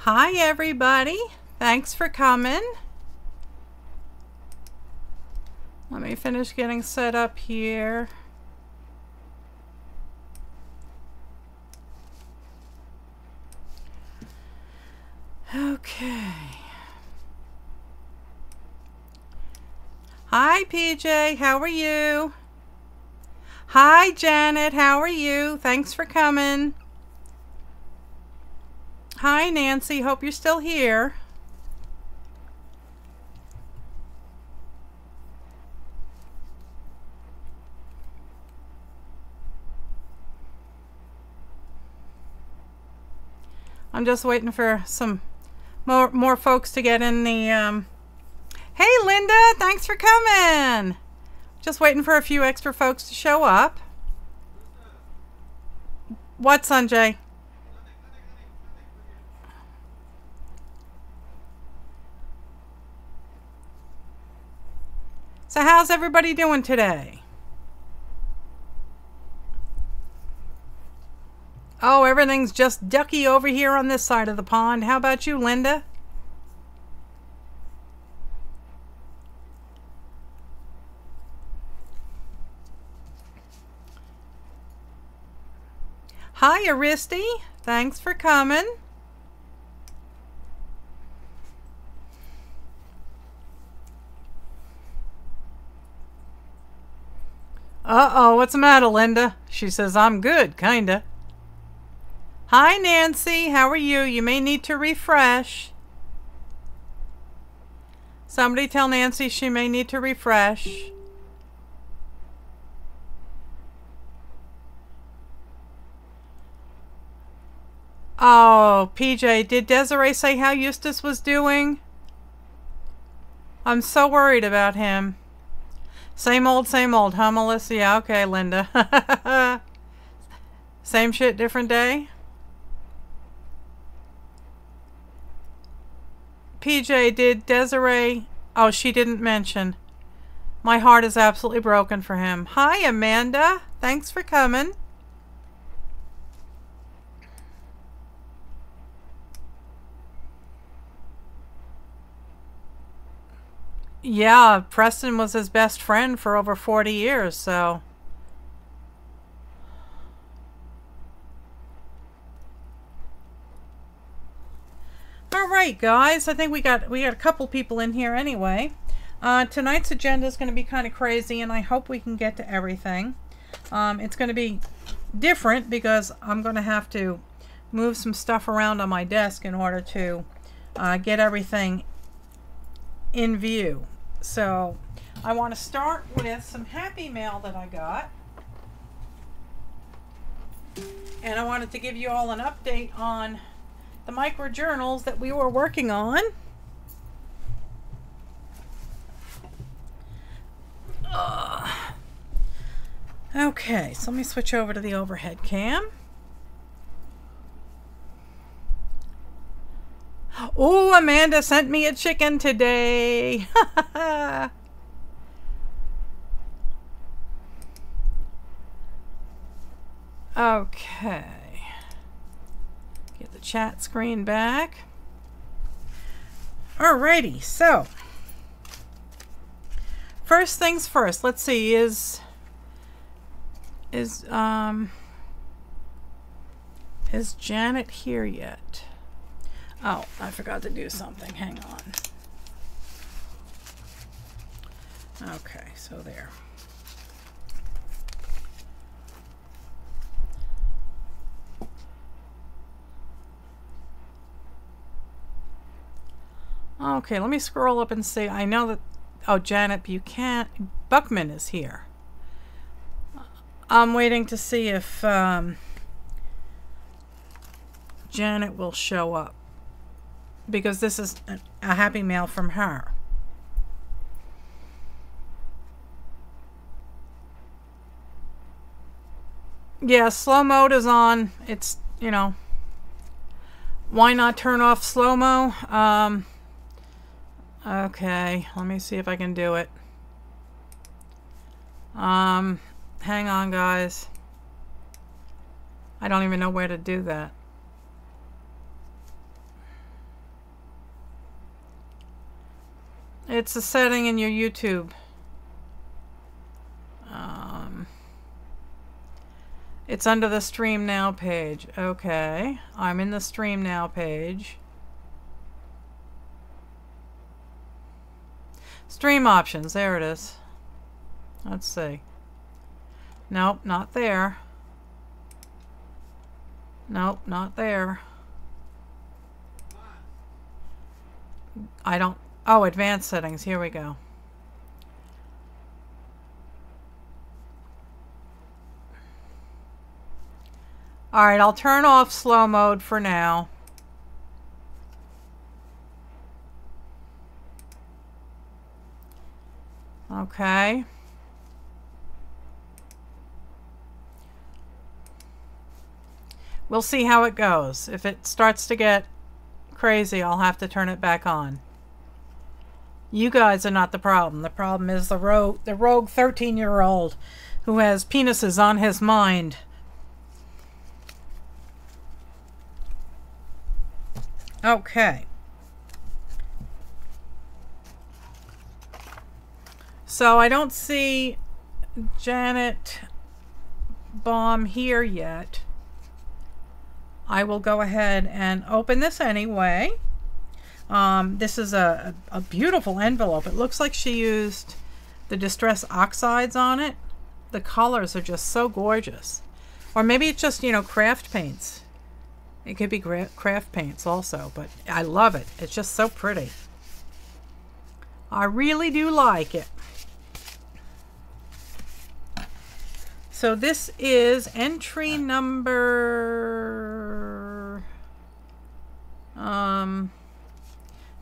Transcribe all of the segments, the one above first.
Hi everybody, thanks for coming. Let me finish getting set up here. Okay. Hi PJ, how are you? Hi Janet, how are you? Thanks for coming. Hi Nancy, hope you're still here. I'm just waiting for some more folks to get in the Hey Linda, thanks for coming. Just waiting for a few extra folks to show up. What, Sanjay? So how's everybody doing today? Oh, everything's just ducky over here on this side of the pond. How about you, Linda? Hi, Aristi. Thanks for coming. Uh-oh, what's the matter, Linda? She says, I'm good, kinda. Hi, Nancy. How are you? You may need to refresh. Somebody tell Nancy she may need to refresh. Oh, PJ, did Desiree say how Eustace was doing? I'm so worried about him. Same old, huh, Melissa? Yeah, okay, Linda. Same shit, different day? PJ, did Desiree... Oh, she didn't mention. My heart is absolutely broken for him. Hi, Amanda. Thanks for coming. Yeah, Preston was his best friend for over 40 years, so... Alright guys, I think we got a couple people in here anyway. Tonight's agenda is going to be kind of crazy and I hope we can get to everything. It's going to be different because I'm going to have to move some stuff around on my desk in order to get everything in view. So I want to start with some happy mail that I got. And I wanted to give you all an update on the micro journals that we were working on. Okay, so let me switch over to the overhead cam. Oh, Amanda sent me a chicken today. Okay. Get the chat screen back. Alrighty, so first things first. Let's see, is Janet here yet? Oh, I forgot to do something. Hang on. Okay, so there. Okay, let me scroll up and see. I know that... Oh, Janet Buckman is here. I'm waiting to see if Janet will show up, because this is a happy mail from her. Yeah, slow mode is on. It's, you know, why not turn off slow-mo? Okay, let me see if I can do it. Hang on, guys. I don't even know where to do that. It's a setting in your YouTube. It's under the Stream Now page. Okay, I'm in the Stream Now page. Stream options, there it is. Let's see. Nope, not there. Nope, not there. I don't... Oh, advanced settings. Here we go. Alright, I'll turn off slow mode for now. Okay. We'll see how it goes. If it starts to get crazy, I'll have to turn it back on. You guys are not the problem. The problem is the rogue 13-year-old who has penises on his mind. Okay. So I don't see Janet Baum here yet. I will go ahead and open this anyway. This is a beautiful envelope. It looks like she used the Distress Oxides on it. The colors are just so gorgeous. Or maybe it's just, you know, craft paints. It could be craft paints also, but I love it. It's just so pretty. I really do like it. So this is entry number...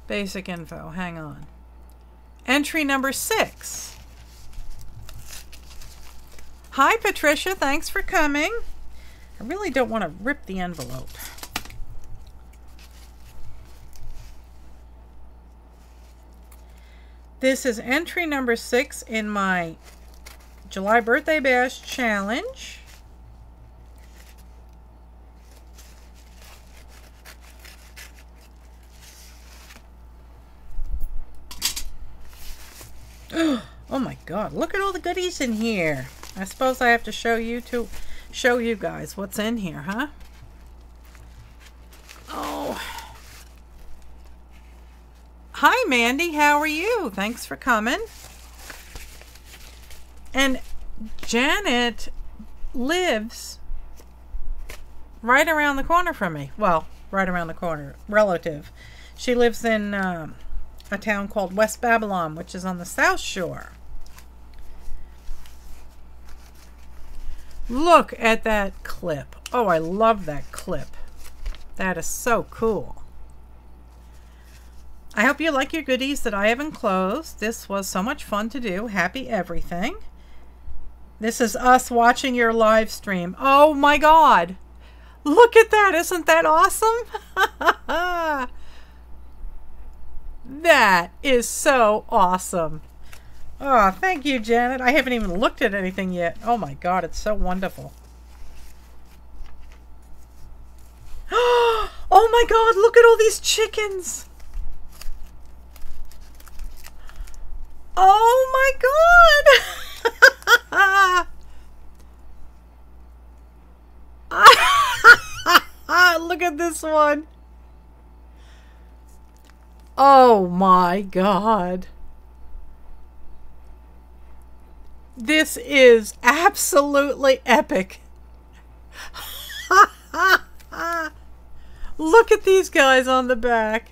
basic info. Hang on. Entry number 6. Hi, Patricia. Thanks for coming. I really don't want to rip the envelope. This is entry number 6 in my July Birthday Bash Challenge. Oh my God, look at all the goodies in here. I suppose I have to show you guys what's in here, huh? Oh. Hi, Mandy. How are you? Thanks for coming. And Janet lives right around the corner from me. Well, right around the corner. Relative. She lives in a town called West Babylon, which is on the South Shore. Look at that clip. Oh, I love that clip. That is so cool. I hope you like your goodies that I have enclosed. This was so much fun to do. Happy everything. This is us watching your live stream. Oh my God. Look at that. Isn't that awesome? That is so awesome. Oh, thank you, Janet. I haven't even looked at anything yet. Oh my God, it's so wonderful. Oh my God, look at all these chickens. Oh my God. Look at this one. Oh my God. This is absolutely epic. Look at these guys on the back.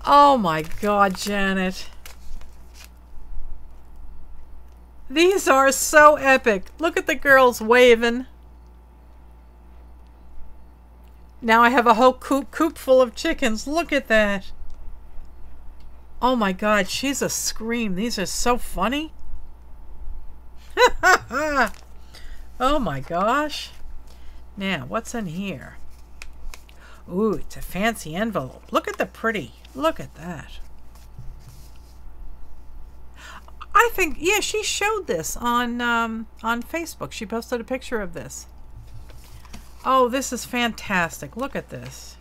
Oh my God, Janet. These are so epic. Look at the girls waving. Now I have a whole coop full of chickens. Look at that. Oh my God, she's a scream. These are so funny. Oh my gosh. Now, what's in here? Ooh, it's a fancy envelope. Look at the pretty. Look at that. I think, yeah, she showed this on Facebook. She posted a picture of this. Oh, this is fantastic. Look at this.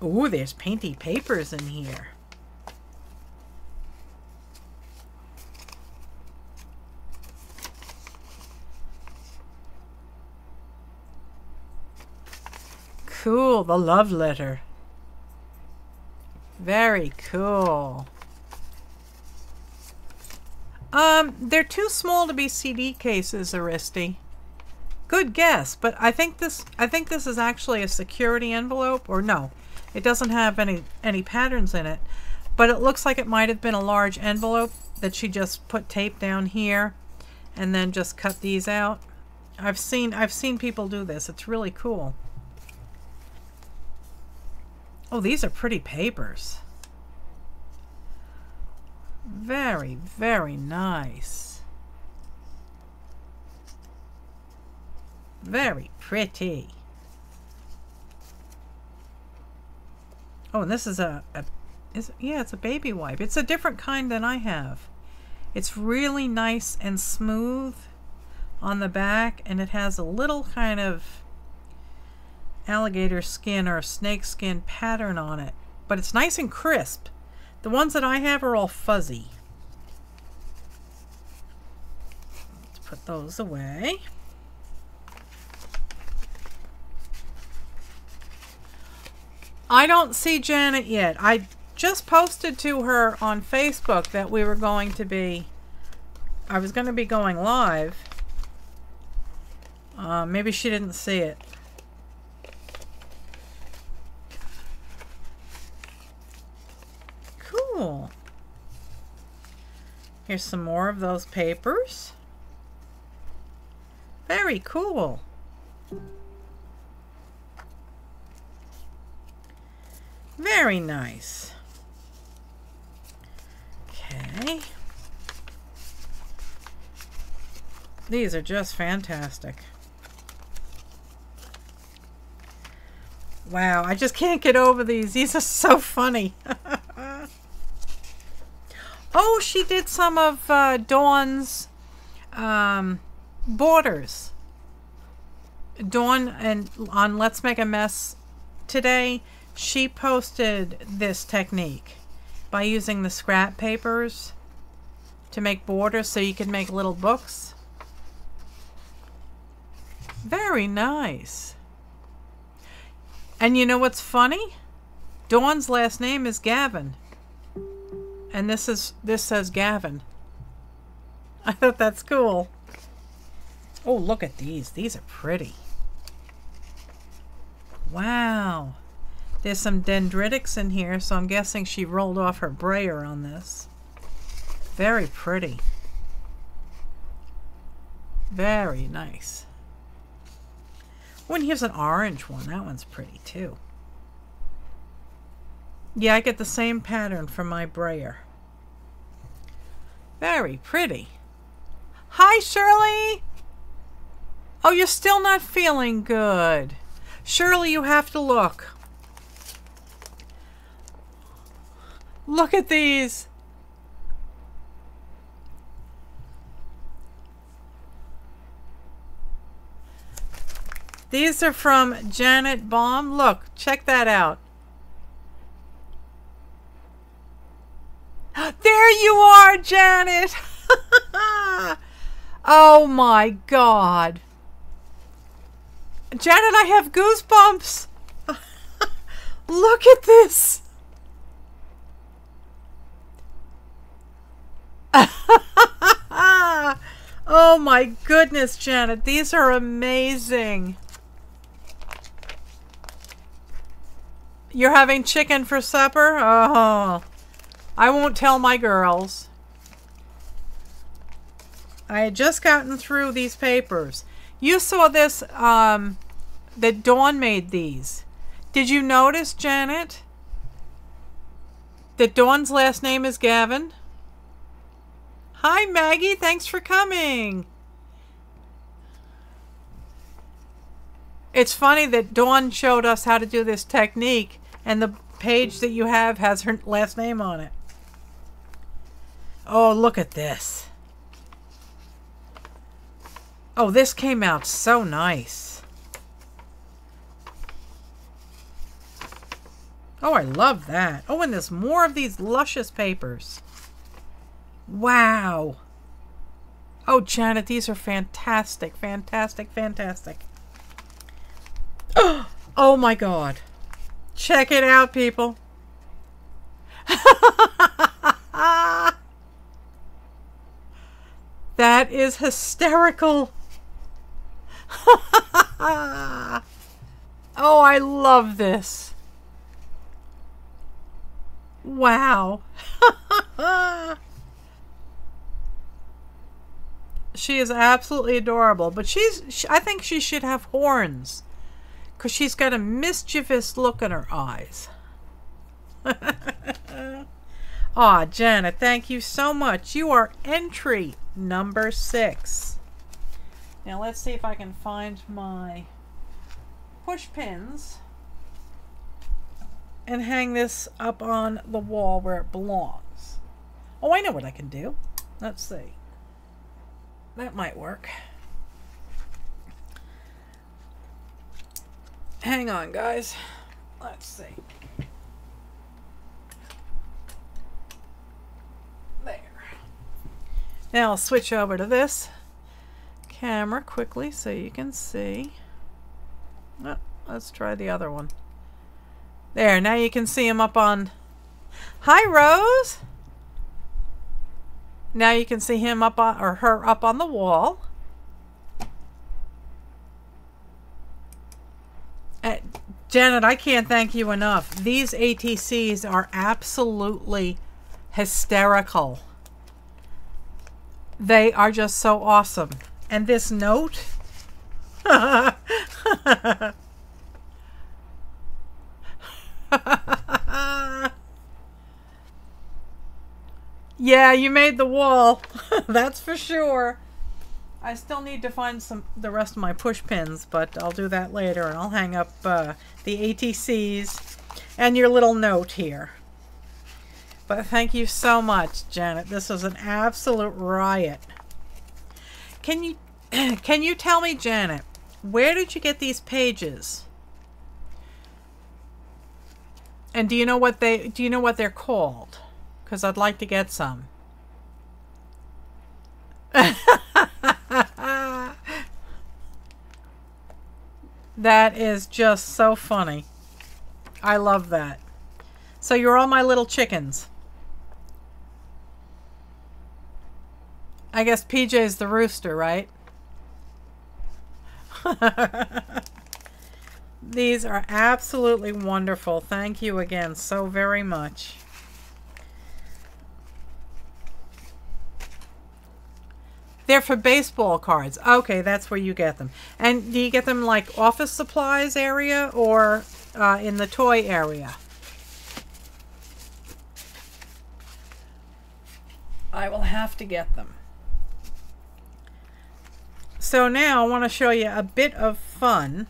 Ooh, there's painty papers in here. Cool, the love letter. Very cool. They're too small to be CD cases, Aristi. Good guess, but I think this is actually a security envelope, or no, it doesn't have any patterns in it, but it looks like it might have been a large envelope that she just put tape down here and then just cut these out. I've seen people do this. It's really cool. Oh, these are pretty papers. Very, very nice. Very pretty. Oh, and this is yeah, it's a baby wipe. It's a different kind than I have. It's really nice and smooth on the back, and it has a little kind of alligator skin or snake skin pattern on it, but it's nice and crisp. The ones that I have are all fuzzy. Let's put those away. I don't see Janet yet. I just posted to her on Facebook that we were going to be, I was going to be going live. Maybe she didn't see it. Cool. Here's some more of those papers. Very cool. Very nice. Okay. These are just fantastic. Wow, I just can't get over these. These are so funny. Oh, she did some of Dawn's borders. Dawn, and on Let's Make a Mess today, she posted this technique by using the scrap papers to make borders so you can make little books. Very nice. And you know what's funny? Dawn's last name is Gavin. And this says Gavin. I thought that's cool. Oh, look at these. These are pretty. Wow. There's some dendritics in here, so I'm guessing she rolled off her brayer on this. Very pretty. Very nice. Oh, and here's an orange one. That one's pretty too. Yeah, I get the same pattern from my brayer. Very pretty. Hi, Shirley! Oh, you're still not feeling good. Shirley, you have to look. Look at these. These are from Janet Baum. Look, check that out. There you are, Janet. Oh my God. Janet, I have goosebumps. Look at this. Oh my goodness, Janet. These are amazing. You're having chicken for supper? Oh, I won't tell my girls. I had just gotten through these papers. You saw this, that Dawn made these. Did you notice, Janet, that Dawn's last name is Gavin? Hi, Maggie. Thanks for coming. It's funny that Dawn showed us how to do this technique, and the page that you have has her last name on it. Oh, look at this. Oh, this came out so nice. Oh, I love that. Oh, and there's more of these luscious papers. Wow. Oh, Janet, these are fantastic, fantastic, fantastic. Oh my God. Check it out, people. That is hysterical. Oh, I love this. Wow. She is absolutely adorable, but I think she should have horns because she's got a mischievous look in her eyes. Aw, Janet, thank you so much. You are entry number 6. Now let's see if I can find my push pins and hang this up on the wall where it belongs. Oh, I know what I can do. Let's see. That might work. Hang on, guys. Let's see. There. Now I'll switch over to this camera quickly so you can see. Oh, let's try the other one. There, now you can see him up on... Hi, Rose! Now you can see him up on, or her up on the wall. Janet, I can't thank you enough. These ATCs are absolutely hysterical. They are just so awesome. And this note... Yeah, you made the wall. That's for sure. I still need to find the rest of my push pins, but I'll do that later, and I'll hang up the ATCs and your little note here. But thank you so much, Janet. This was an absolute riot. Can you tell me, Janet, where did you get these pages? And do you know what they're called? Because I'd like to get some. That is just so funny. I love that. So you're all my little chickens. I guess PJ's the rooster, right? These are absolutely wonderful. Thank you again so very much. They're for baseball cards. Okay, that's where you get them. And do you get them like office supplies area or in the toy area? I will have to get them. So now I want to show you a bit of fun.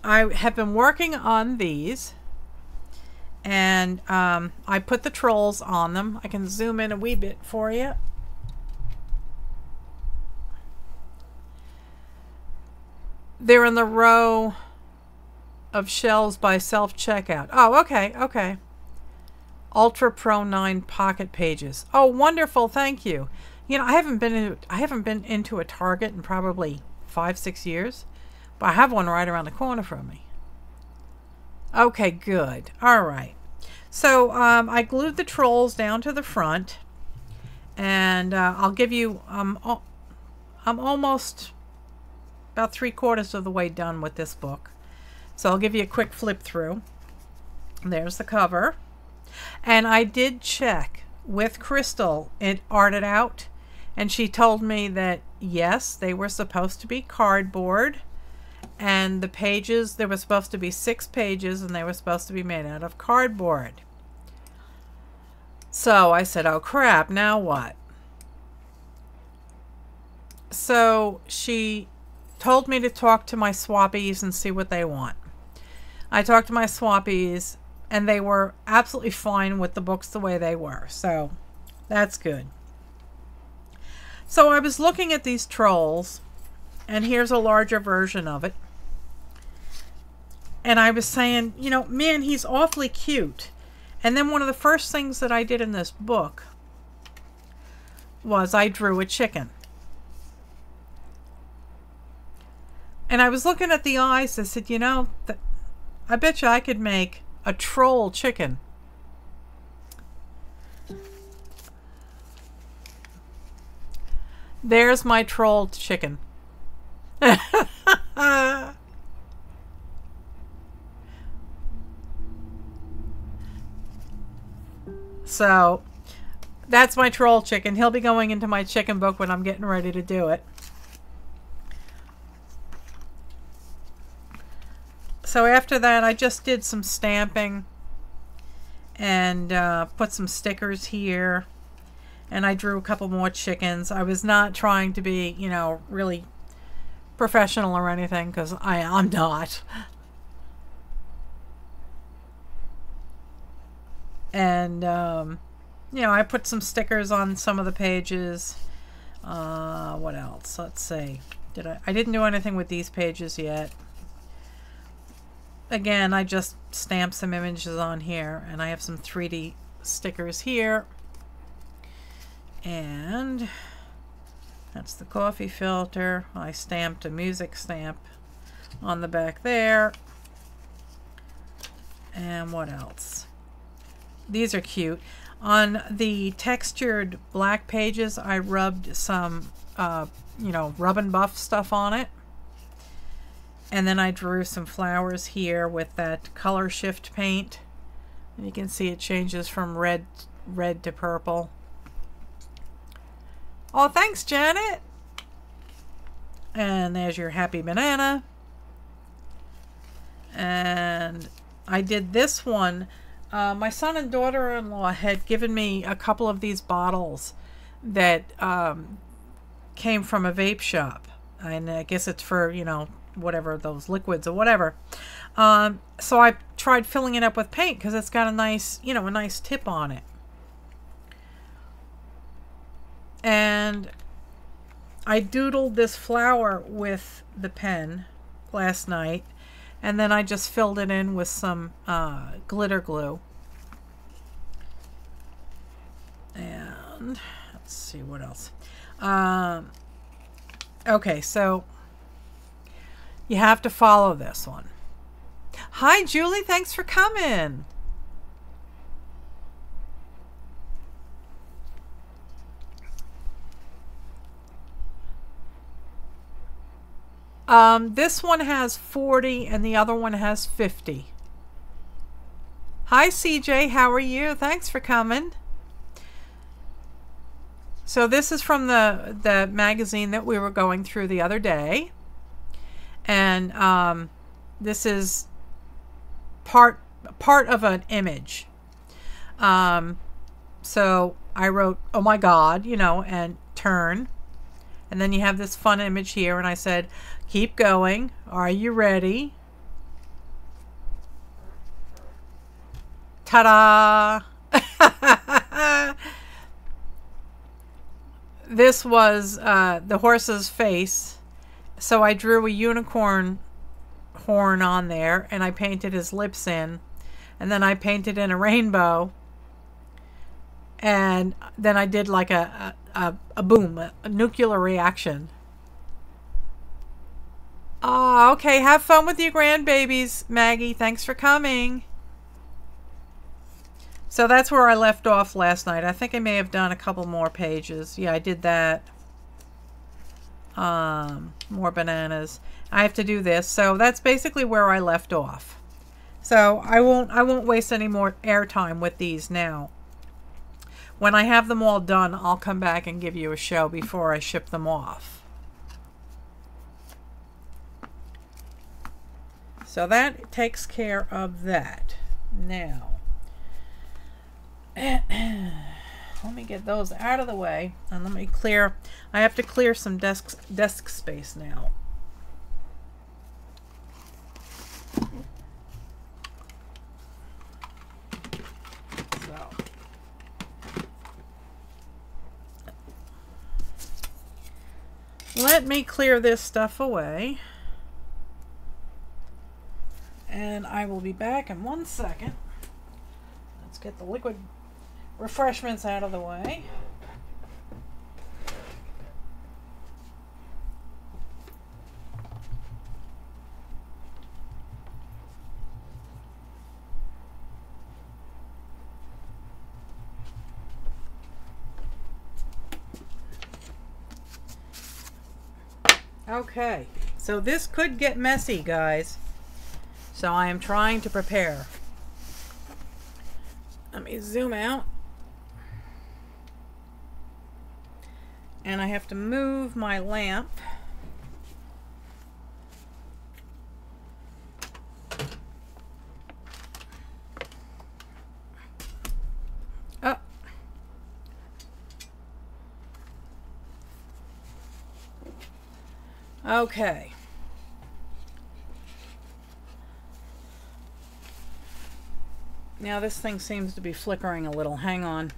I have been working on these, and I put the trolls on them. I can zoom in a wee bit for you. They're in the row of shelves by self-checkout. Oh, okay, okay. Ultra Pro 9 pocket pages. Oh, wonderful, thank you. You know, I haven't been into a Target in probably 5-6 years, but I have one right around the corner from me. Okay, good. All right. So I glued the trolls down to the front, and I'll give you. I'm almost about 3/4 of the way done with this book, so I'll give you a quick flip through. There's the cover, and I did check with Crystal. It arted out, and she told me that yes, they were supposed to be cardboard, and the pages, there were supposed to be 6 pages, and they were supposed to be made out of cardboard. So I said, oh crap, now what? So she told me to talk to my swappies and see what they want. I talked to my swappies, and they were absolutely fine with the books the way they were, so that's good. So I was looking at these trolls, and here's a larger version of it. And I was saying, you know, man, he's awfully cute. And then one of the first things that I did in this book was I drew a chicken. And I was looking at the eyes. I said, you know, I bet you I could make a troll chicken. There's my troll chicken. So that's my troll chicken. He'll be going into my chicken book when I'm getting ready to do it. So after that, I just did some stamping and put some stickers here. And I drew a couple more chickens. I was not trying to be, you know, really professional or anything, because I'm not. And, you know, I put some stickers on some of the pages. What else? Let's see. I didn't do anything with these pages yet. Again, I just stamped some images on here, and I have some 3D stickers here. And that's the coffee filter. I stamped a music stamp on the back there. And what else? These are cute. On the textured black pages, I rubbed some, you know, rub and buff stuff on it. And then I drew some flowers here with that color shift paint. And you can see it changes from red to purple. Oh, thanks, Janet. And there's your happy banana. And I did this one. My son and daughter-in-law had given me a couple of these bottles that came from a vape shop. And I guess it's for, you know, whatever, those liquids or whatever. So I tried filling it up with paint because it's got a nice, you know, a nice tip on it. And I doodled this flower with the pen last night, and then I just filled it in with some glitter glue. And let's see what else. Okay, so you have to follow this one. Hi, Julie. Thanks for coming. This one has 40 and the other one has 50. Hi, CJ. How are you? Thanks for coming. So this is from the magazine that we were going through the other day. And this is part of an image. So I wrote, oh my God, you know, and turn. And then you have this fun image here, and I said, keep going. Are you ready? Ta-da! This was the horse's face. So I drew a unicorn horn on there, and I painted his lips in. And then I painted in a rainbow. And then I did like a boom, a nuclear reaction. Oh, okay. Have fun with your grandbabies, Maggie. Thanks for coming. So that's where I left off last night. I think I may have done a couple more pages. Yeah, I did that. More bananas. I have to do this. So that's basically where I left off. So I won't waste any more airtime with these now. When I have them all done, I'll come back and give you a show before I ship them off. So that takes care of that. Now, let me get those out of the way, and let me clear. I have to clear some desk space now. So, let me clear this stuff away. And I will be back in 1 second. Let's get the liquid refreshments out of the way. Okay, so this could get messy, guys. So I am trying to prepare. Let me zoom out. And I have to move my lamp. Oh. Okay. Now this thing seems to be flickering a little. Hang on.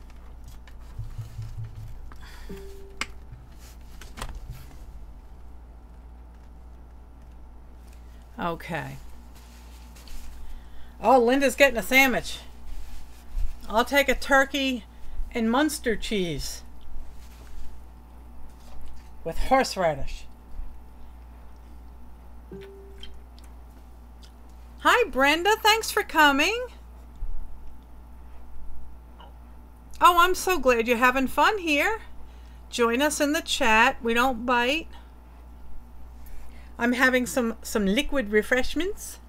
Okay. Oh, Linda's getting a sandwich. I'll take a turkey and Munster cheese with horseradish. Hi, Brenda. Thanks for coming. Oh, I'm so glad you're having fun here. Join us in the chat. We don't bite. I'm having some liquid refreshments.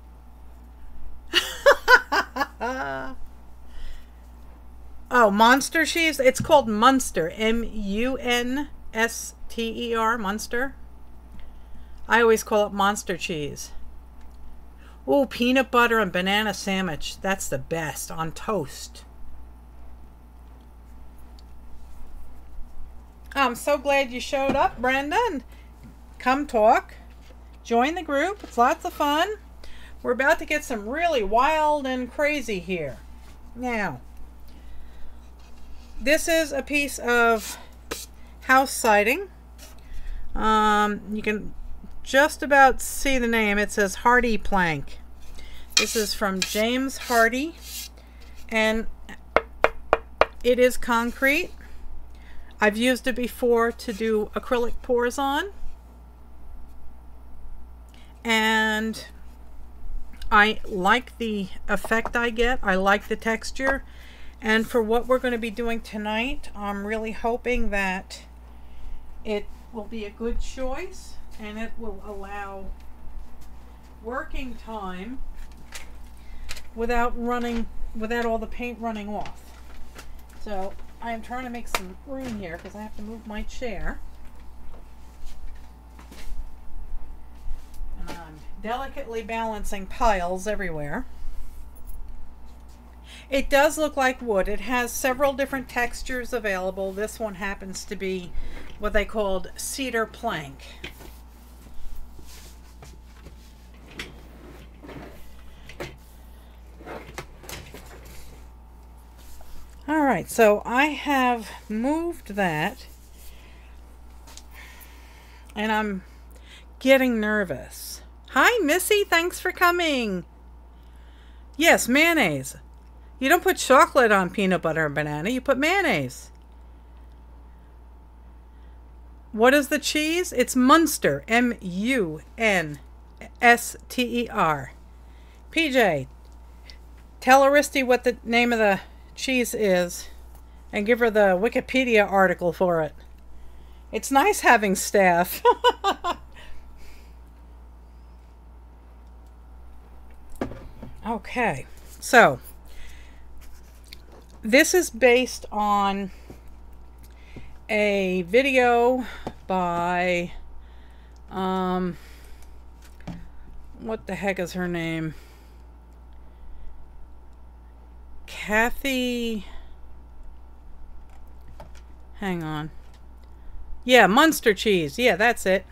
Oh, Monster cheese. It's called Munster. M-U-N-S-T-E-R. Munster. I always call it Monster cheese. Oh, peanut butter and banana sandwich. That's the best on toast. I'm so glad you showed up, Brenda, and come talk. Join the group. It's lots of fun. We're about to get some really wild and crazy here. Now, this is a piece of house siding. You can just about see the name. It says Hardy Plank. This is from James Hardy, and it is concrete. I've used it before to do acrylic pours on, and I like the effect I get. I like the texture, and for what we're going to be doing tonight, I'm really hoping that it will be a good choice and it will allow working time without all the paint running off. So I'm trying to make some room here because I have to move my chair. And I'm delicately balancing piles everywhere. It does look like wood. It has several different textures available. This one happens to be what they called cedar plank. All right, so I have moved that, and I'm getting nervous. Hi, Missy, thanks for coming. Yes, mayonnaise. You don't put chocolate on peanut butter and banana, you put mayonnaise. What is the cheese? It's Munster, M-U-N-S-T-E-R. PJ, tell Aristi what the name of the cheese is and give her the Wikipedia article for it. It's nice having staff. Okay, so this is based on a video by what the heck is her name? Kathy, hang on. Yeah, Munster cheese. Yeah, that's it.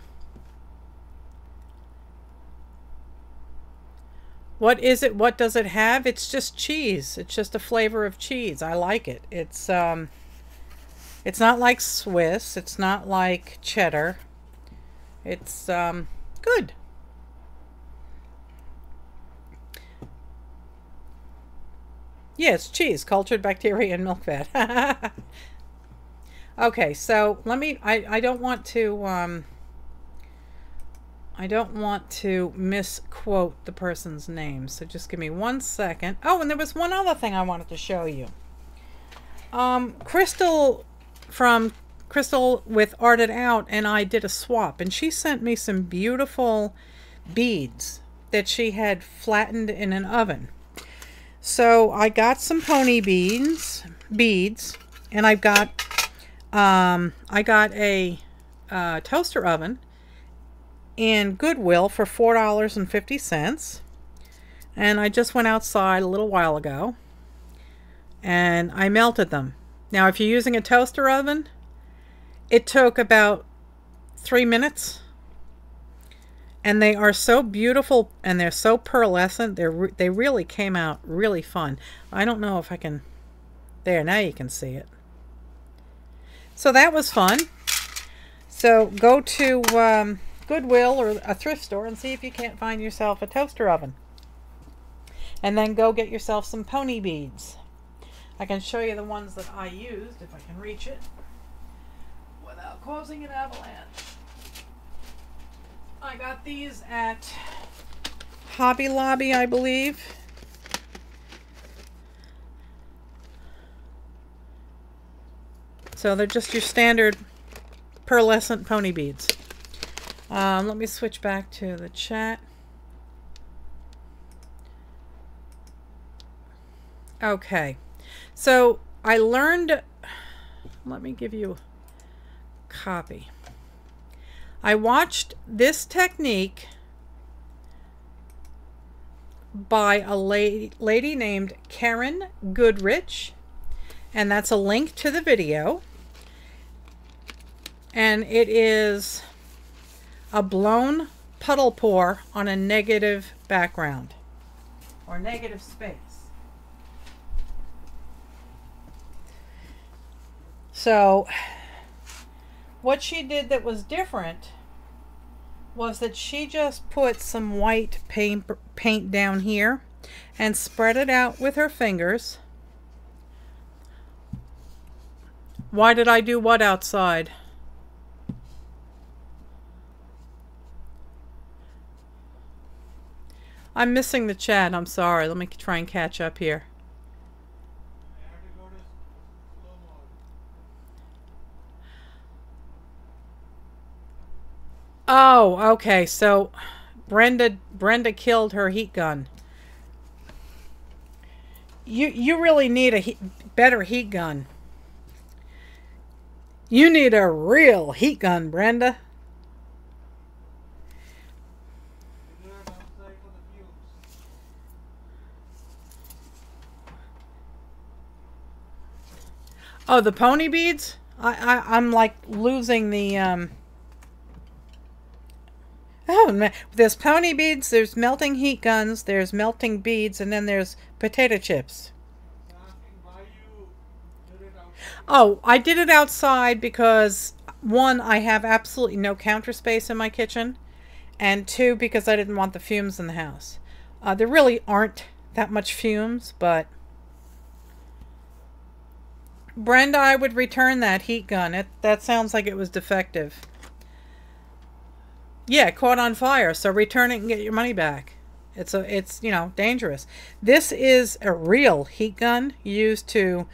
What is it? What does it have? It's just cheese. It's just a flavor of cheese. I like it. It's not like Swiss. It's not like cheddar. It's good. Yeah, it's cheese, cultured bacteria and milk fat. Okay, so let me, I don't want to misquote the person's name, so just give me 1 second. Oh, and there was one other thing I wanted to show you. Crystal with Art It Out and I did a swap, and she sent me some beautiful beads that she had flattened in an oven. So I got some pony beads, and I got a toaster oven in Goodwill for $4.50, and I just went outside a little while ago and I melted them. Now, if you're using a toaster oven, it took about 3 minutes, and they are so beautiful and they're so pearlescent. They really came out really fun. I don't know if I can, there, now you can see it. So that was fun. So go to Goodwill or a thrift store and see if you can't find yourself a toaster oven. And then go get yourself some pony beads. I can show you the ones that I used if I can reach it without causing an avalanche. I got these at Hobby Lobby, I believe. So they're just your standard pearlescent pony beads. Let me switch back to the chat. Okay, so I learned, let me give you a copy. I watched this technique by a lady named Karen Goodrich, and that's a link to the video. And it is a blown puddle pour on a negative background or negative space. So what she did that was different was that she just put some white paint down here and spread it out with her fingers. Why did I do what outside? I'm missing the chat. I'm sorry. Let me try and catch up here. Oh, okay. So Brenda killed her heat gun. You really need a better heat gun. You need a real heat gun, Brenda. Oh, the pony beads? I'm like losing the oh man, there's pony beads, there's melting heat guns, there's melting beads, and then there's potato chips. Oh, I did it outside because, one, I have absolutely no counter space in my kitchen, and two, because I didn't want the fumes in the house. There really aren't that much fumes, but Brenda, I would return that heat gun. That sounds like it was defective. Yeah, it caught on fire, so return it and get your money back. It's you know, dangerous. This is a real heat gun used to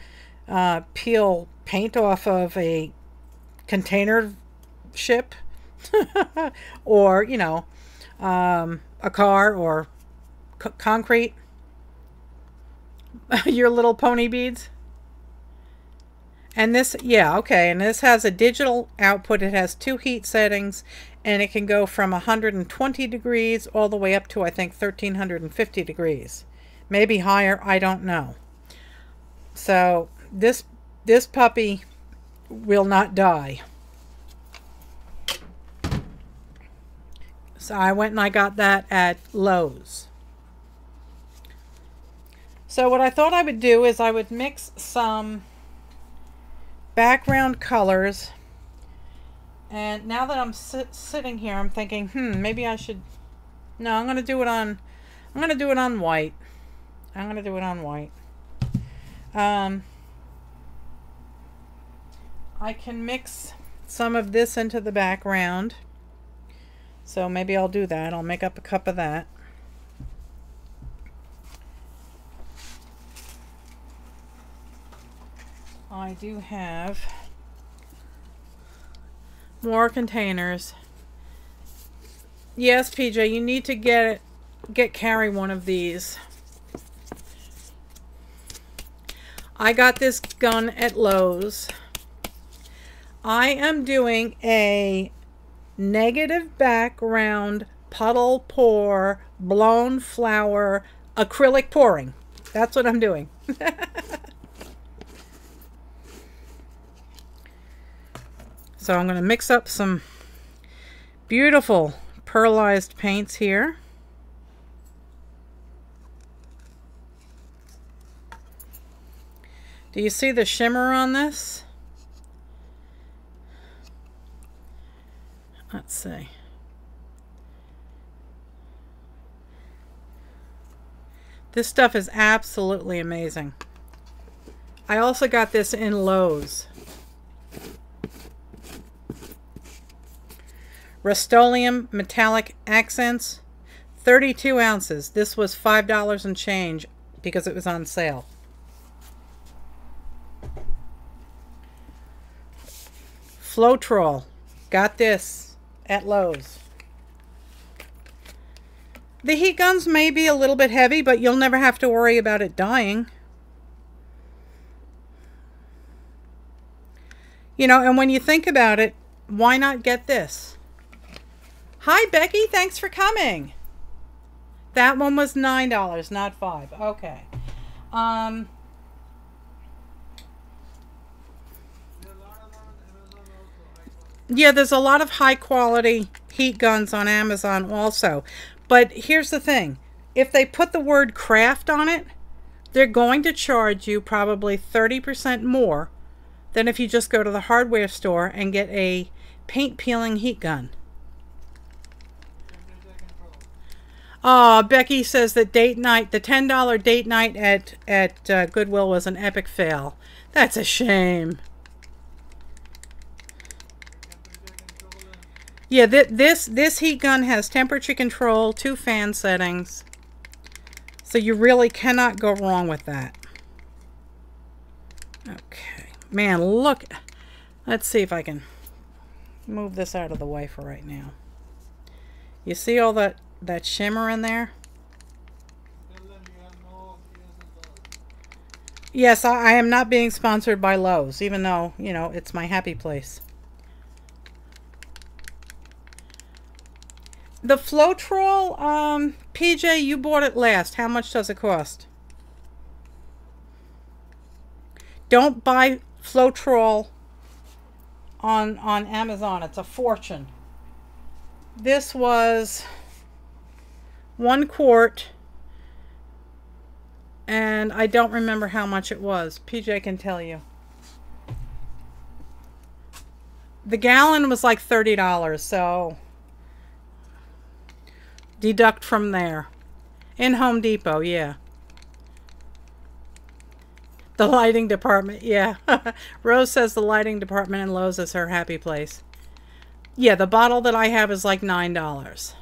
peel paint off of a container ship or, you know, a car or concrete. Your little pony beads. And this, yeah, okay, and this has a digital output. It has 2 heat settings, and it can go from 120 degrees all the way up to, I think, 1350 degrees. Maybe higher, I don't know. So this puppy will not die. So I went and I got that at Lowe's. So what I thought I would do is I would mix some background colors, and now that I'm sitting here, I'm thinking, maybe I should, no, I'm gonna do it on white. I'm gonna do it on white. I can mix some of this into the background. So maybe I'll do that. I'll make up a cup of that. I do have more containers. Yes, PJ, you need to get Carrie one of these. I got this gun at Lowe's. I am doing a negative background puddle pour blown flower acrylic pouring. That's what I'm doing. So I'm going to mix up some beautiful pearlized paints here. Do you see the shimmer on this? Let's see. This stuff is absolutely amazing. I also got this in Lowe's. Rust-Oleum metallic accents, 32 ounces. This was $5 and change because it was on sale. Floetrol, got this at Lowe's. The heat guns may be a little bit heavy, but you'll never have to worry about it dying. You know, and when you think about it, why not get this? Hi, Becky. Thanks for coming. That one was $9, not $5. Okay. Yeah, there's a lot of high quality heat guns on Amazon also. But here's the thing. If they put the word craft on it, they're going to charge you probably 30% more than if you just go to the hardware store and get a paint peeling heat gun. Oh, Becky says that date night, the $10 date night at Goodwill was an epic fail. That's a shame. Yeah, this heat gun has temperature control, 2 fan settings. So you really cannot go wrong with that. Okay. Man, look. Let's see if I can move this out of the way for right now. You see all that shimmer in there? Yes, I am not being sponsored by Lowe's, even though, you know, it's my happy place. The Floetrol, PJ, you bought it last. How much does it cost? Don't buy Floetrol on Amazon. It's a fortune. This was 1 quart, and I don't remember how much it was. PJ can tell you. The gallon was like $30, so deduct from there. In Home Depot, yeah. The lighting department, yeah. Rose says the lighting department in Lowe's is her happy place. Yeah, the bottle that I have is like $9.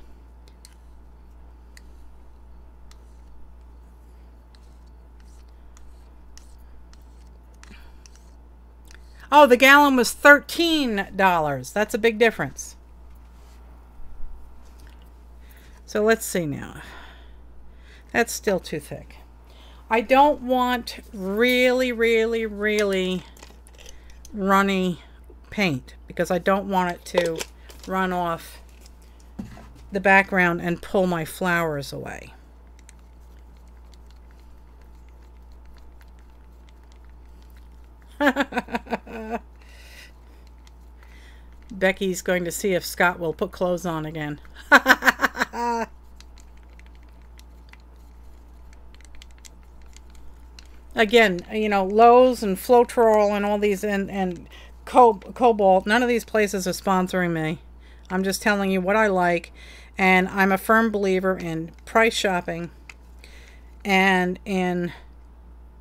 Oh, the gallon was $13. That's a big difference. So let's see now. That's still too thick. I don't want really, really, really runny paint because I don't want it to run off the background and pull my flowers away. Becky's going to see if Scott will put clothes on again. Again, you know, Lowe's and Floetrol and all these and Cobalt, none of these places are sponsoring me. I'm just telling you what I like, and I'm a firm believer in price shopping and in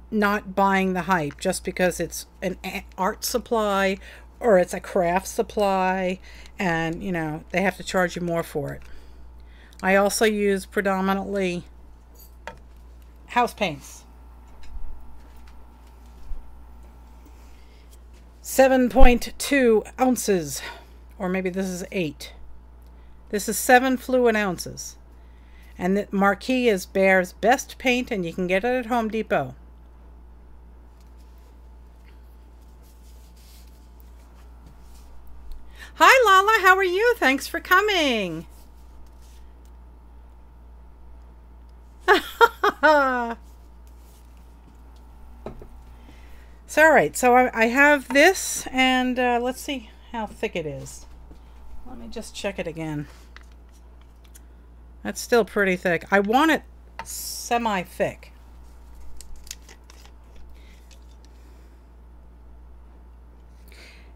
not buying the hype just because it's an art supply or it's a craft supply, and you know they have to charge you more for it. I also use predominantly house paints. 7.2 ounces, or maybe this is 8. This is 7 fluid ounces. And the marquee is Bear's Best Paint, and you can get it at Home Depot. Hi Lala, how are you? Thanks for coming. So alright, so I have this, and let's see how thick it is. Let me just check it again. That's still pretty thick. I want it semi-thick.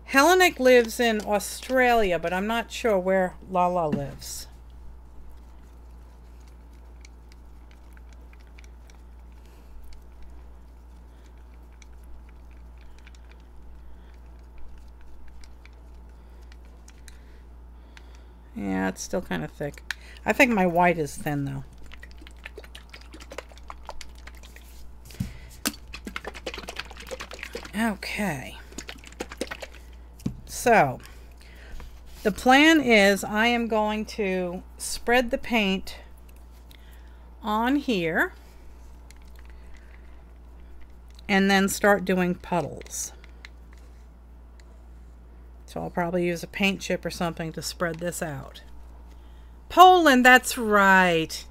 Hellenic lives in Australia, but I'm not sure where Lala lives. Yeah, it's still kind of thick. I think my white is thin though. Okay. So, the plan is I am going to spread the paint on here and then start doing puddles. So I'll probably use a paint chip or something to spread this out. Poland, that's right.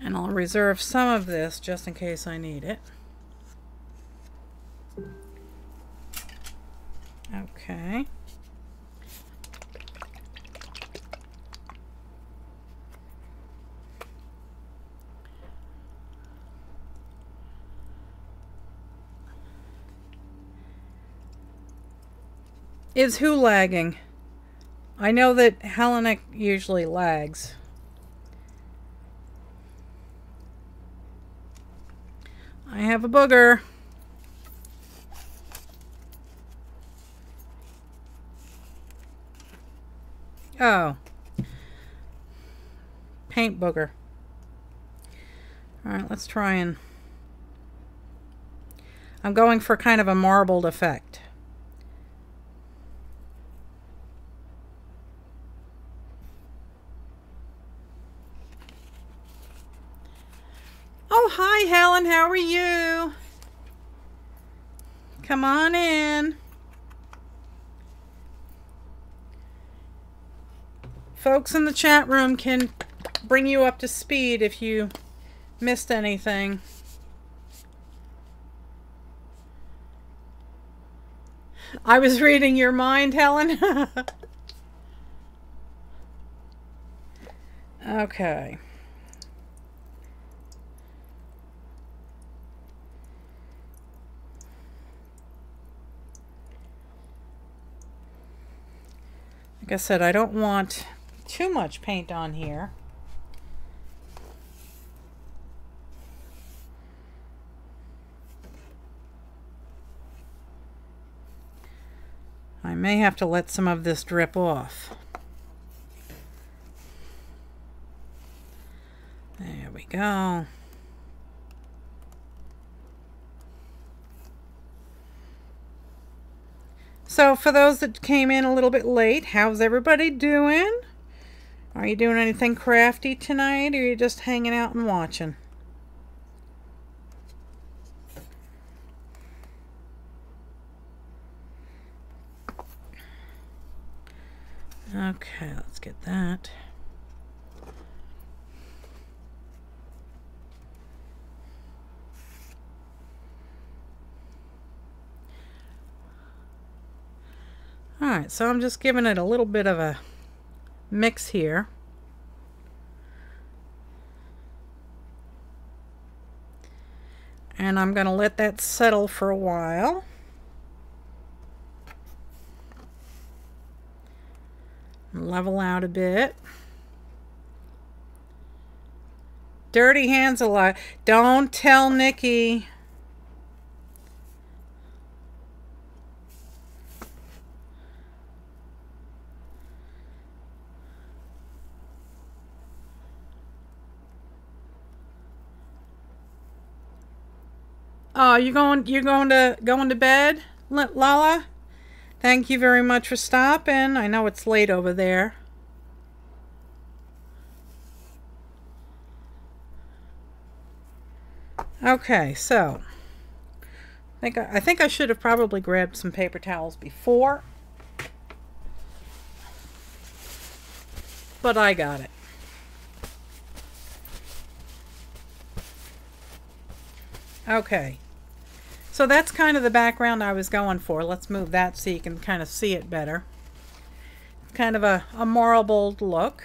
And I'll reserve some of this just in case I need it. Okay. Is who lagging? I know that Hellenic usually lags. I have a booger. Oh. Paint booger. Alright, let's try and... I'm going for kind of a marbled effect. Oh, hi Helen, how are you? Come on in. Folks in the chat room can bring you up to speed if you missed anything. I was reading your mind, Helen. Okay. Like I said, I don't want too much paint on here. I may have to let some of this drip off. There we go. So for those that came in a little bit late, how's everybody doing? Are you doing anything crafty tonight, or are you just hanging out and watching? Okay, let's get that. Alright, so I'm just giving it a little bit of a mix here. And I'm going to let that settle for a while. Level out a bit. Dirty hands a lot. Don't tell Nikki. Oh, you're going to bed, Lala? Thank you very much for stopping. I know it's late over there. Okay, so I think I should have probably grabbed some paper towels before, but I got it. Okay. So that's kind of the background I was going for. Let's move that so you can kind of see it better. Kind of a marbled look.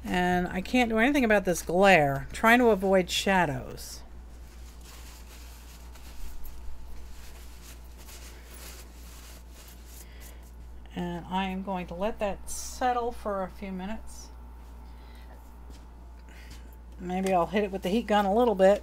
And I can't do anything about this glare. I'm trying to avoid shadows. And I am going to let that settle for a few minutes. Maybe I'll hit it with the heat gun a little bit.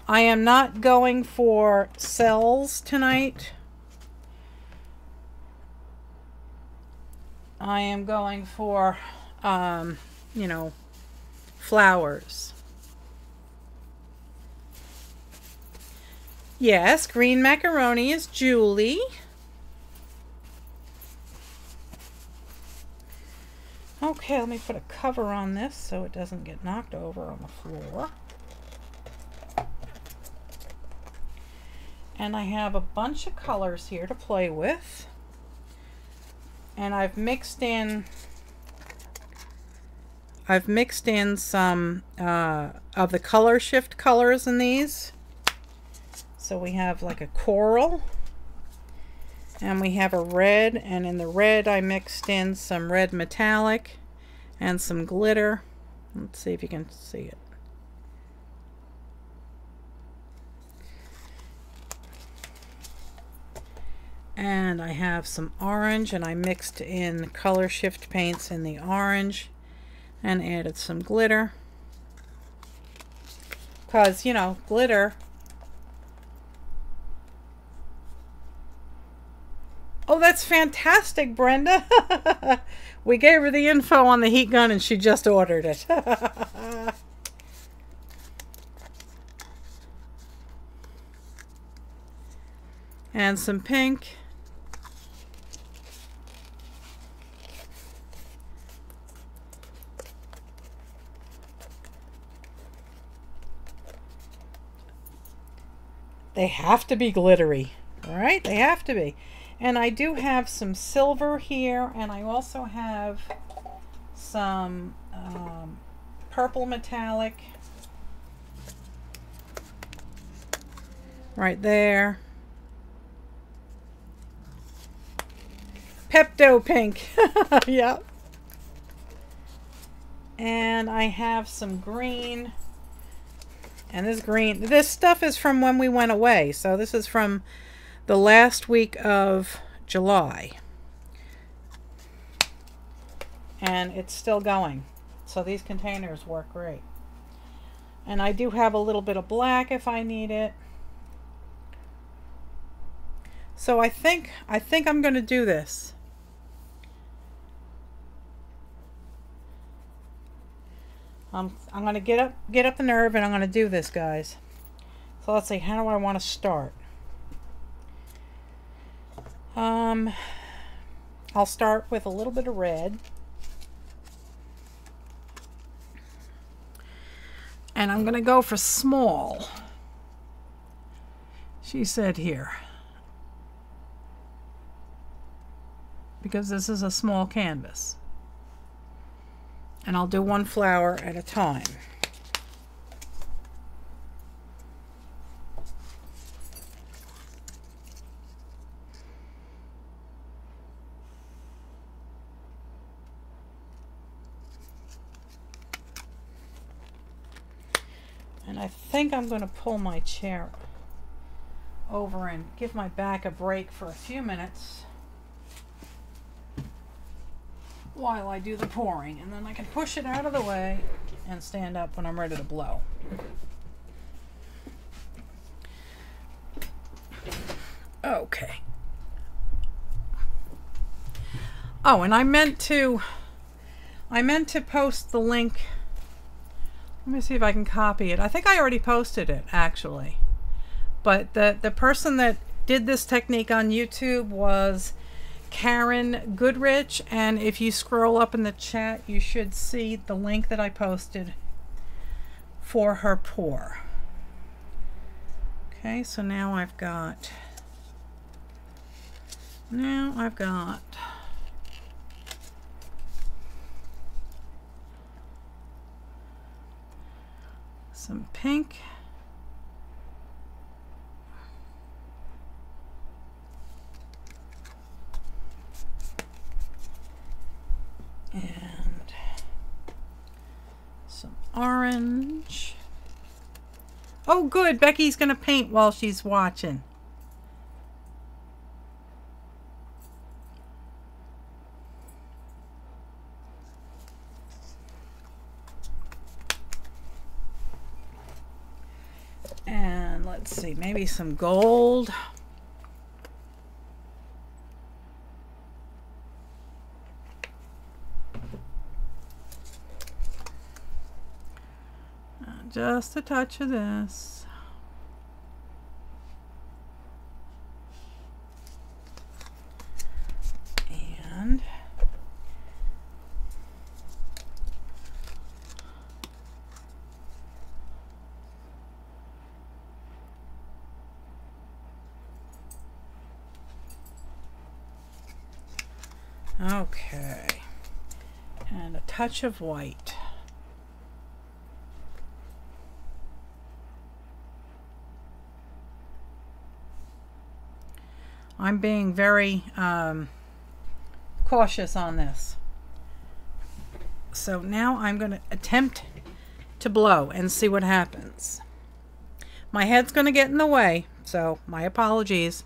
I am not going for cells tonight. I am going for, you know, flowers. Yes, green macaroni is Julie. Okay, let me put a cover on this so it doesn't get knocked over on the floor. And I have a bunch of colors here to play with. And I've mixed in some of the color shift colors in these. So we have like a coral, and we have a red, and in the red I mixed in some red metallic and some glitter. Let's see if you can see it. And I have some orange, and I mixed in color shift paints in the orange and added some glitter. Because, you know, glitter. Oh, that's fantastic, Brenda. We gave her the info on the heat gun and she just ordered it. And some pink. They have to be glittery, right? They have to be. And I do have some silver here, and I also have some purple metallic right there. Pepto pink. Yep. And I have some green. And this stuff is from when we went away. So this is from the last week of July. And it's still going. So these containers work great. And I do have a little bit of black if I need it. So I think I'm going to do this. I'm going to get up the nerve, and I'm going to do this, guys. So let's see, how do I want to start? I'll start with a little bit of red. And I'm going to go for small. She said here. Because this is a small canvas. And I'll do one flower at a time. And I think I'm going to pull my chair over and give my back a break for a few minutes while I do the pouring, and then I can push it out of the way and stand up when I'm ready to blow. Okay. Oh, and I meant to post the link. Let me see if I can copy it. I think I already posted it, actually. But the person that did this technique on YouTube was Karen Goodrich, and if you scroll up in the chat, you should see the link that I posted for her pour. Okay, so now I've got some pink. And some orange. Oh good, Becky's gonna paint while she's watching. And let's see, maybe some gold. Just a touch of this. And okay. And a touch of white. I'm being very cautious on this. So now I'm going to attempt to blow and see what happens. My head's going to get in the way, so my apologies.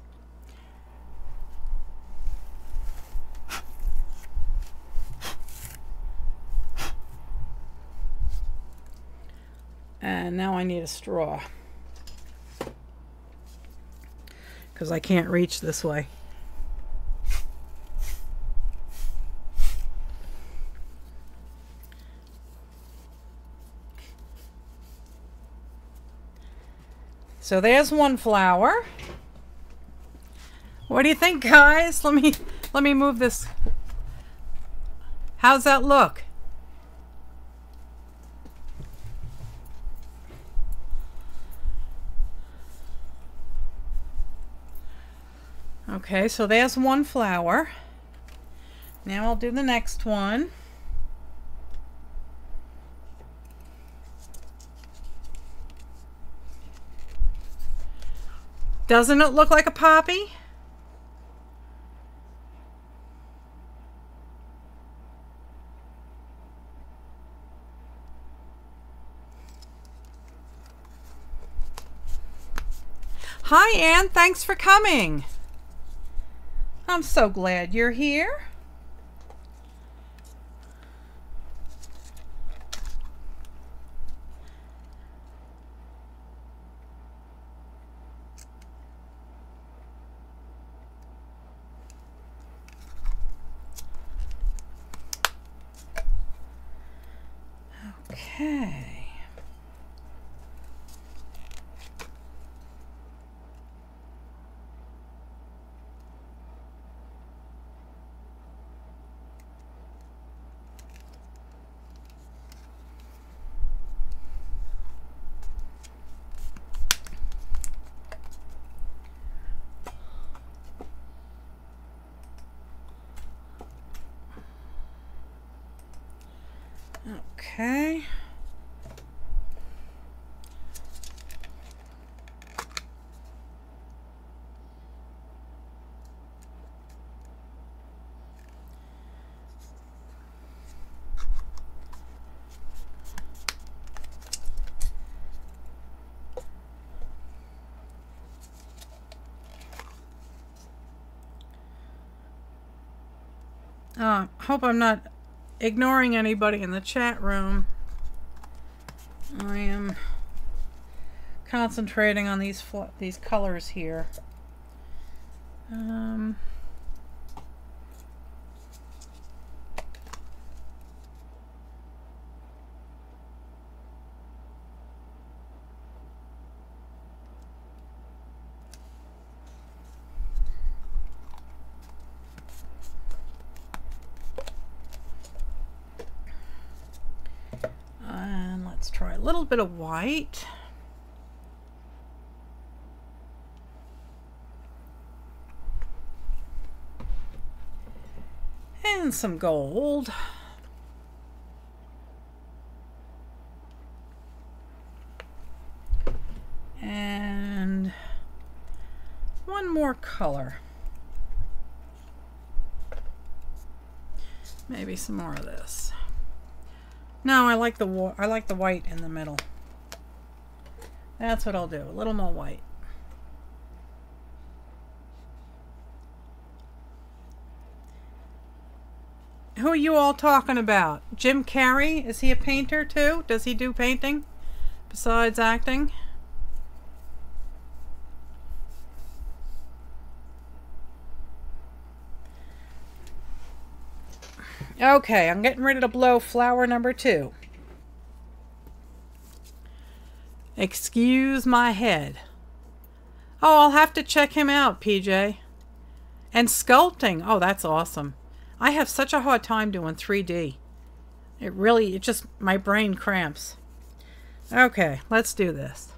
And now I need a straw, because I can't reach this way. So there's one flower. What do you think, guys? Let me move this. How's that look? Okay, so there's one flower. Now I'll do the next one. Doesn't it look like a poppy? Hi, Anne. Thanks for coming. I'm so glad you're here. Okay. Okay. Hope I'm not ignoring anybody in the chat room. I am concentrating on these colors here. And let's try a little bit of white. And some gold. And one more color. Maybe some more of this. No, I like the white in the middle. That's what I'll do. A little more white. Who are you all talking about? Jim Carrey? Is he a painter too? Does he do painting besides acting? Okay, I'm getting ready to blow flower number 2. Excuse my head. Oh, I'll have to check him out, PJ. And sculpting. Oh, that's awesome. I have such a hard time doing 3D. It just, my brain cramps. Okay, let's do this.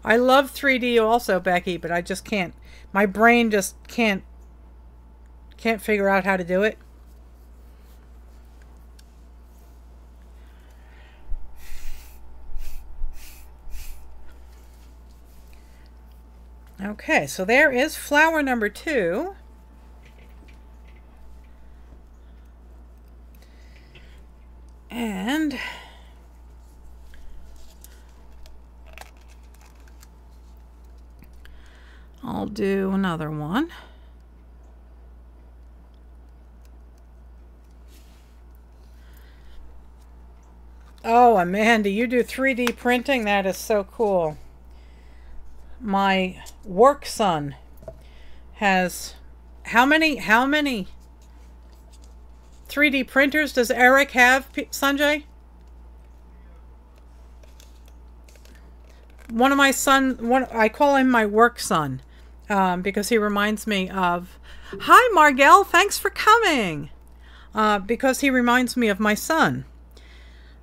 I love 3D also, Becky, but I just can't. My brain just can't figure out how to do it. Okay, so there is flower number 2. And I'll do another one. Oh, Amanda, you do 3D printing? That is so cool. My work son has how many 3D printers does Eric have, Sanjay? One of my I call him my work son. Because he reminds me of, hi Margell, thanks for coming. Because he reminds me of my son.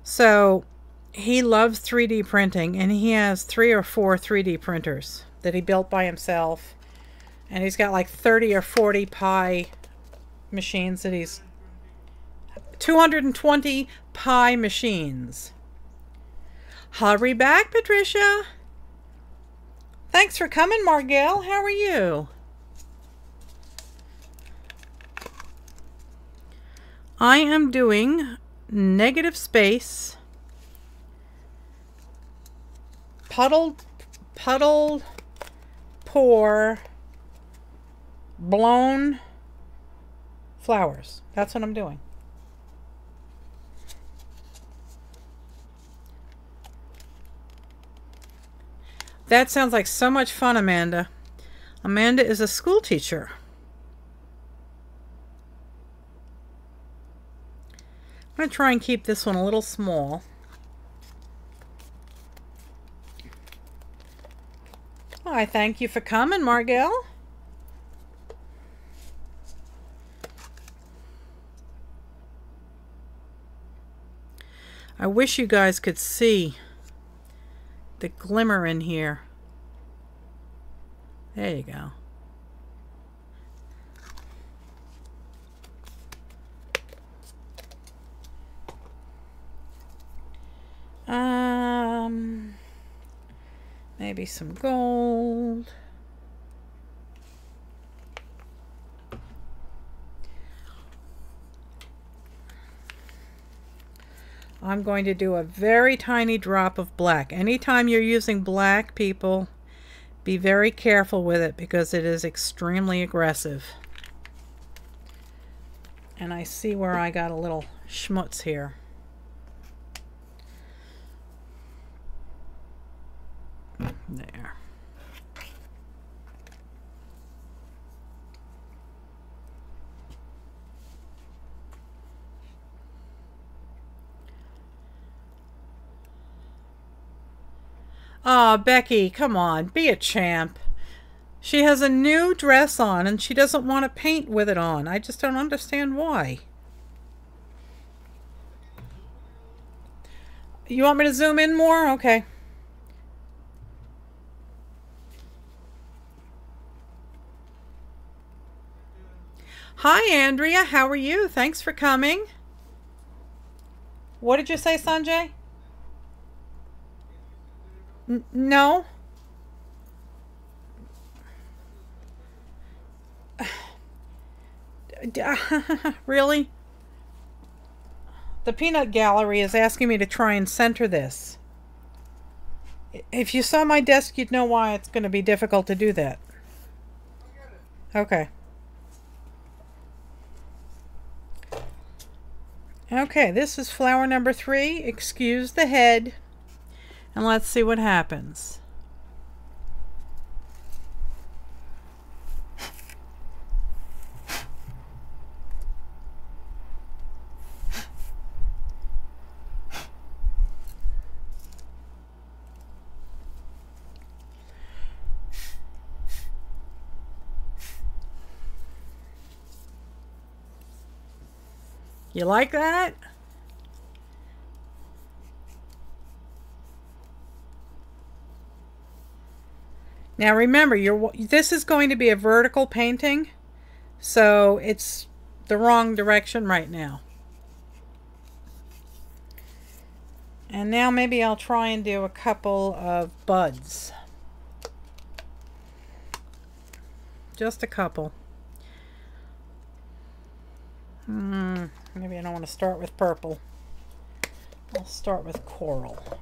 So he loves 3D printing, and he has 3 or 4 3D printers that he built by himself. And he's got like 30 or 40 Pi machines that he's 220 Pi machines. Hurry back, Patricia. Thanks for coming, Margell. How are you? I am doing negative space, puddle, pour, blown flowers. That's what I'm doing. That sounds like so much fun, Amanda. Amanda is a school teacher. I'm going to try and keep this one a little small. I thank you for coming, Margell. I wish you guys could see the glimmer in here. There you go. Maybe some gold. I'm going to do a very tiny drop of black. Anytime you're using black, people, be very careful with it because it is extremely aggressive. And I see where I got a little schmutz here. There. Oh, Becky, come on, be a champ. She has a new dress on and she doesn't want to paint with it on. I just don't understand why. You want me to zoom in more? Okay. Hi, Andrea. How are you? Thanks for coming. What did you say, Sanjay? No. Really? The peanut gallery is asking me to try and center this. If you saw my desk, you'd know why it's going to be difficult to do that. Okay. Okay, this is flower number 3. Excuse the head. And let's see what happens. You like that? Now remember, this is going to be a vertical painting, so it's the wrong direction right now. And now maybe I'll try and do a couple of buds. Just a couple. Maybe I don't want to start with purple. I'll start with coral.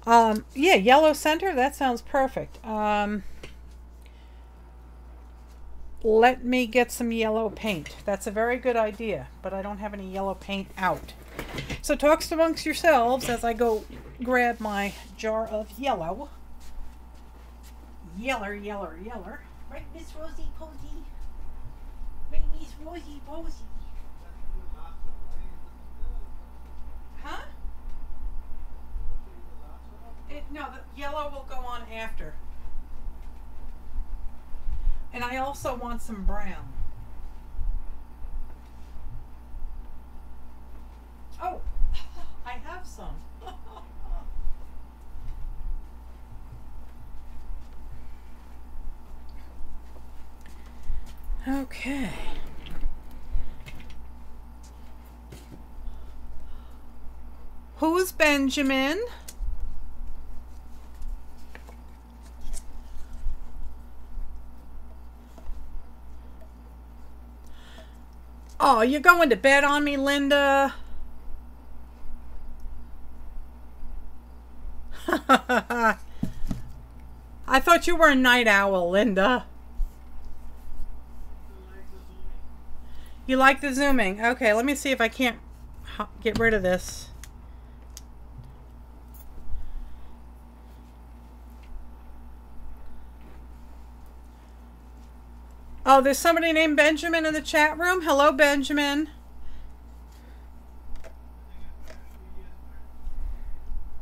Yeah, yellow center, that sounds perfect. Let me get some yellow paint. That's a very good idea, but I don't have any yellow paint out. So talk amongst yourselves as I go grab my jar of yellow. Yeller, yeller, yeller. Right, Miss Rosie Posey? Right, Miss Rosie Posey? Huh? No, the yellow will go on after. And I also want some brown. Oh, I have some. Okay. Who's Benjamin? Oh, you're going to bed on me, Linda? I thought you were a night owl, Linda. You like the zooming? Okay, let me see if I can't get rid of this. Oh, there's somebody named Benjamin in the chat room. Hello, Benjamin.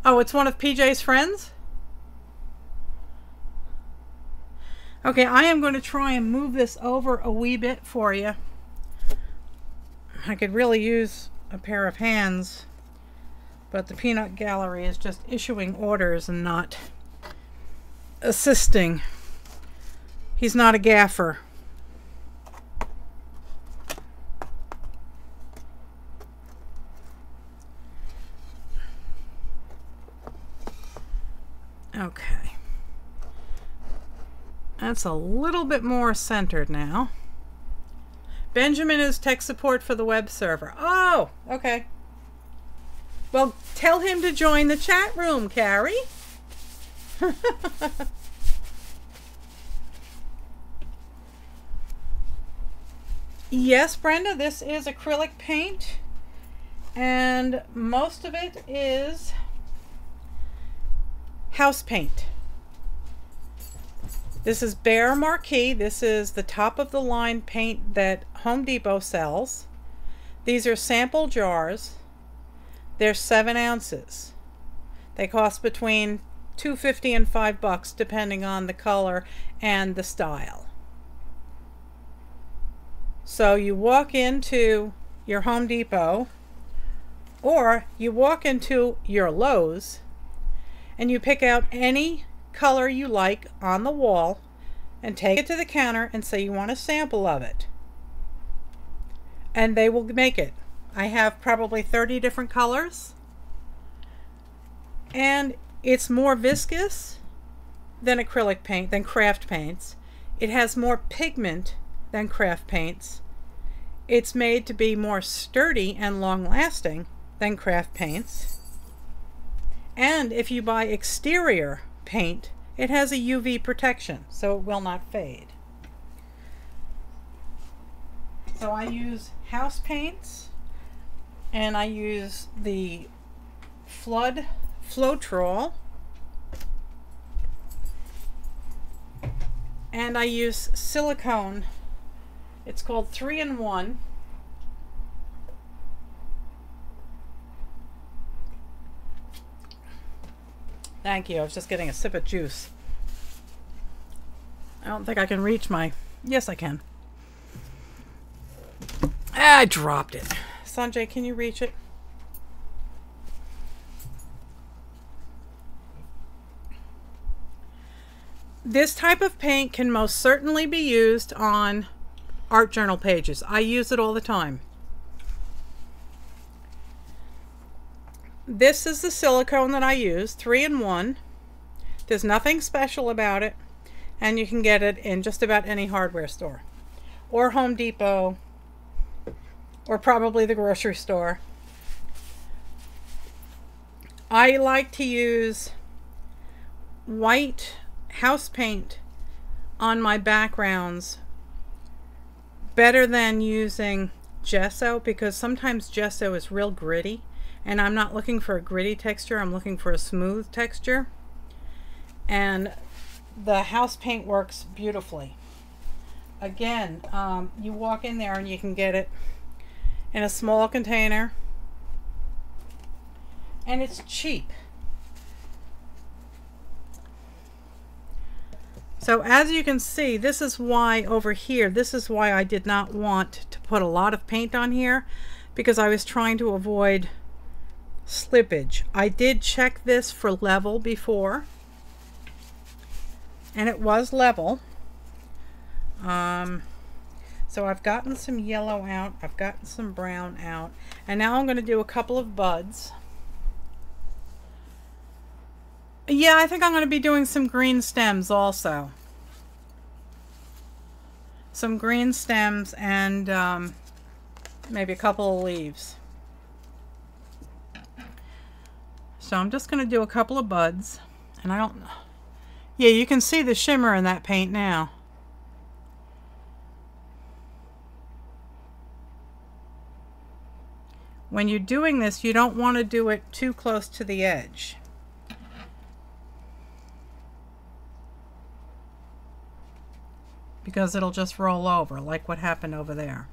Oh, it's one of PJ's friends? Okay, I am going to try and move this over a wee bit for you. I could really use a pair of hands, but the peanut gallery is just issuing orders and not assisting. He's not a gaffer. Okay. That's a little bit more centered now. Benjamin is tech support for the web server. Oh, okay. Well, tell him to join the chat room, Carrie. Yes, Brenda, this is acrylic paint, and most of it is house paint. This is Behr Marquee. This is the top of the line paint that Home Depot sells. These are sample jars. They're 7 ounces. They cost between $2.50 and $5 depending on the color and the style. So you walk into your Home Depot or you walk into your Lowe's and you pick out any color you like on the wall and take it to the counter and say you want a sample of it. And they will make it. I have probably 30 different colors. And it's more viscous than acrylic paint, than craft paints. It has more pigment than craft paints. It's made to be more sturdy and long-lasting than craft paints. And if you buy exterior paint, it has a UV protection, so it will not fade. So I use house paints, and I use the Floetrol, and I use silicone. It's called 3-in-1. Thank you. I was just getting a sip of juice. I don't think I can reach my... Yes, I can. I dropped it. Sanjay, can you reach it? This type of paint can most certainly be used on art journal pages. I use it all the time. This is the silicone that I use, 3-in-1. There's nothing special about it, and you can get it in just about any hardware store or Home Depot or probably the grocery store. I like to use white house paint on my backgrounds better than using gesso, because sometimes gesso is real gritty. And I'm not looking for a gritty texture, I'm looking for a smooth texture. And the house paint works beautifully. Again, you walk in there and you can get it in a small container. And it's cheap. So as you can see, this is why over here, this is why I did not want to put a lot of paint on here, because I was trying to avoid slippage. I did check this for level before, and it was level. So I've gotten some yellow out, I've gotten some brown out, and now I'm going to do a couple of buds. Yeah, I think I'm going to be doing some green stems also. Some green stems and maybe a couple of leaves. So I'm just going to do a couple of buds, and I don't... Yeah, you can see the shimmer in that paint now. When you're doing this, you don't want to do it too close to the edge. Because it'll just roll over, like what happened over there.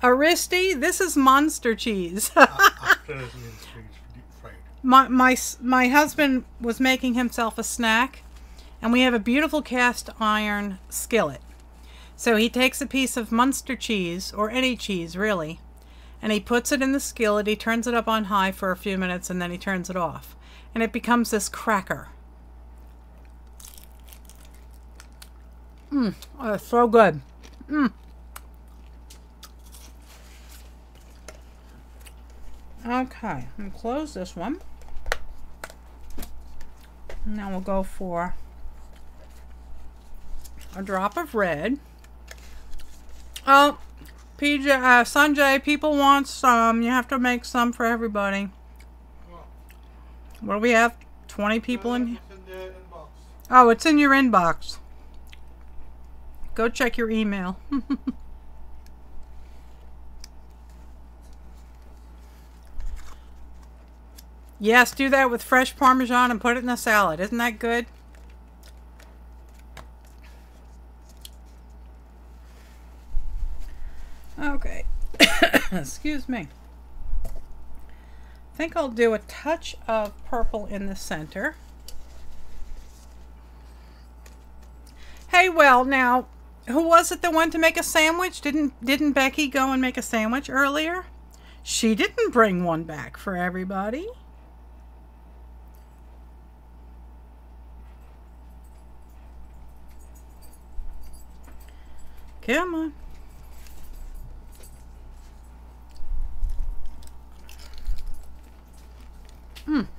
Aristi, this is monster cheese. My husband was making himself a snack, and we have a beautiful cast iron skillet. So he takes a piece of Munster cheese, or any cheese really, and he puts it in the skillet, he turns it up on high for a few minutes, and then he turns it off. And it becomes this cracker. Oh, it's so good. Okay, I'm going to close this one. Now we'll go for a drop of red. Oh, Sanjay, people want some. You have to make some for everybody. What do we have? 20 people in here? Oh, it's in your inbox. Go check your email. Yes, do that with fresh Parmesan and put it in a salad. Isn't that good? Okay. Excuse me. I think I'll do a touch of purple in the center. Hey, well, now, who was it that wanted to make a sandwich? Didn't Becky go and make a sandwich earlier? She didn't bring one back for everybody. Come on.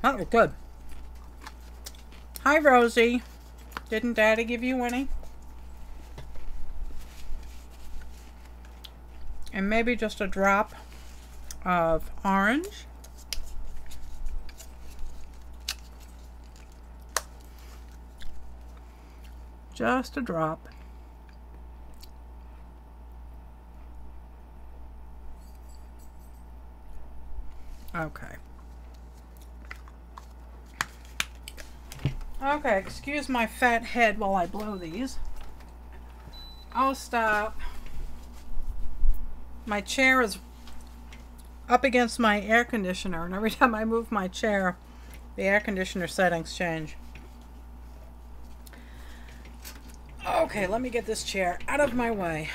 That was good. Hi, Rosie. Didn't Daddy give you any? And maybe just a drop of orange. Just a drop. Okay. Okay, excuse my fat head while I blow these. I'll stop. My chair is up against my air conditioner, and every time I move my chair, the air conditioner settings change. Okay, let me get this chair out of my way.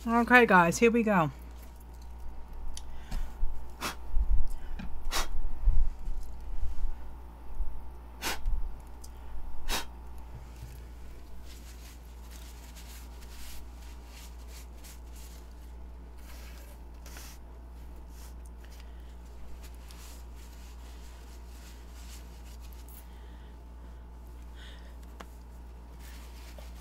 Okay, guys, here we go.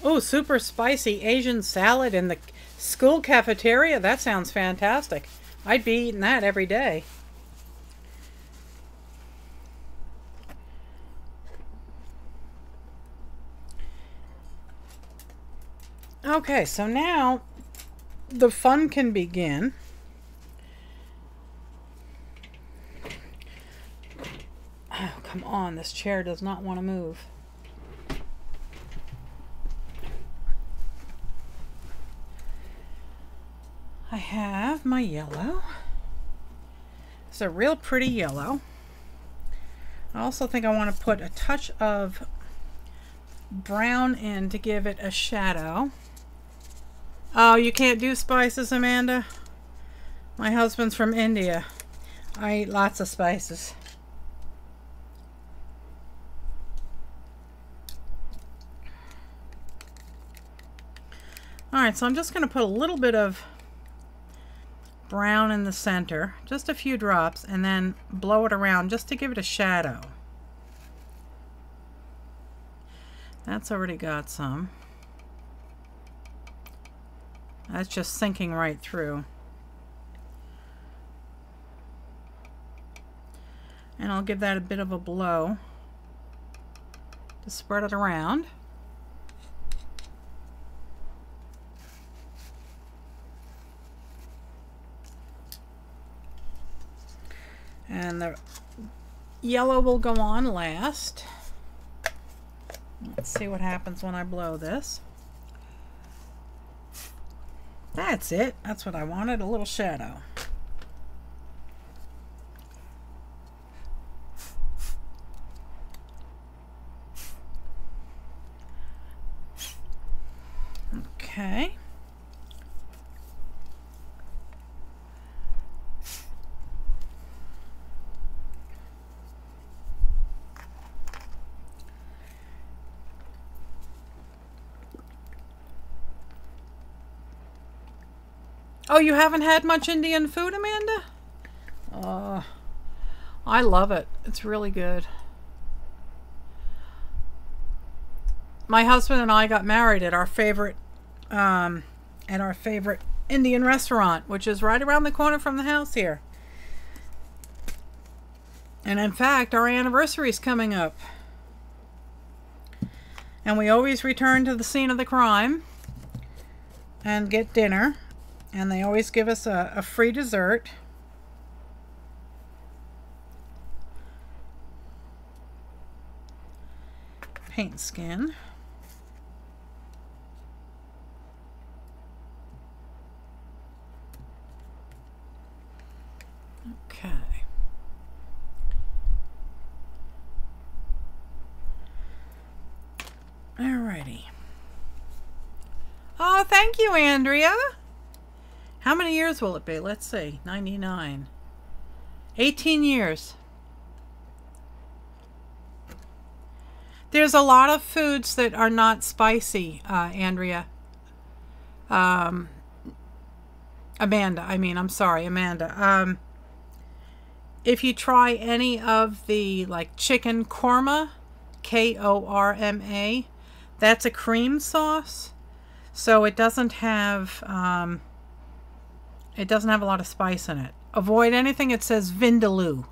Oh, super spicy Asian salad in the school cafeteria? That sounds fantastic. I'd be eating that every day. Okay, so now the fun can begin. Oh, come on. This chair does not want to move. I have my yellow. It's a real pretty yellow. I also think I want to put a touch of brown in to give it a shadow. Oh, you can't do spices, Amanda? My husband's from India. I eat lots of spices. Alright, so I'm just going to put a little bit of brown in the center, just a few drops, and then blow it around just to give it a shadow. That's already got some. That's just sinking right through. And I'll give that a bit of a blow to spread it around. And the yellow will go on last. Let's see what happens when I blow this. That's it. That's what I wanted, a little shadow. Okay. Oh, you haven't had much Indian food, Amanda? I love it. It's really good. My husband and I got married at our favorite Indian restaurant, which is right around the corner from the house here. And in fact, our anniversary is coming up. And we always return to the scene of the crime and get dinner. And they always give us a free dessert. Paint skin. Okay. Alrighty. Oh, thank you, Andrea. How many years will it be? Let's see. 99. 18 years. There's a lot of foods that are not spicy, Andrea. Amanda, I'm sorry, Amanda. If you try any of the, like, chicken korma, Korma, that's a cream sauce. So it doesn't have a lot of spice in it. Avoid anything that says vindaloo.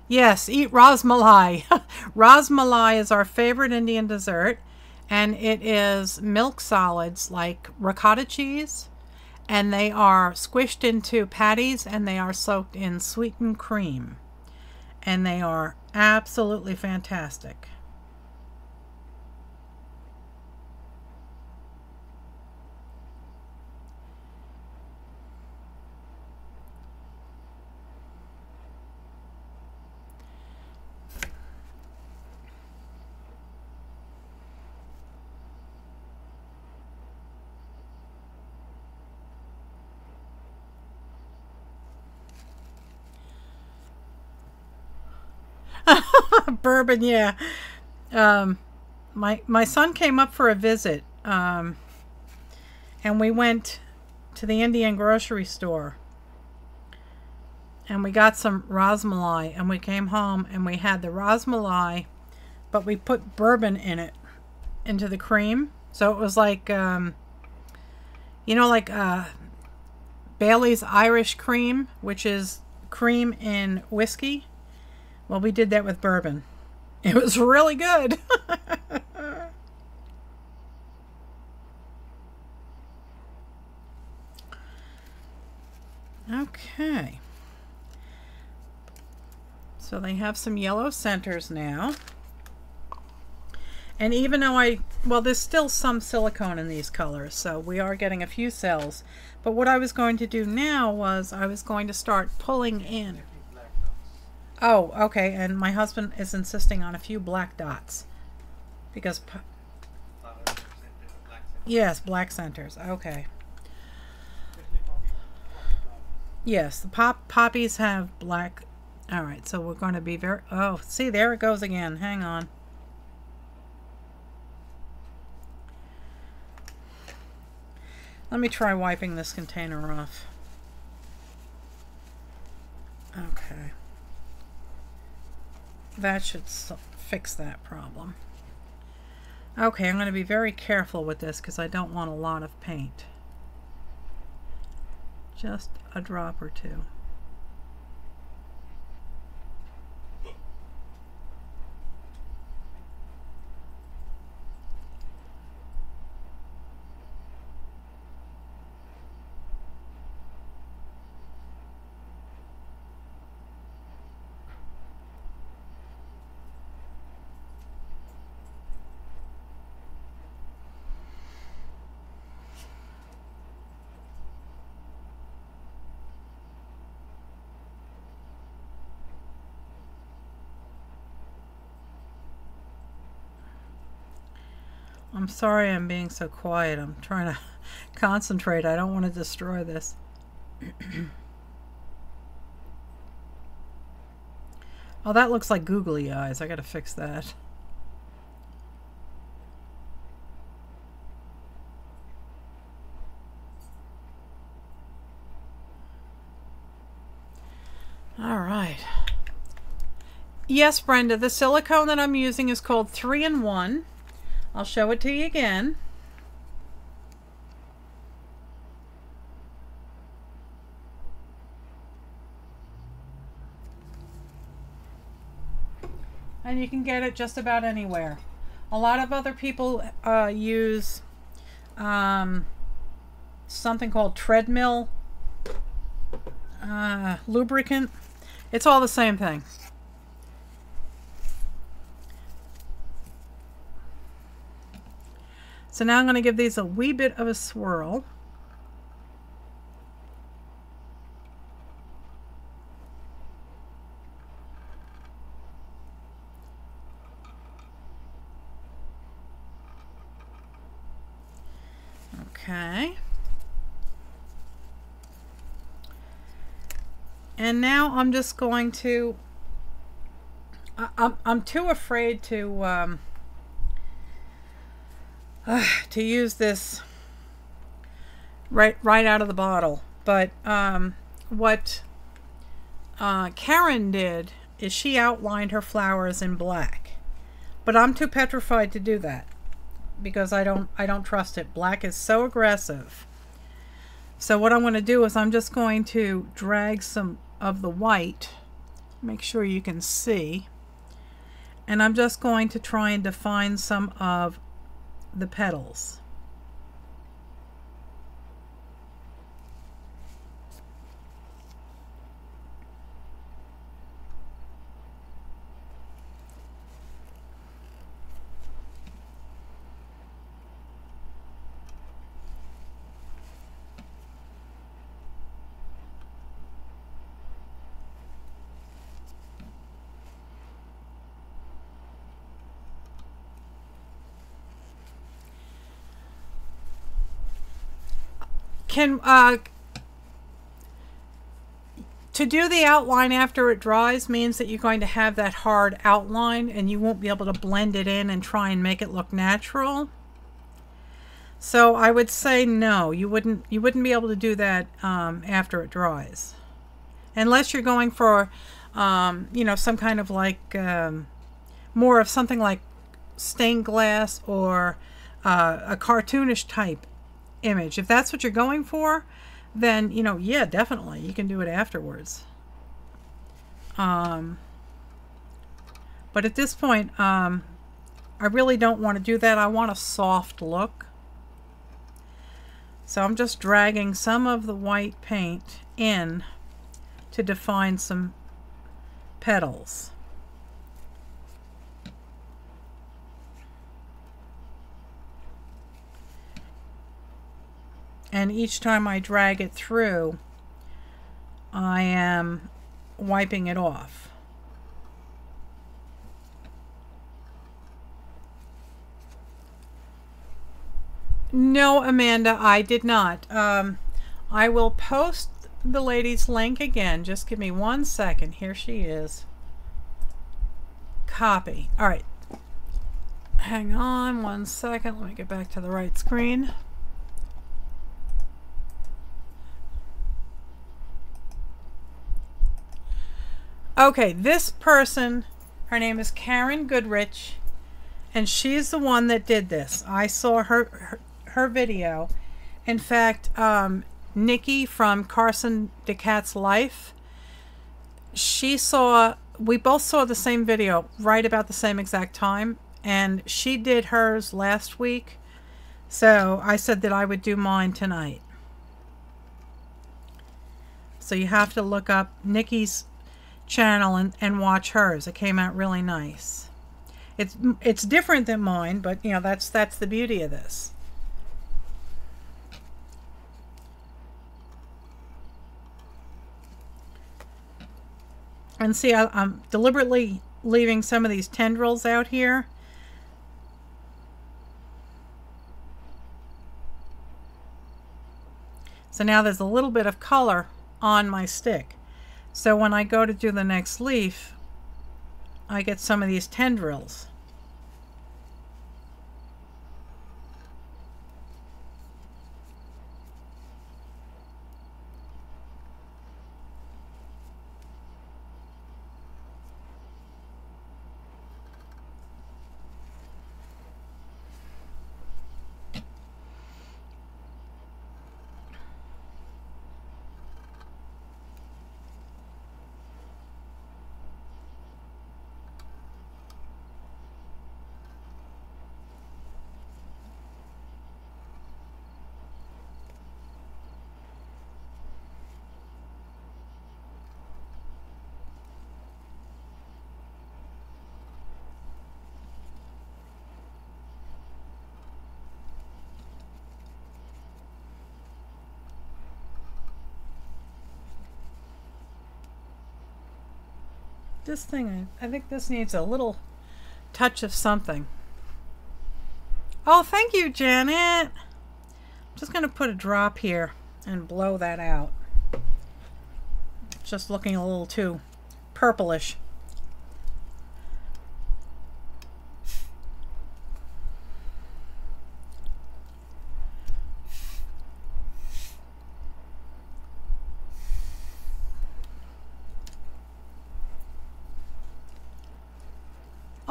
Yes, eat rasmalai. Rasmalai is our favorite Indian dessert, and it is milk solids like ricotta cheese, and they are squished into patties, and they are soaked in sweetened cream, and they are absolutely fantastic. Bourbon, yeah. My son came up for a visit, and we went to the Indian grocery store, and we got some rasmalai, and we came home and we had the rasmalai, but we put bourbon in it, into the cream, so it was like like Bailey's Irish cream, which is cream in whiskey. Well, we did that with bourbon. It was really good. Okay. So they have some yellow centers now. And even though there's still some silicone in these colors, so we are getting a few cells. But what I was going to do now was I was going to start pulling in. Oh, okay, and my husband is insisting on a few black dots. Because... Yes, black centers. Okay. Yes, the poppies have black... Alright, so we're going to be very... Oh, see, there it goes again. Hang on. Let me try wiping this container off. Okay. That should fix that problem. Okay, I'm going to be very careful with this because I don't want a lot of paint. Just a drop or two. I'm sorry I'm being so quiet. I'm trying to concentrate. I don't want to destroy this. Oh, that looks like googly eyes. I gotta fix that. All right. Yes, Brenda, the silicone that I'm using is called 3-in-1. I'll show it to you again. And you can get it just about anywhere. A lot of other people use something called treadmill lubricant. It's all the same thing. So now I'm going to give these a wee bit of a swirl. Okay. And now I'm just going to, I'm too afraid to use this right out of the bottle. But what Karen did is she outlined her flowers in black. But I'm too petrified to do that because I don't trust it. Black is so aggressive. So what I'm going to do is I'm just going to drag some of the white, make sure you can see, and I'm just going to try and define some of the petals. To do the outline after it dries means that you're going to have that hard outline and you won't be able to blend it in and try and make it look natural. So I would say no, you wouldn't be able to do that after it dries, unless you're going for you know, some kind of like more of something like stained glass or a cartoonish type image. If that's what you're going for, then, you know, yeah, definitely you can do it afterwards. But at this point, I really don't want to do that. I want a soft look. So I'm just dragging some of the white paint in to define some petals. And each time I drag it through, I am wiping it off. No, Amanda, I did not. I will post the lady's link again. Just give me 1 second. Here she is. Copy. All right. Hang on 1 second. Let me get back to the right screen. Okay, this person, her name is Karen Goodrich, and she's the one that did this. I saw her video. In fact, Nikki from Carson DeCat's Life, we both saw the same video right about the same exact time, and she did hers last week. So I said that I would do mine tonight. So you have to look up Nikki's channel and watch hers. It came out really nice. It's different than mine, but you know, that's the beauty of this. And see, I'm deliberately leaving some of these tendrils out here. So now there's a little bit of color on my stick. So when I go to do the next leaf, I get some of these tendrils. This thing, I think this needs a little touch of something. Oh, thank you, Janet. I'm just going to put a drop here and blow that out. It's just looking a little too purplish.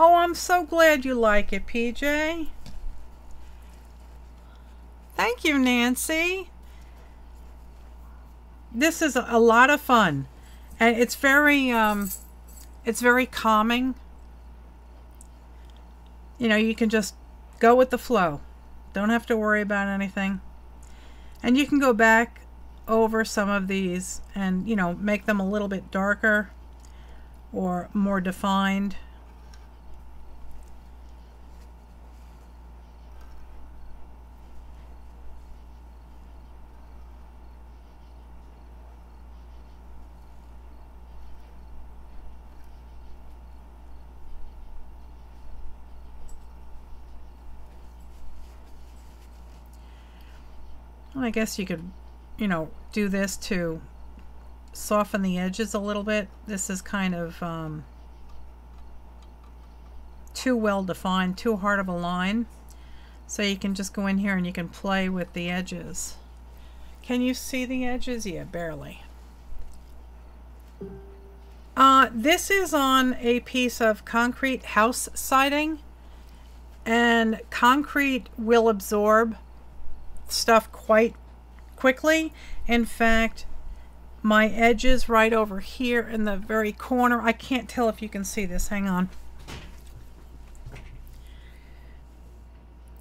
Oh, I'm so glad you like it, PJ. Thank you, Nancy. This is a lot of fun, and it's very calming. You know, you can just go with the flow. Don't have to worry about anything. And you can go back over some of these and, you know, make them a little bit darker or more defined. I guess you could, you know, do this to soften the edges a little bit. This is kind of too well defined, too hard of a line. So you can just go in here and you can play with the edges. Can you see the edges? Yeah, barely. This is on a piece of concrete house siding, and concrete will absorb stuff quite quickly. In fact, my edges right over here in the very corner, I can't tell if you can see this, hang on.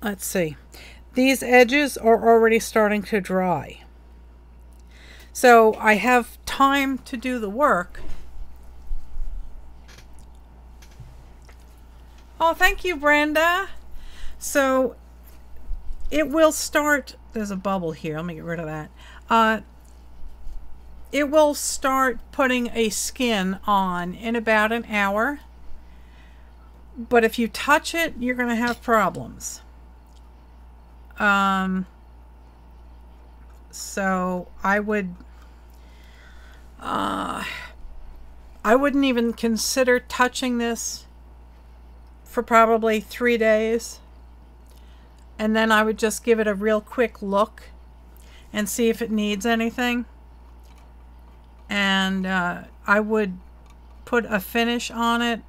Let's see. These edges are already starting to dry. So I have time to do the work. Oh, thank you, Brenda. So it will start, there's a bubble here, let me get rid of that. It will start putting a skin on in about an hour. But if you touch it, you're going to have problems. So I wouldn't even consider touching this for probably 3 days. And then I would just give it a real quick look and see if it needs anything. And I would put a finish on it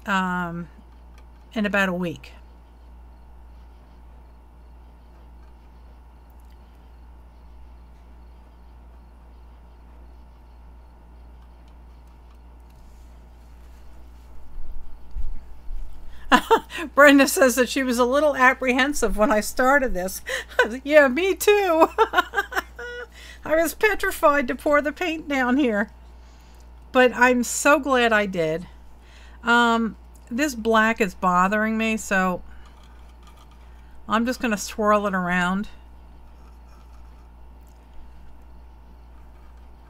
in about a week. Brenda says that she was a little apprehensive when I started this. Yeah, me too. I was petrified to pour the paint down here. But I'm so glad I did. This black is bothering me, so I'm just going to swirl it around.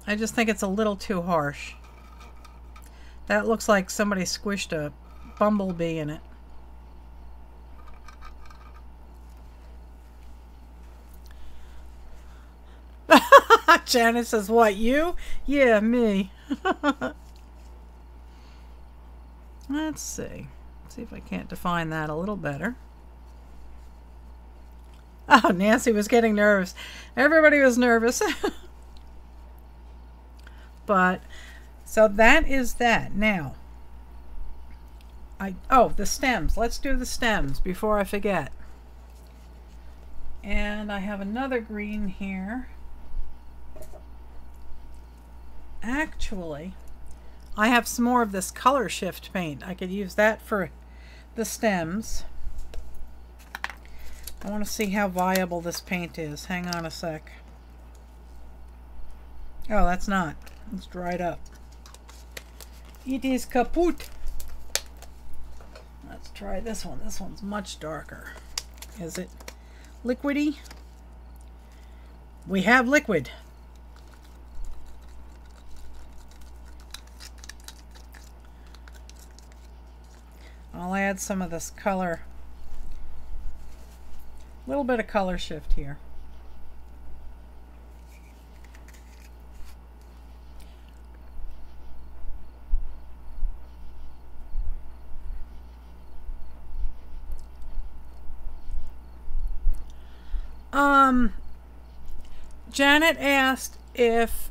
I just think it's a little too harsh. That looks like somebody squished a bumblebee in it. Janet says, what, you? Yeah, me. Let's see. Let's see if I can't define that a little better. Oh, Nancy was getting nervous. Everybody was nervous. But, so that is that. Now, the stems. Let's do the stems before I forget. And I have another green here. Actually, I have some more of this color shift paint. I could use that for the stems. I want to see how viable this paint is. Hang on a sec. Oh, that's not. It's dried up. It is kaput. Let's try this one. This one's much darker. Is it liquidy? We have liquid. I'll add some of this color. A little bit of color shift here. Janet asked if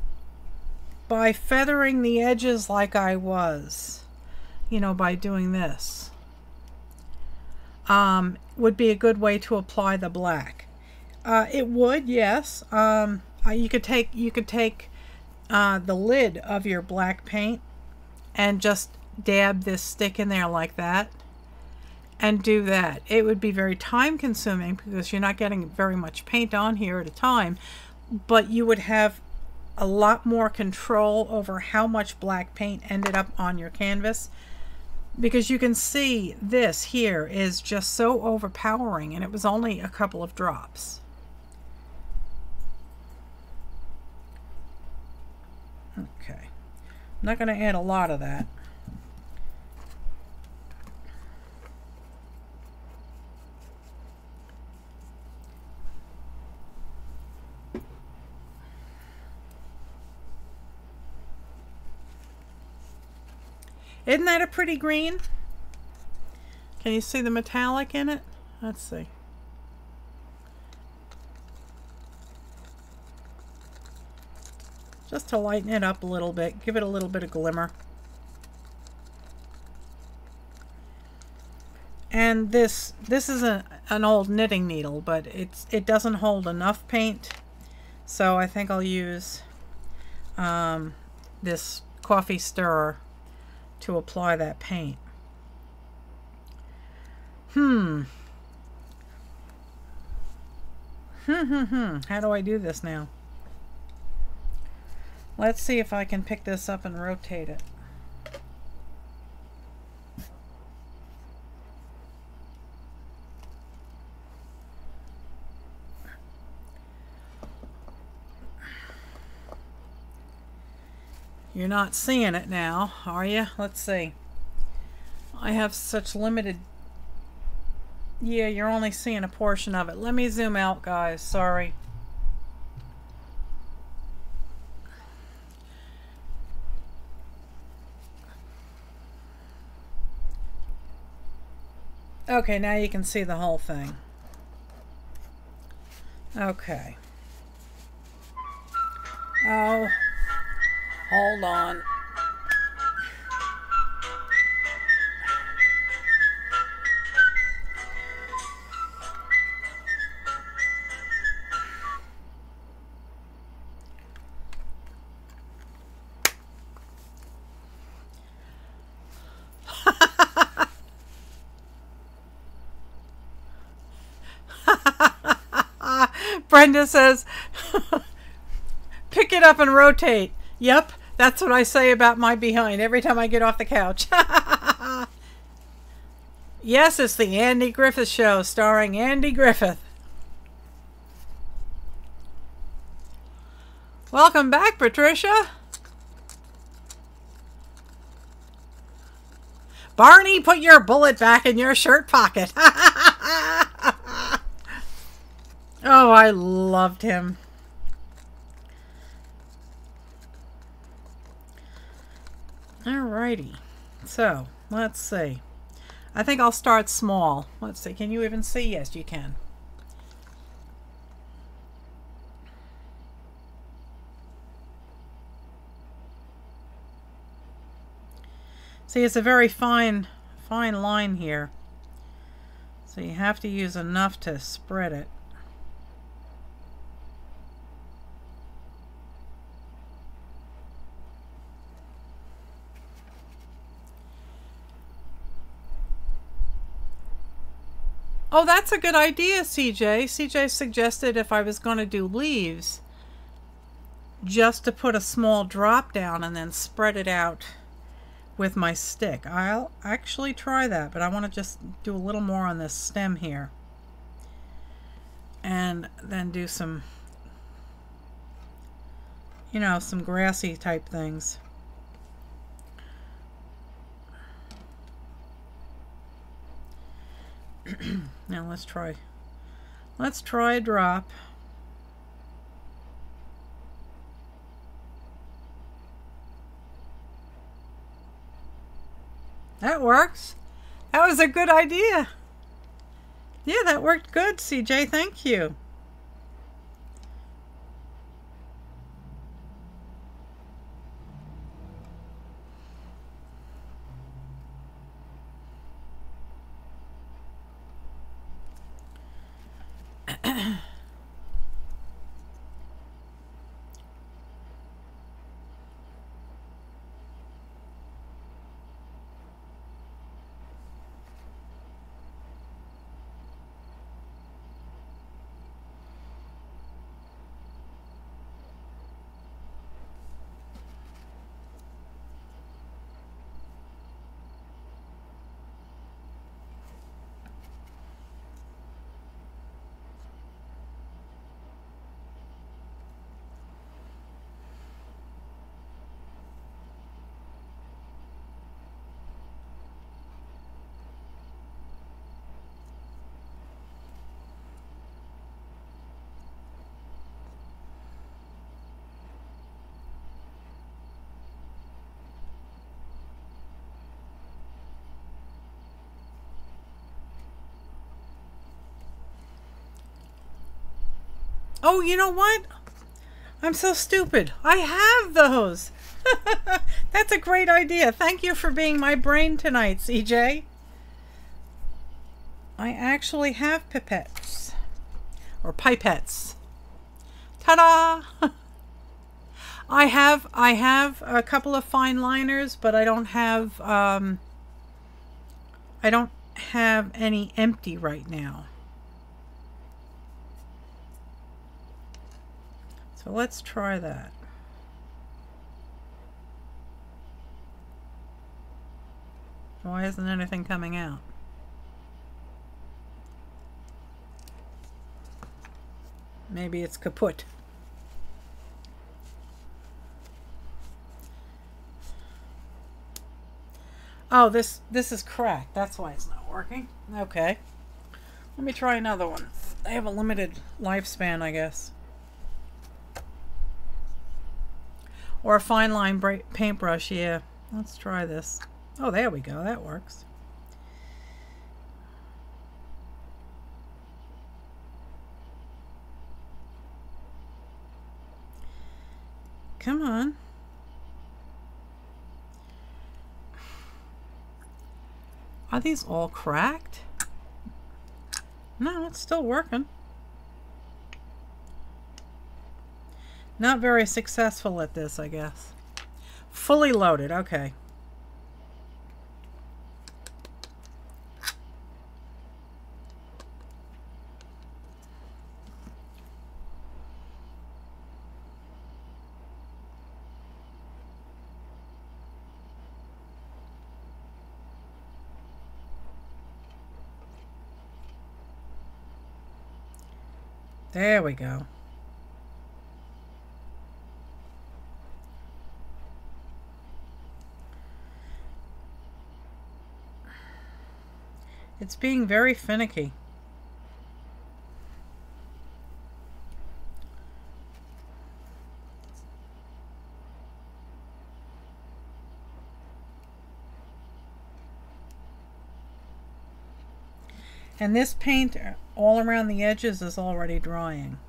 by feathering the edges like I was, you know, by doing this, would be a good way to apply the black. It would, yes. You could take the lid of your black paint and just dab this stick in there like that and do that. It would be very time consuming because you're not getting very much paint on here at a time, but you would have a lot more control over how much black paint ended up on your canvas, because you can see this here is just so overpowering, and it was only a couple of drops. Okay, I'm not going to add a lot of that. Isn't that a pretty green? Can you see the metallic in it? Let's see. Just to lighten it up a little bit, give it a little bit of glimmer. And this is an old knitting needle, but it doesn't hold enough paint, so I think I'll use this coffee stirrer to apply that paint. How do I do this now? Let's see if I can pick this up and rotate it. You're not seeing it now, are you? Let's see. I have such limited... Yeah, you're only seeing a portion of it. Let me zoom out, guys. Sorry. Okay, now you can see the whole thing. Okay. Oh... Hold on. Brenda says, pick it up and rotate. Yep, that's what I say about my behind every time I get off the couch. Yes, it's the Andy Griffith Show, starring Andy Griffith. Welcome back, Patricia. Barney, put your bullet back in your shirt pocket. Oh, I loved him. Alrighty. So, let's see. I think I'll start small. Let's see. Can you even see? Yes, you can. See, it's a very fine line here. So you have to use enough to spread it. Oh, that's a good idea, CJ. CJ suggested if I was going to do leaves, just to put a small drop down and then spread it out with my stick. I'll actually try that, but I want to just do a little more on this stem here. And then do some, you know, some grassy type things. Now let's try a drop. That works. That was a good idea. Yeah, that worked good, CJ. Thank you. Oh, you know what? I'm so stupid. I have those. That's a great idea. Thank you for being my brain tonight, CJ. I actually have pipettes. Or pipettes. Ta-da! I have a couple of fine liners, but I don't have any empty right now. So let's try that. Why isn't anything coming out? Maybe it's kaput. Oh, this is cracked. That's why it's not working. Okay. Let me try another one. They have a limited lifespan, I guess. Or a fine line paintbrush, yeah. Let's try this. Oh, there we go. That works. Come on. Are these all cracked? No, it's still working. Not very successful at this, I guess. Fully loaded, okay. There we go. It's being very finicky. And this paint all around the edges is already drying.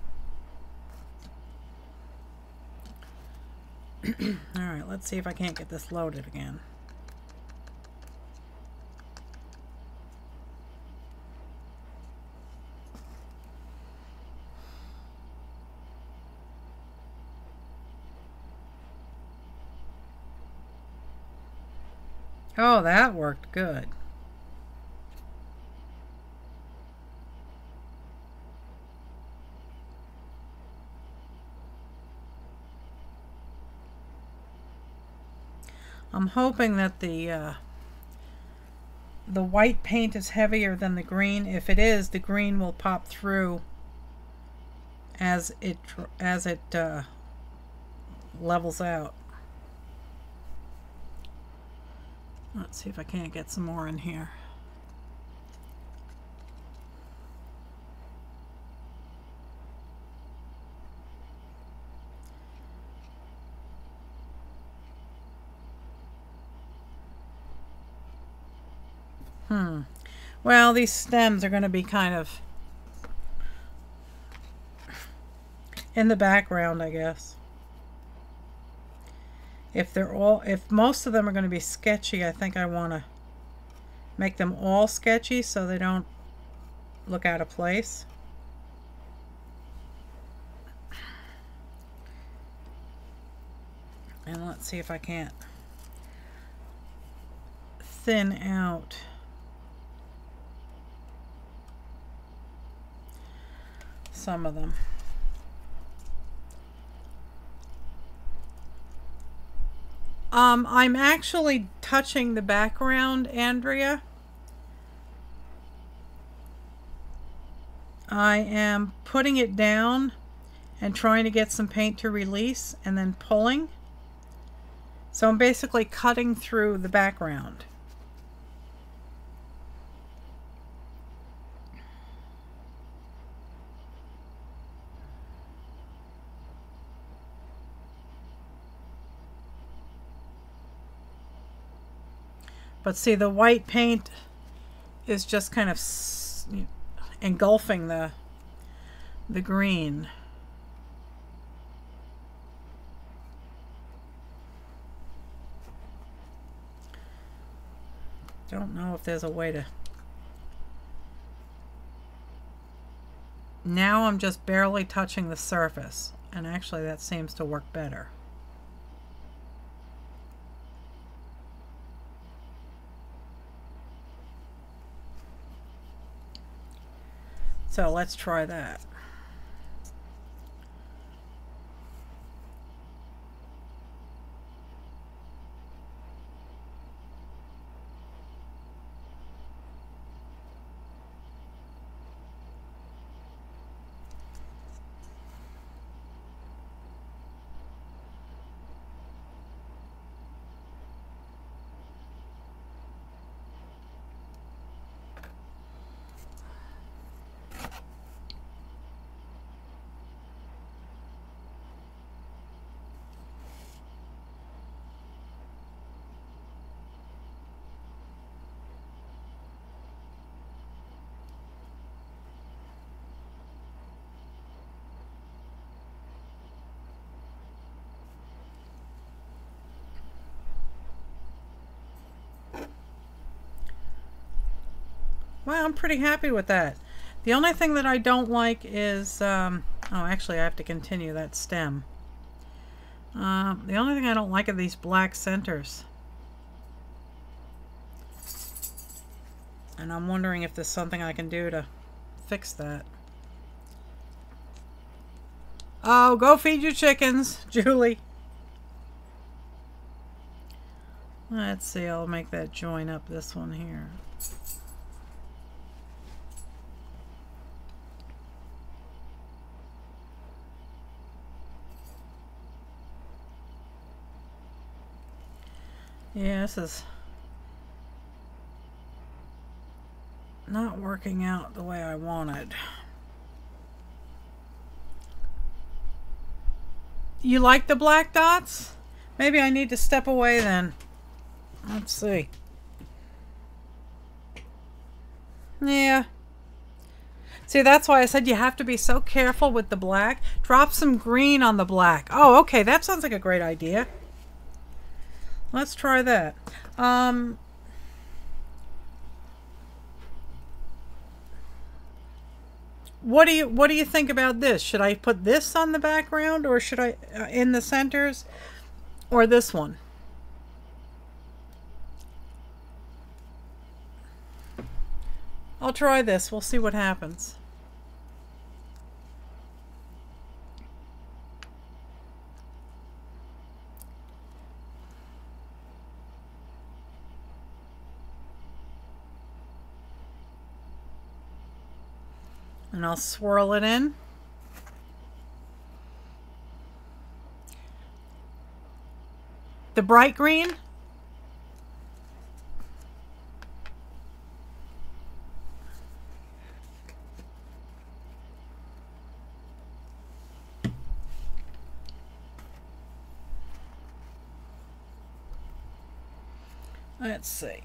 Alright, let's see if I can't get this loaded again. Oh, that worked good. I'm hoping that the white paint is heavier than the green. If it is, the green will pop through as it levels out. Let's see if I can't get some more in here. Well, these stems are going to be kind of in the background, I guess. If most of them are going to be sketchy, I think I want to make them all sketchy so they don't look out of place. And let's see if I can't thin out some of them. I'm actually touching the background, Andrea. I am putting it down and trying to get some paint to release and then pulling. So I'm basically cutting through the background. But see, the white paint is just kind of engulfing the green. Don't know if there's a way to... Now I'm just barely touching the surface, and actually that seems to work better. So let's try that. Well, I'm pretty happy with that. The only thing that I don't like is, oh, actually I have to continue that stem. The only thing I don't like are these black centers. And I'm wondering if there's something I can do to fix that. Oh, go feed your chickens, Julie. Let's see, I'll make that join up this one here. Yeah, this is not working out the way I wanted. You like the black dots? Maybe I need to step away then. Let's see. Yeah, See, that's why I said you have to be so careful with the black. Drop some green on the black. Oh, okay, that sounds like a great idea. Let's try that. What do you think about this? Should I put this on the background, or should I in the centers, or this one? I'll try this. We'll see what happens. And I'll swirl it in. The bright green. Let's see.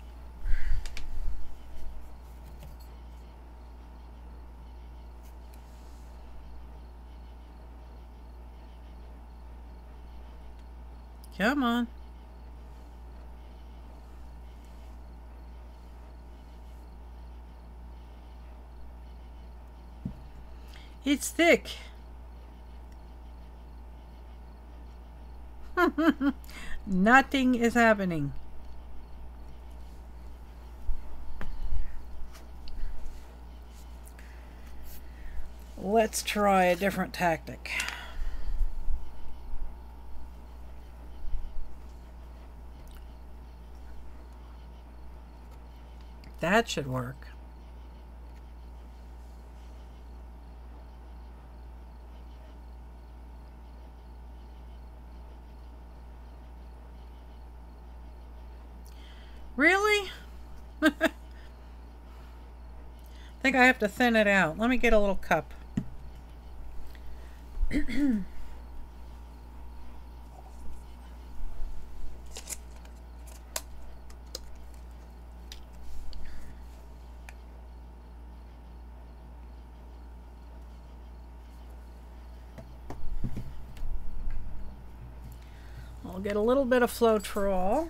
Come on. It's thick. Nothing is happening. Let's try a different tactic. That should work. Really? I think I have to thin it out. Let me get a little cup. I'll get a little bit of Floetrol.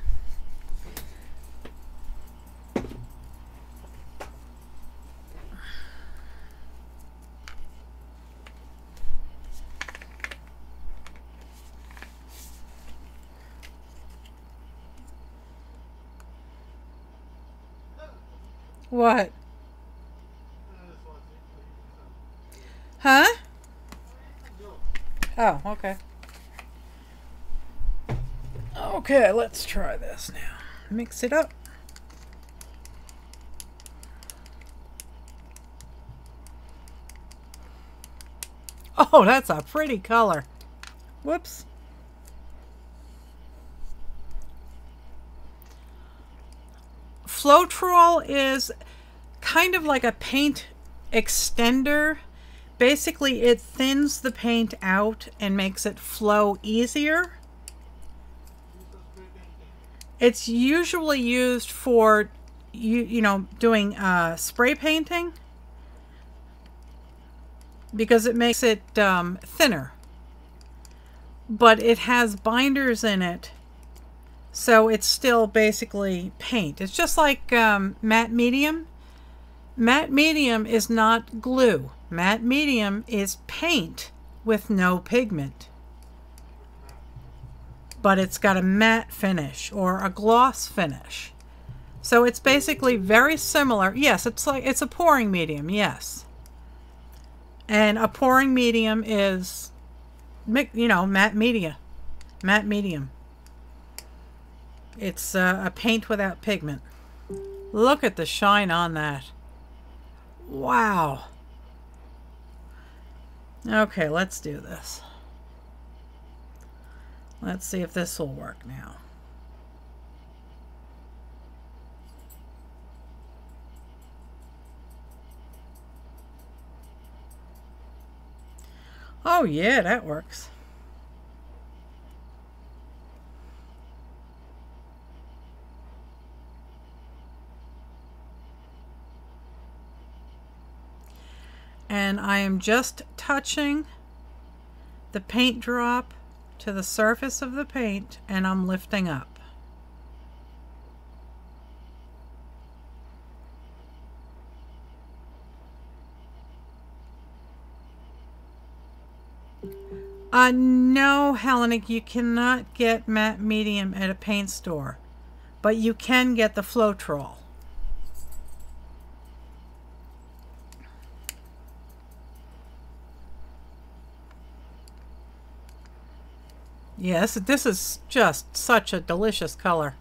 What? Huh? Oh, okay. Okay, let's try this now. Mix it up. Oh, that's a pretty color. Whoops. Floetrol is kind of like a paint extender. Basically, it thins the paint out and makes it flow easier. It's usually used for, you know, doing spray painting because it makes it thinner. But it has binders in it, so it's still basically paint. It's just like matte medium. Matte medium is not glue. Matte medium is paint with no pigment. But it's got a matte finish or a gloss finish. So it's basically very similar. Yes, it's a pouring medium, yes. And a pouring medium is, you know, matte medium. It's a paint without pigment. Look at the shine on that. Wow. Okay, let's do this. Let's see if this will work now. Oh yeah, that works. And I am just touching the paint drop to the surface of the paint, and I'm lifting up. No, Hellenic, you cannot get matte medium at a paint store, but you can get the Floetrol. Yes, this is just such a delicious color.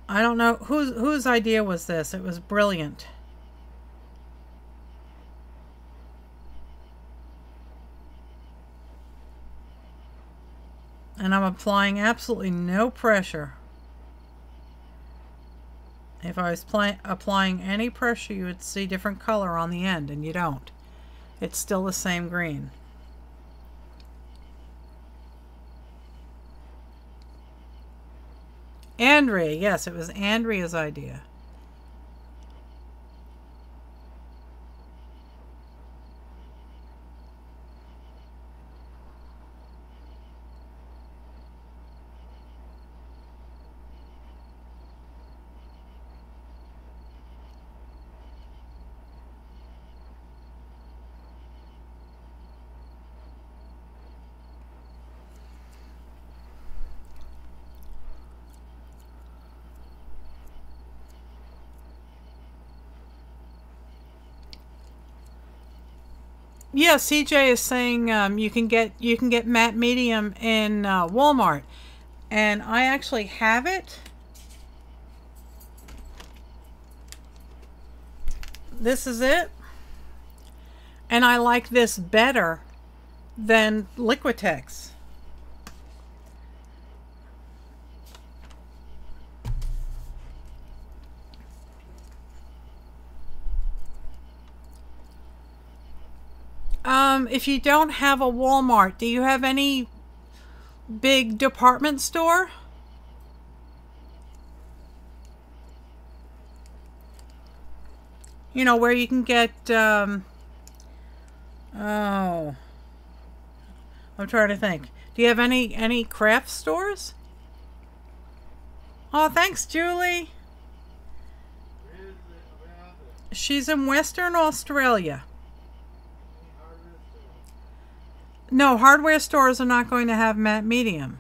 I don't know whose idea was this. It was brilliant. And I'm applying absolutely no pressure. If I was applying any pressure, you would see different color on the end, and you don't. It's still the same green. Andrea, yes, it was Andrea's idea. Yeah, CJ is saying you can get matte medium in Walmart, and I actually have it. This is it, and I like this better than Liquitex. If you don't have a Walmart, do you have any big department store? You know, where you can get, oh, I'm trying to think. Do you have any craft stores? Oh, thanks, Julie. She's in Western Australia. No, hardware stores are not going to have matte medium.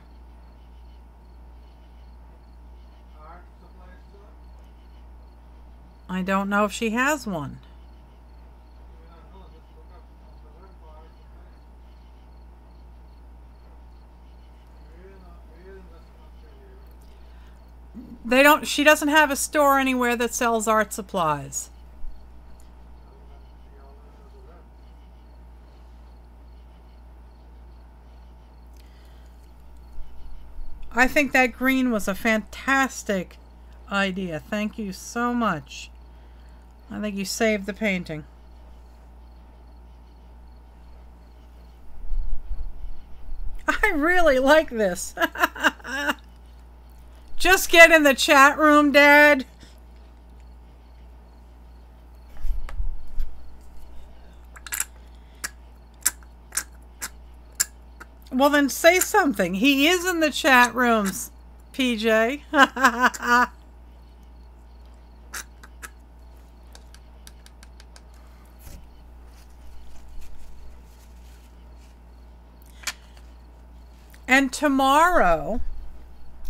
I don't know if she has one. They don't, she doesn't have a store anywhere that sells art supplies. I think that green was a fantastic idea. Thank you so much. I think you saved the painting. I really like this. Just get in the chat room, Dad. Well, then say something. He is in the chat rooms, PJ. And tomorrow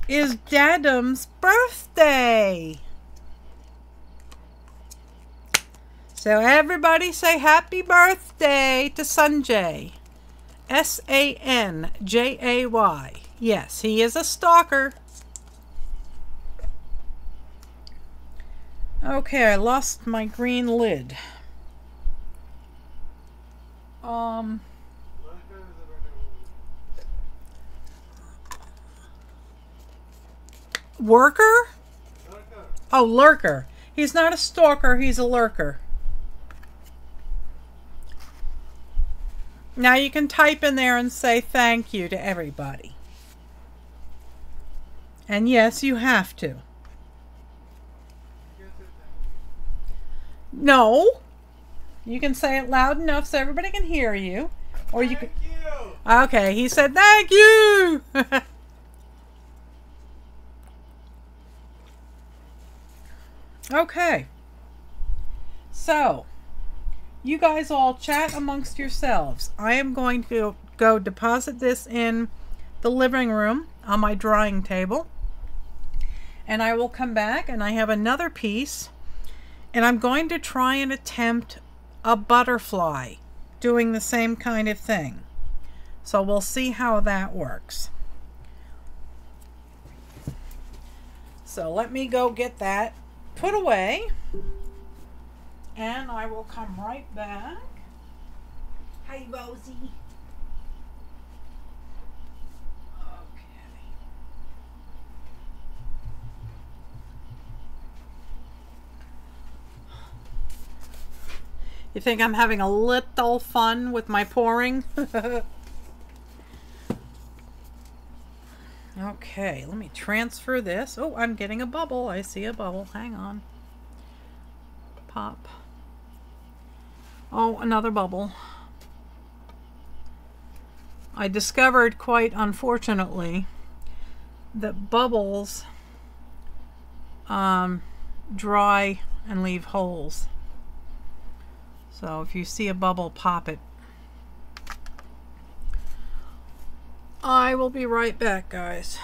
is Dadum's birthday. So everybody say happy birthday to Sanjay. S-A-N-J-A-Y. Yes, he is a stalker. Okay, I lost my green lid. Worker? Oh, lurker. He's not a stalker, he's a lurker. Now you can type in there and say thank you to everybody. And yes, you have to. No. You can say it loud enough so everybody can hear you. Or you can. Okay, he said thank you. Okay. So, you guys all chat amongst yourselves. I am going to go deposit this in the living room on my drawing table. And I will come back and I have another piece. And I'm going to try and attempt a butterfly doing the same kind of thing. So we'll see how that works. So let me go get that put away. And I will come right back. Hi, Rosie. You think I'm having a little fun with my pouring? Okay, let me transfer this. Oh, I'm getting a bubble. I see a bubble. Hang on. Pop. Oh, another bubble. I discovered, quite unfortunately, that bubbles dry and leave holes. So if you see a bubble, pop it. I will be right back, guys.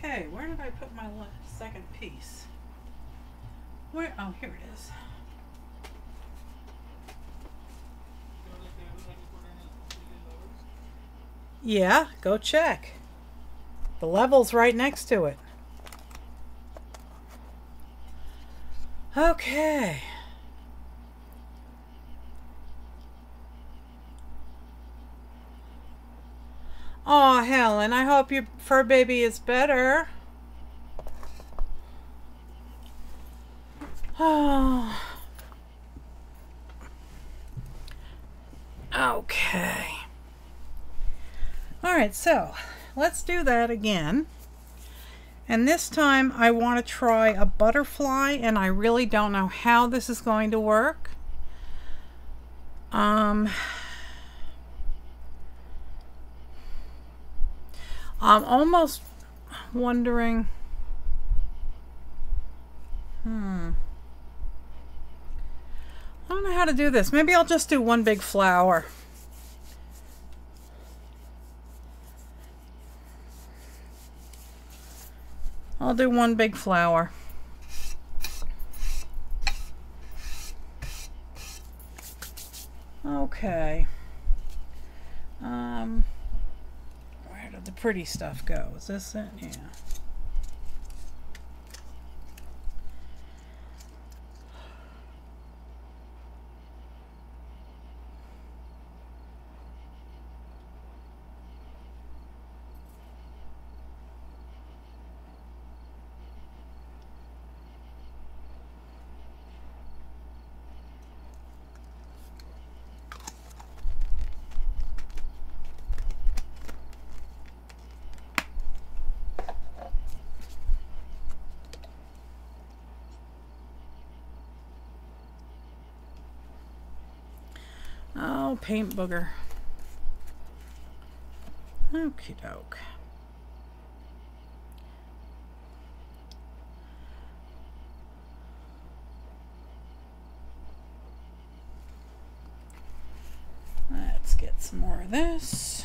Okay, where did I put my second piece? Where? Oh, here it is. Yeah, go check. The level's right next to it. Okay. Oh, Helen, I hope your fur baby is better. Oh. Okay. All right, so let's do that again. And this time I want to try a butterfly, and I really don't know how this is going to work. I'm almost wondering, I don't know how to do this. Maybe I'll just do one big flower. I'll do one big flower. Okay. Where did the pretty stuff go? Is this it? Yeah. Oh, paint booger. Okie doke. Let's get some more of this.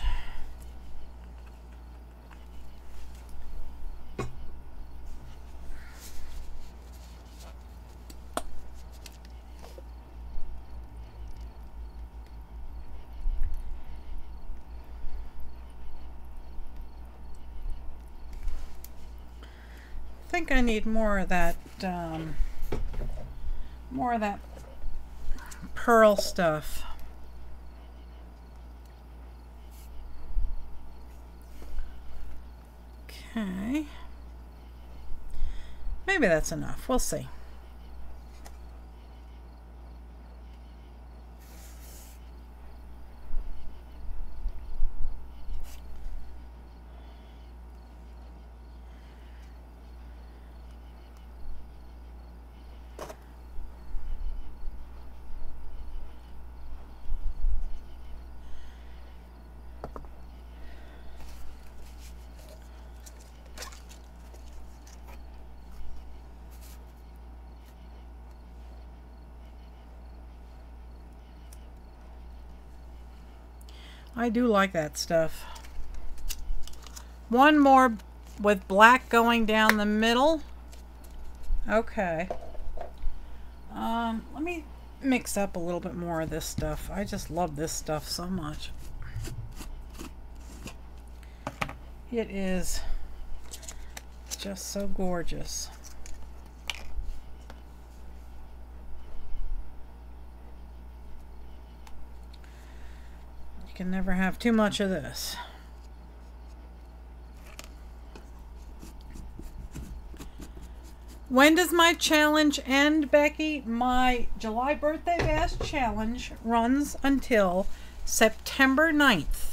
I think I need more of that pearl stuff. Okay. Maybe that's enough. We'll see. I do like that stuff. One more with black going down the middle. Okay. Let me mix up a little bit more of this stuff. I just love this stuff so much. It is just so gorgeous. Can never have too much of this. When does my challenge end, Becky? My July birthday bash challenge runs until September 9th.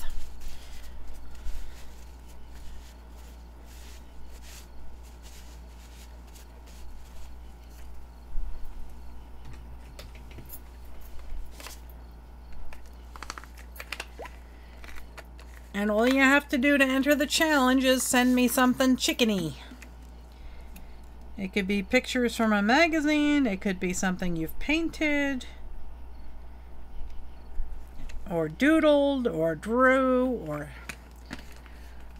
And all you have to do to enter the challenge is send me something chickeny. It could be pictures from a magazine. It could be something you've painted, or doodled, or drew, or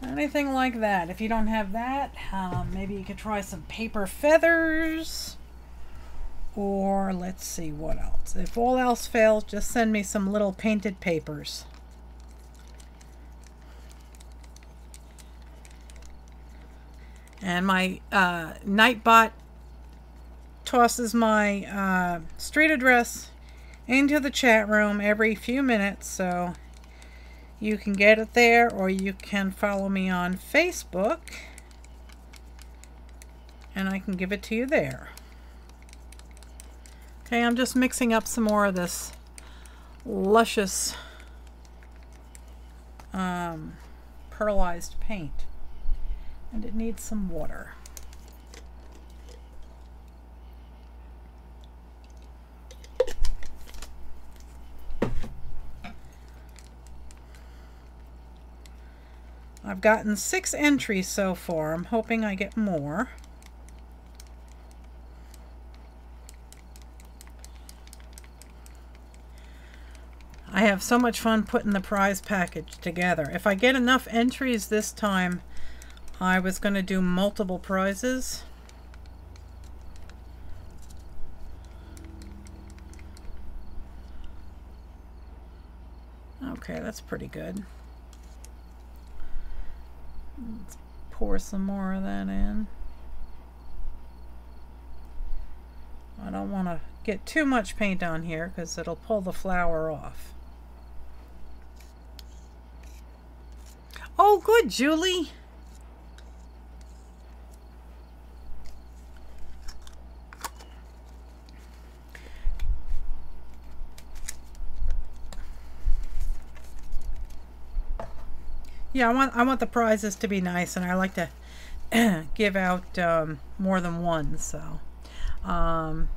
Anything like that. If you don't have that, maybe you could try some paper feathers. Or let's see what else. If all else fails, just send me some little painted papers. And my Nightbot tosses my street address into the chat room every few minutes, so you can get it there, or you can follow me on Facebook and I can give it to you there. Okay, I'm just mixing up some more of this luscious pearlized paint, and it needs some water. I've gotten 6 entries so far. I'm hoping I get more. I have so much fun putting the prize package together. If I get enough entries this time, I was going to do multiple prizes. Okay, that's pretty good. Let's pour some more of that in. I don't want to get too much paint on here because it'll pull the flower off. Oh, good, Julie. Yeah, I want the prizes to be nice, and I like to give out more than one. So, I'm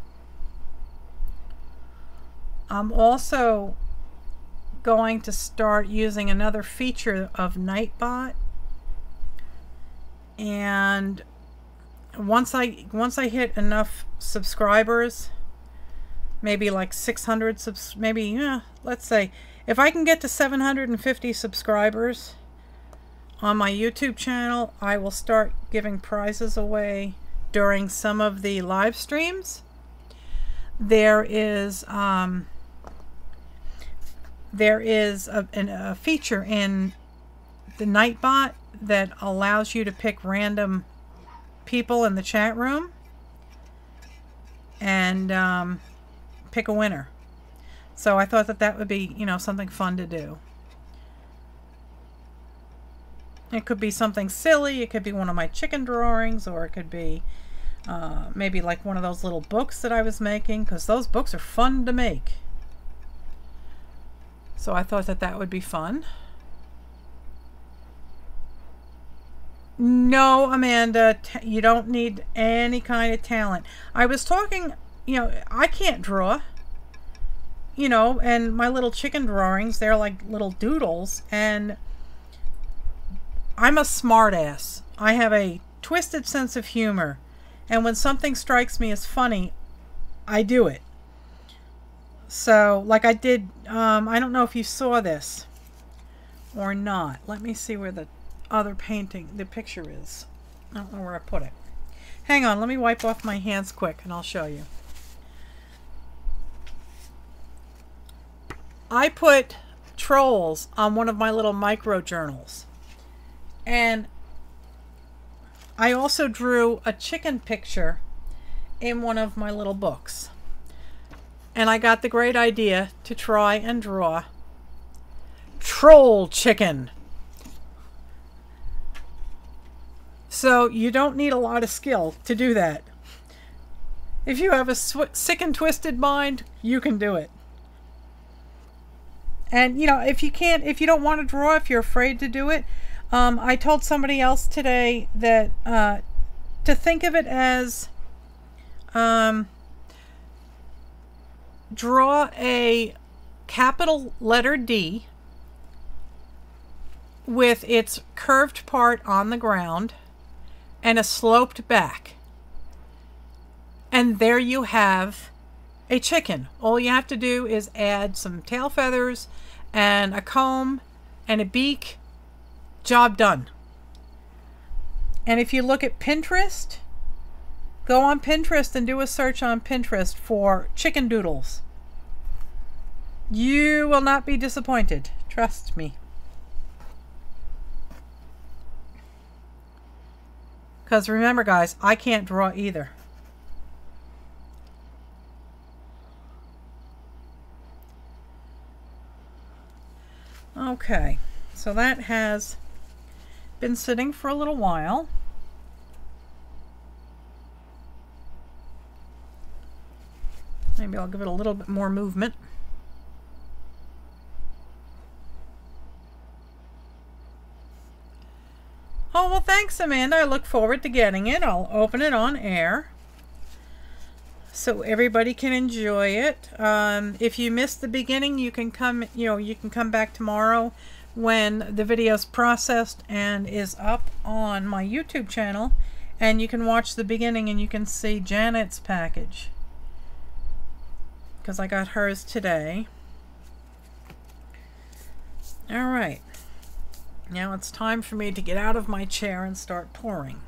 also going to start using another feature of Nightbot, and once I hit enough subscribers, maybe like 600 maybe, yeah, let's say if I can get to 750 subscribers on my YouTube channel, I will start giving prizes away during some of the live streams. There is a feature in the Nightbot that allows you to pick random people in the chat room and pick a winner. So I thought that would be, you know, something fun to do. It could be something silly. It could be one of my chicken drawings, or it could be maybe like one of those little books that I was making, because those books are fun to make. So I thought that would be fun. No, Amanda, you don't need any kind of talent. I was talking, you know, I can't draw, you know, and my little chicken drawings, they're like little doodles, and I'm a smart ass. I have a twisted sense of humor, and when something strikes me as funny, I do it. So, like I did, I don't know if you saw this or not. Let me see where the other painting, the picture is. I don't know where I put it. Hang on, let me wipe off my hands quick and I'll show you. I put trolls on one of my little micro journals. And I also drew a chicken picture in one of my little books. And I got the great idea to try and draw troll chicken. So you don't need a lot of skill to do that. If you have a sick and twisted mind, you can do it. And you know, if you don't want to draw, if you're afraid to do it, I told somebody else today that to think of it as draw a capital letter D with its curved part on the ground and a sloped back. And there you have a chicken. All you have to do is add some tail feathers and a comb and a beak. Job done. And if you look at Pinterest, go on Pinterest and do a search on Pinterest for chicken doodles. You will not be disappointed. Trust me. Because remember, guys, I can't draw either. Okay, so that has been sitting for a little while. Maybe I'll give it a little bit more movement. Oh, well, thanks, Amanda. I look forward to getting it. I'll open it on air so everybody can enjoy it. If you missed the beginning, you can come, you can come back tomorrow when the video's processed and is up on my YouTube channel, and you can watch the beginning and you can see Janet's package, because I got hers today. All right. Now it's time for me to get out of my chair and start pouring.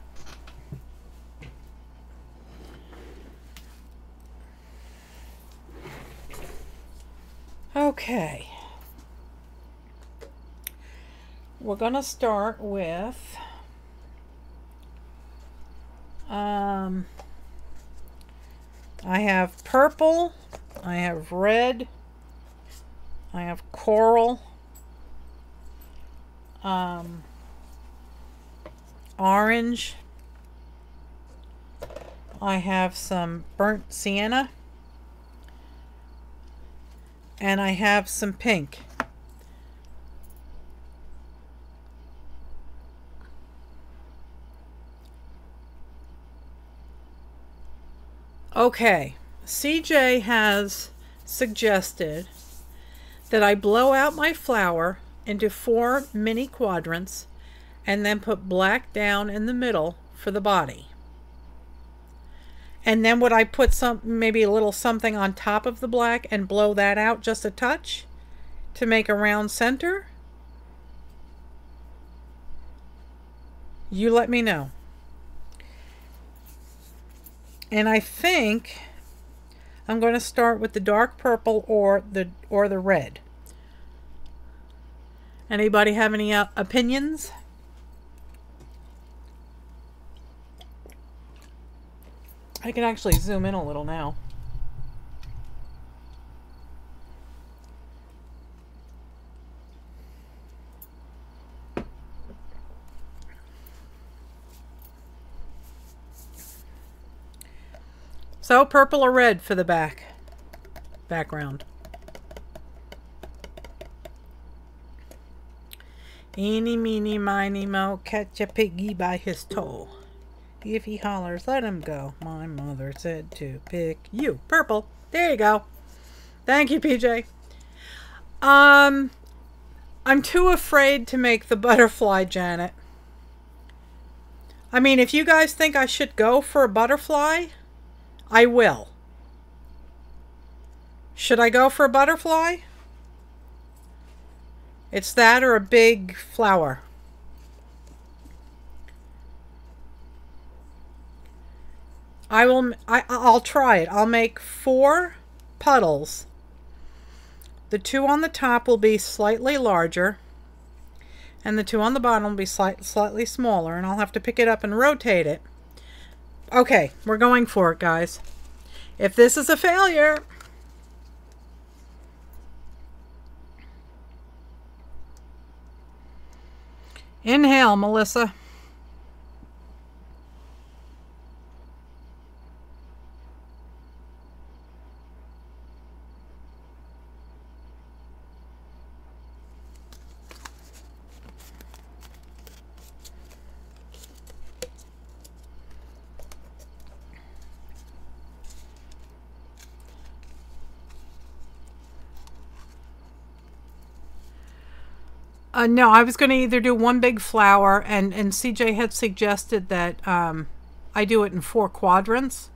Okay. We're going to start with I have purple, I have red, I have coral, orange, I have some burnt sienna, and I have some pink. Okay, CJ has suggested that I blow out my flower into 4 mini quadrants and then put black down in the middle for the body. And then would I put maybe a little something on top of the black and blow that out just a touch to make a round center? You let me know. And I think I'm going to start with the dark purple or the red. Anybody have any opinions? I can actually zoom in a little now. So purple or red for the background. Eeny, meeny, miny, moe, catch a piggy by his toe. If he hollers, let him go. My mother said to pick you. Purple. There you go. Thank you, PJ. I'm too afraid to make the butterfly, Janet. I mean, if you guys think I should go for a butterfly, I will. Should I go for a butterfly? It's that or a big flower. I'll try it. I'll make 4 puddles. The 2 on the top will be slightly larger, and the 2 on the bottom will be slightly smaller, and I'll have to pick it up and rotate it. Okay, we're going for it, guys. If this is a failure, inhale, Melissa. No, I was going to either do one big flower, and CJ had suggested that I do it in 4 quadrants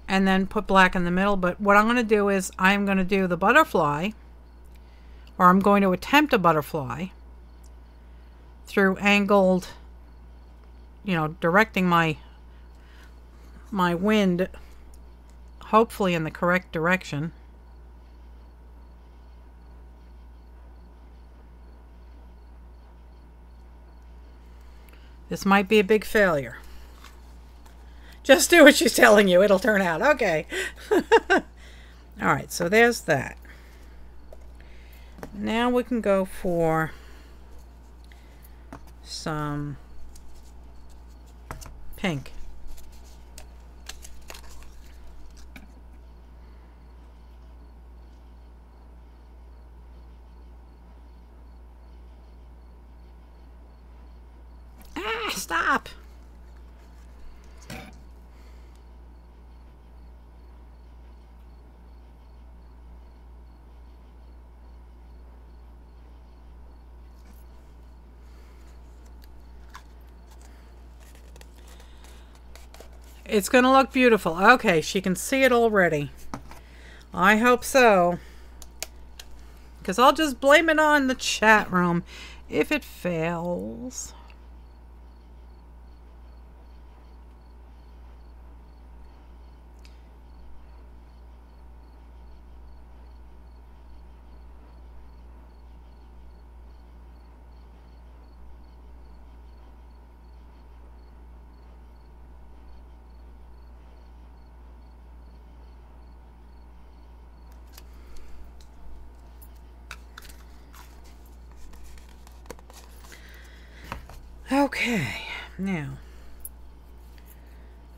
and then put black in the middle. But what I'm going to do is I'm going to do the butterfly, or I'm going to attempt a butterfly through angled you know, directing my wind hopefully in the correct direction. This might be a big failure. Just do what she's telling you. It'll turn out. Okay. Alright, so there's that. Now we can go for some pink. Ah, stop! It's going to look beautiful. Okay, she can see it already. I hope so. Because I'll just blame it on the chat room if it fails. Okay, now,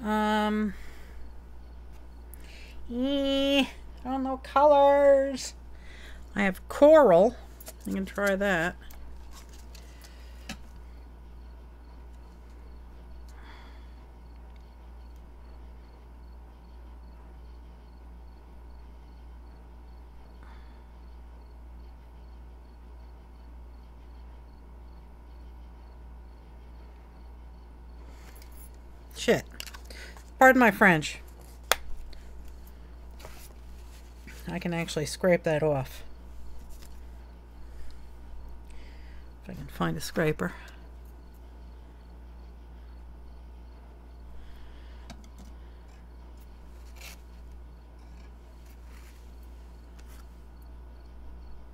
I don't know colors. I have coral. I can try that. Shit. Pardon my French. I can actually scrape that off. If I can find a scraper.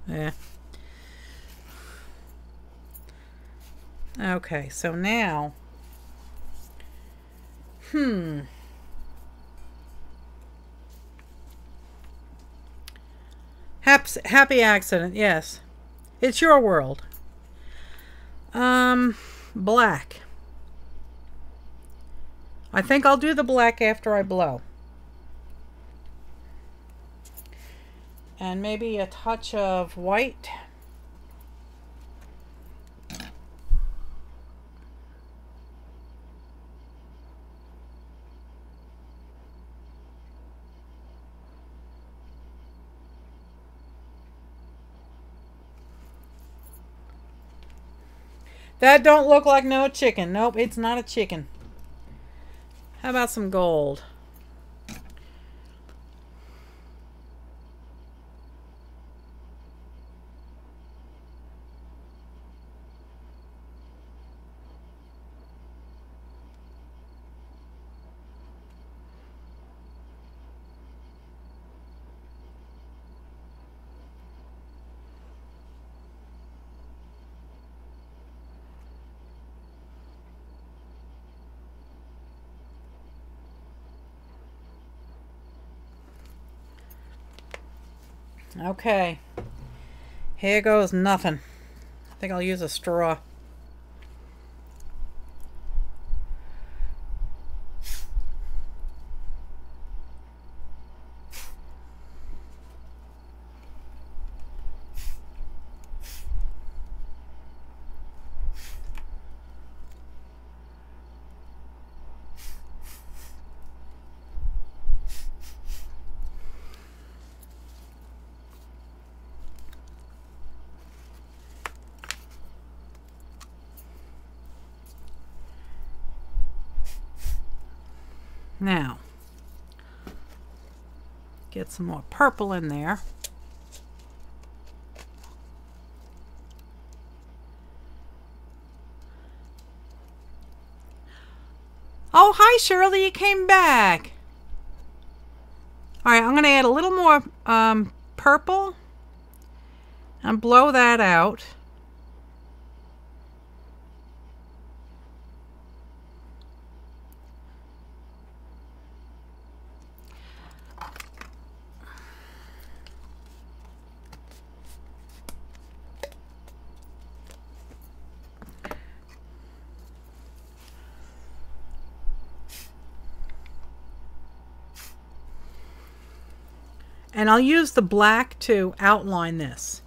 Yeah. Okay, so now Happy accident, yes. It's your world. Black. I think I'll do the black after I blow. And maybe a touch of white. That don't look like no chicken. Nope, it's not a chicken. How about some gold? Okay, here goes nothing. I think I'll use a straw. Now, get some more purple in there. Oh, hi Shirley, you came back. Alright, I'm going to add a little more purple and blow that out. And I'll use the black to outline this.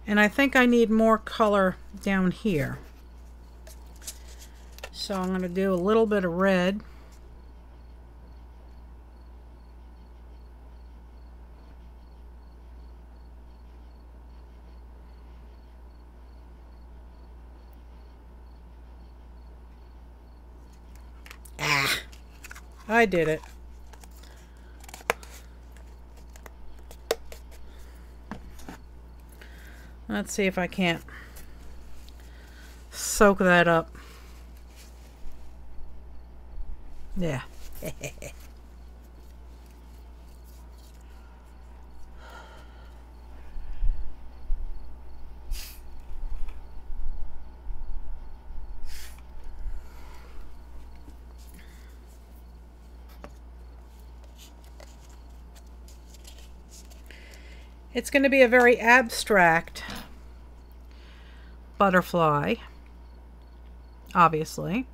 And I think I need more color down here. So I'm going to do a little bit of red. Ah, I did it. Let's see if I can't soak that up. Yeah. It's going to be a very abstract butterfly, obviously.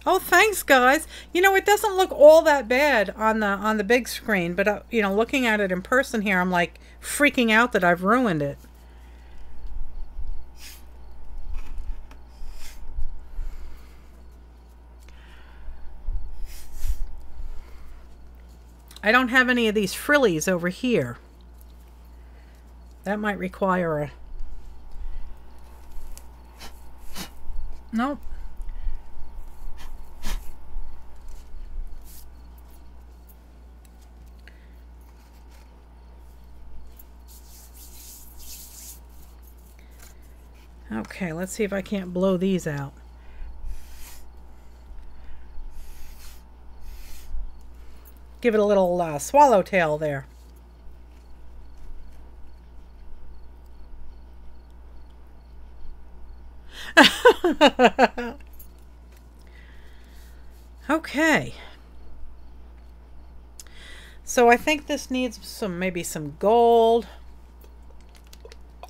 Oh, thanks, guys. You know, it doesn't look all that bad on the big screen, but you know, looking at it in person here, I'm like freaking out that I've ruined it. I don't have any of these frillies over here. That might require a... Nope. Okay, let's see if I can't blow these out. Give it a little swallowtail there. Okay. So I think this needs maybe some gold.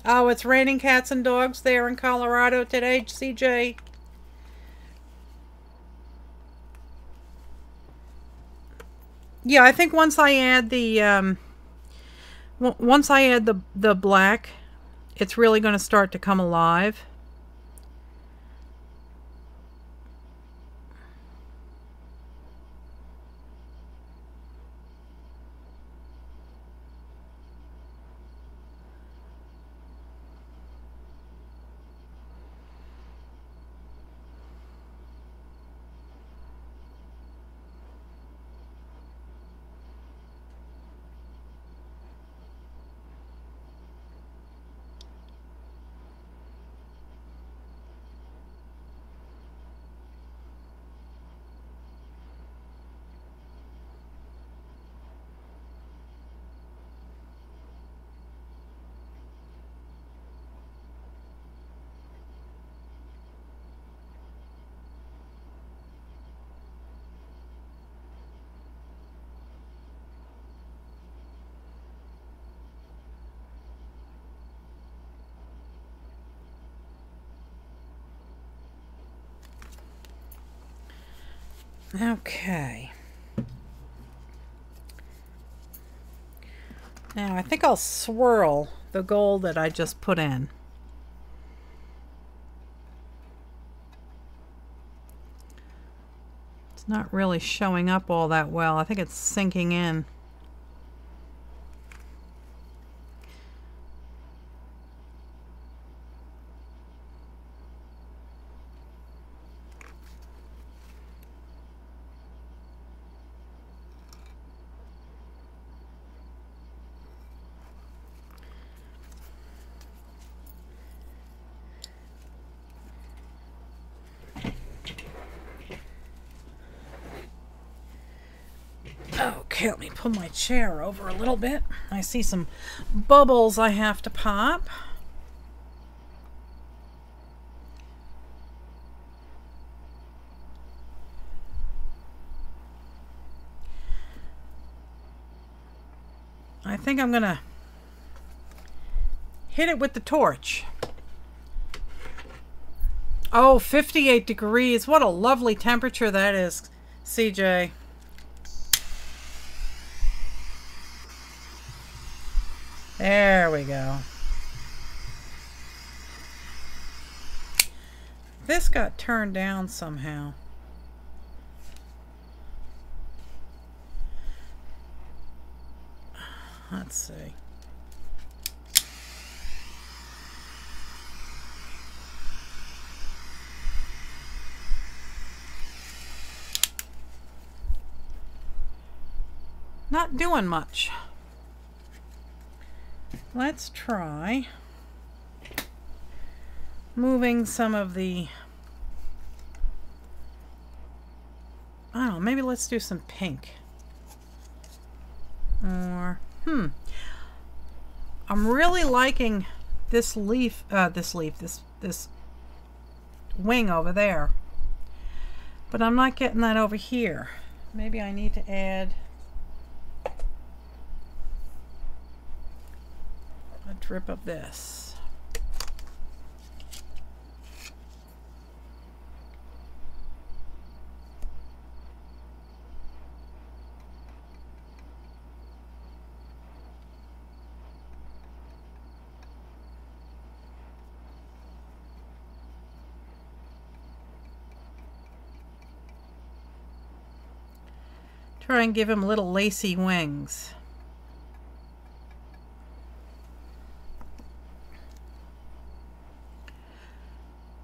Oh, it's raining cats and dogs there in Colorado today, CJ. Yeah, I think once I add the the black, it's really going to start to come alive. Okay. Now I think I'll swirl the gold that I just put in. It's not really showing up all that well. I think it's sinking in. Okay, let me pull my chair over a little bit. I see some bubbles I have to pop. I think I'm gonna hit it with the torch. Oh, 58 degrees. What a lovely temperature that is, CJ. There we go. This got turned down somehow. Let's see. Not doing much. Let's try moving some of the, I don't know, maybe let's do some pink. Or, I'm really liking this leaf, this wing over there. But I'm not getting that over here. Maybe I need to add a drip of this. Try and give him little lacy wings.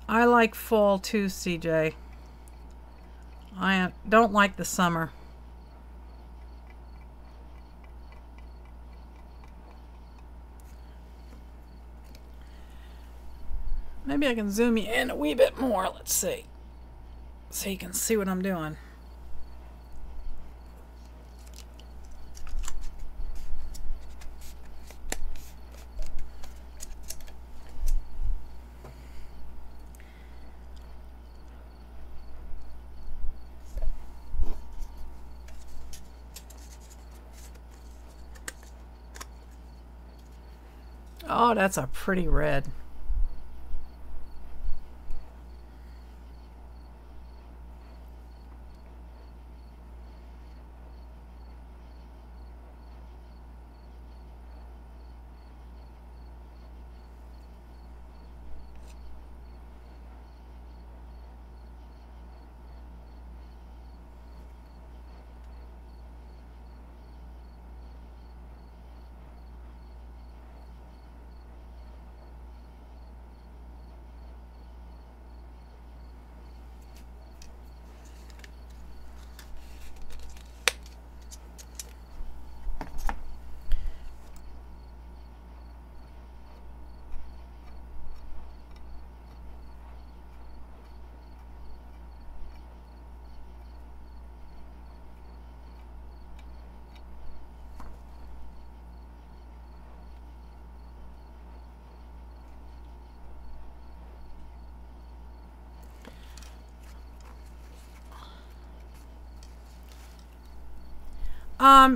I like fall too, CJ. I don't like the summer. Maybe I can zoom you in a wee bit more. Let's see. So you can see what I'm doing. Oh, that's a pretty red.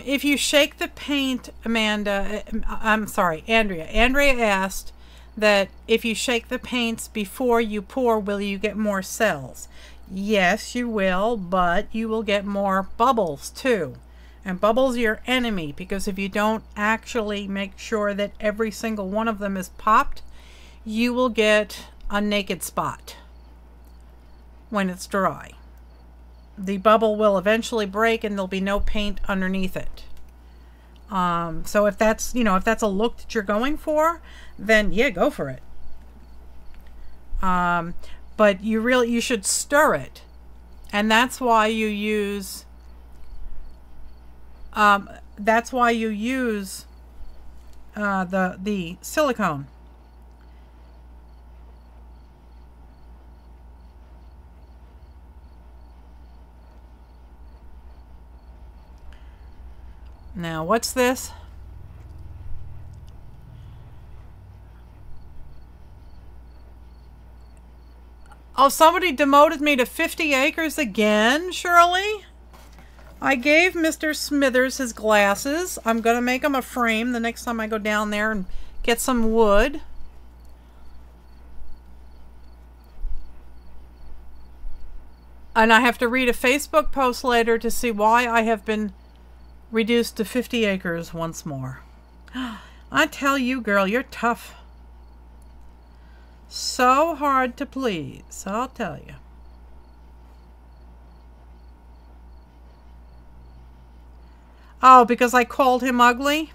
If you shake the paint, Amanda, I'm sorry, Andrea. Andrea asked that if you shake the paints before you pour, will you get more cells? Yes, you will, but you will get more bubbles too. And bubbles are your enemy, because if you don't actually make sure that every single one of them is popped, you will get a naked spot when it's dry. The bubble will eventually break and there'll be no paint underneath it. So if that's, if that's a look that you're going for, then yeah, go for it. But you should stir it. And that's why you use, the silicone. Now, what's this? Oh, somebody demoted me to 50 acres again, Shirley? I gave Mr. Smithers his glasses. I'm going to make him a frame the next time I go down there and get some wood. And I have to read a Facebook post later to see why I have been reduced to 50 acres once more. I tell you, girl, you're tough. So hard to please, I'll tell you. Oh, because I called him ugly?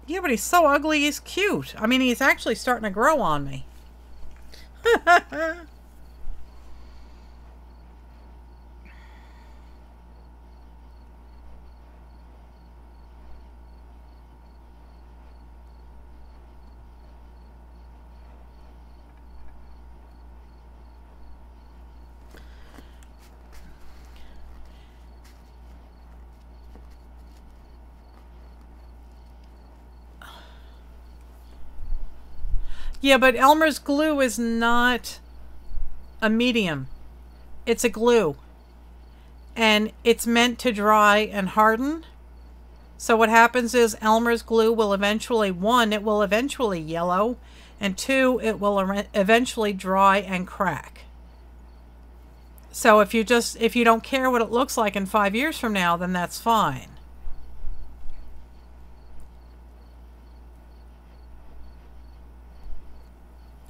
Yeah, but he's so ugly, he's cute. I mean, he's actually starting to grow on me. Yeah, but Elmer's glue is not a medium. It's a glue. And it's meant to dry and harden. So what happens is Elmer's glue will eventually, one, it will eventually yellow, and two, it will eventually dry and crack. So if you don't care what it looks like in 5 years from now, then that's fine.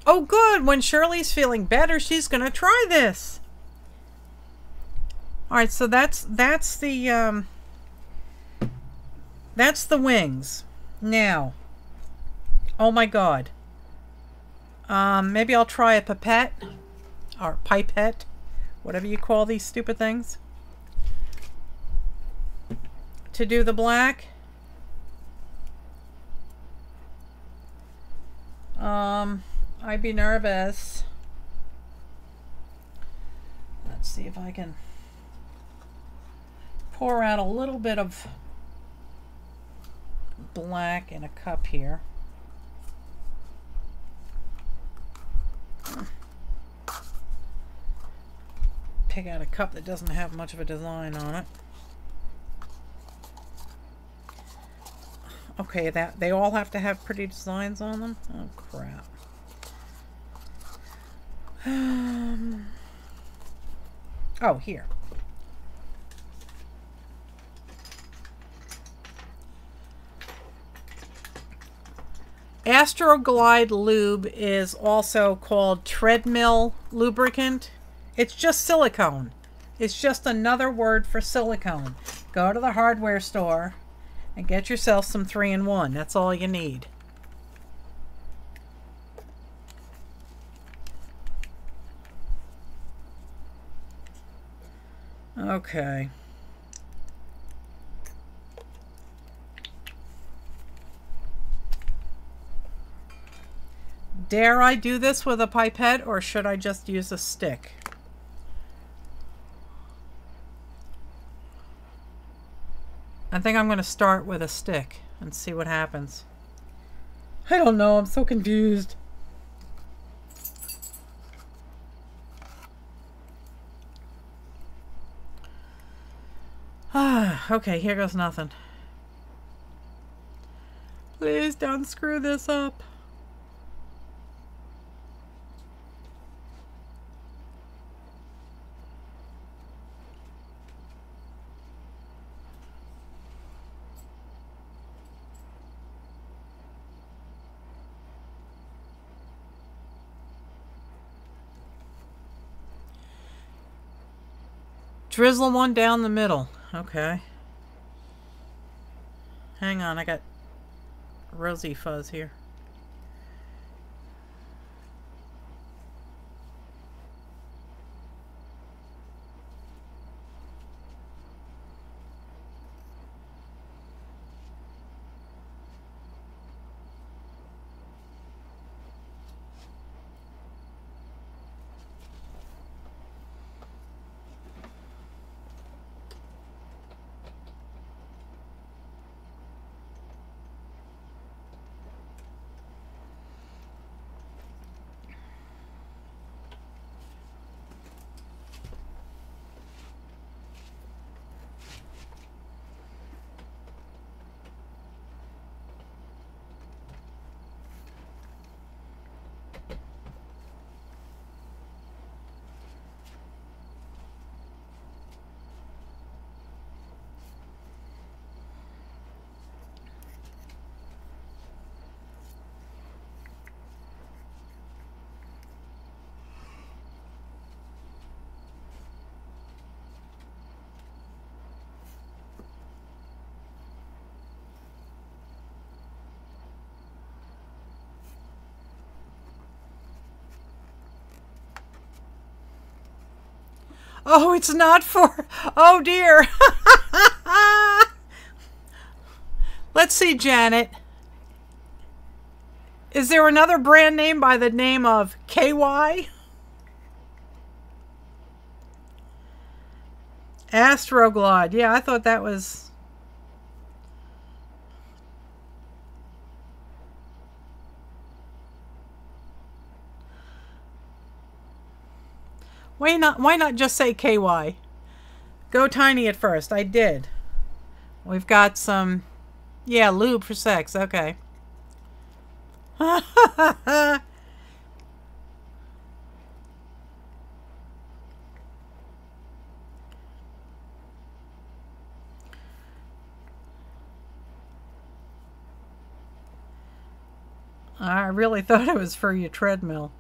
Oh, good. When Shirley's feeling better, she's going to try this. All right, so that's the wings. Now, oh my God. Maybe I'll try a pipette or pipette, whatever you call these stupid things, to do the black. I'd be nervous. Let's see if I can pour out a little bit of black in a cup here. Pick out a cup that doesn't have much of a design on it. Okay, that they all have to have pretty designs on them? Oh, crap. Oh, here. Astroglide lube is also called treadmill lubricant. It's just silicone. It's just another word for silicone. Go to the hardware store and get yourself some 3-in-1. That's all you need. Okay. Dare I do this with a pipette, or should I just use a stick? I think I'm going to start with a stick and see what happens. I don't know, I'm so confused. Okay, here goes nothing. Please don't screw this up. Drizzle one down the middle. Okay. Hang on, I got rosy fuzz here. Oh, it's not for... Oh, dear. Let's see, Janet. Is there another brand name by the name of KY? Astroglide. Yeah, I thought that was... Why not just say KY? Go tiny at first. I did. We've got some... Yeah, lube for sex. Okay. I really thought it was for your treadmill.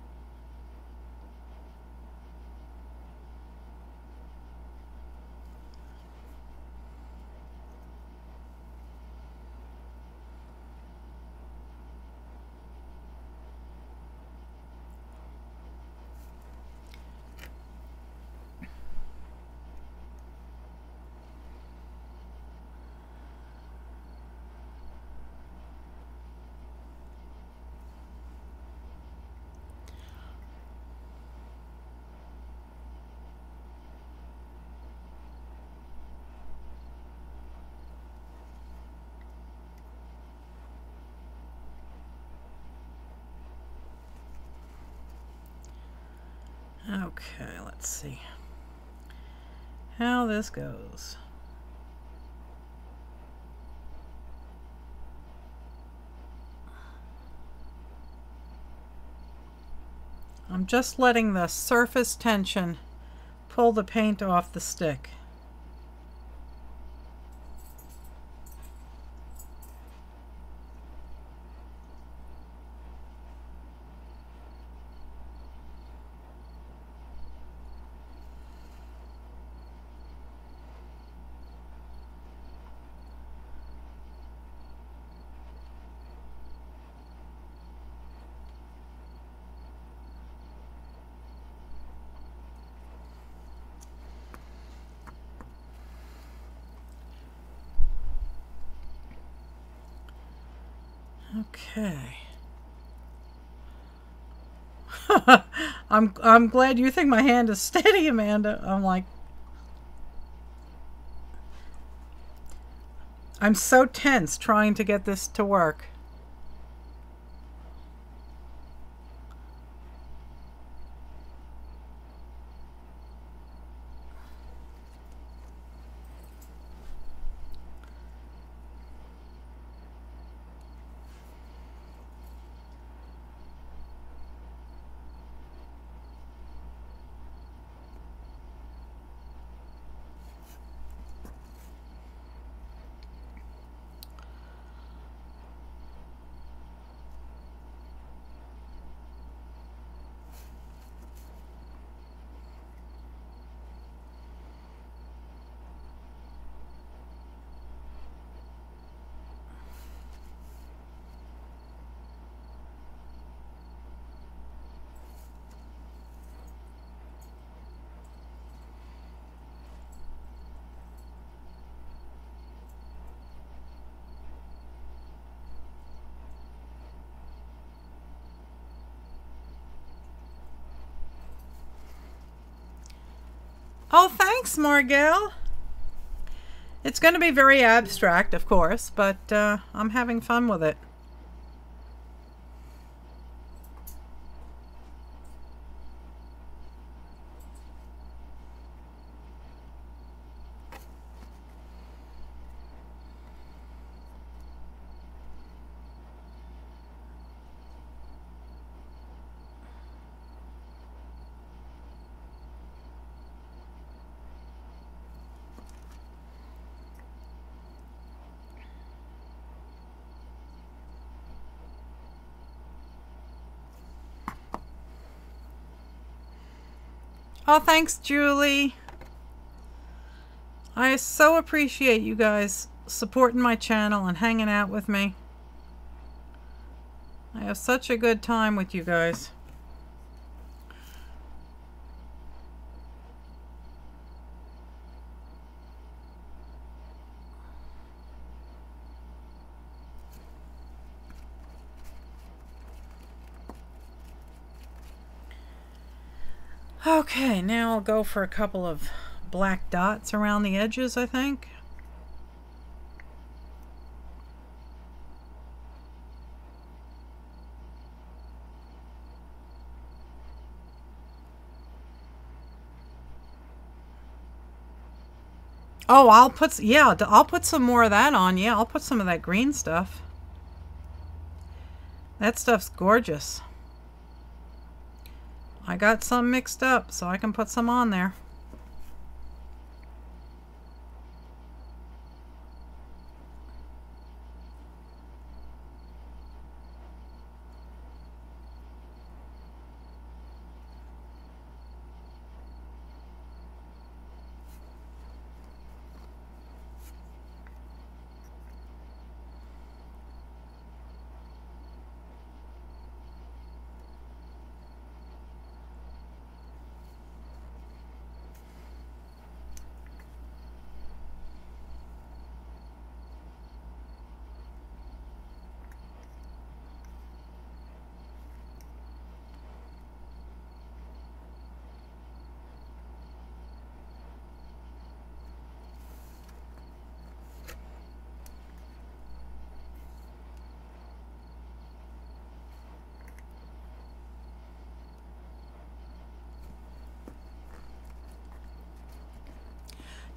Okay, let's see how this goes. I'm just letting the surface tension pull the paint off the stick. Okay. I'm glad you think my hand is steady, Amanda. I'm so tense trying to get this to work. Oh, thanks, Margelle. It's going to be very abstract, of course, but I'm having fun with it. Oh, thanks, Julie. I so appreciate you guys supporting my channel and hanging out with me. I have such a good time with you guys. Okay, now I'll go for a couple of black dots around the edges, I think. Oh, I'll put some more of that on. Yeah, I'll put some of that green stuff. That stuff's gorgeous. I got some mixed up, so I can put some on there.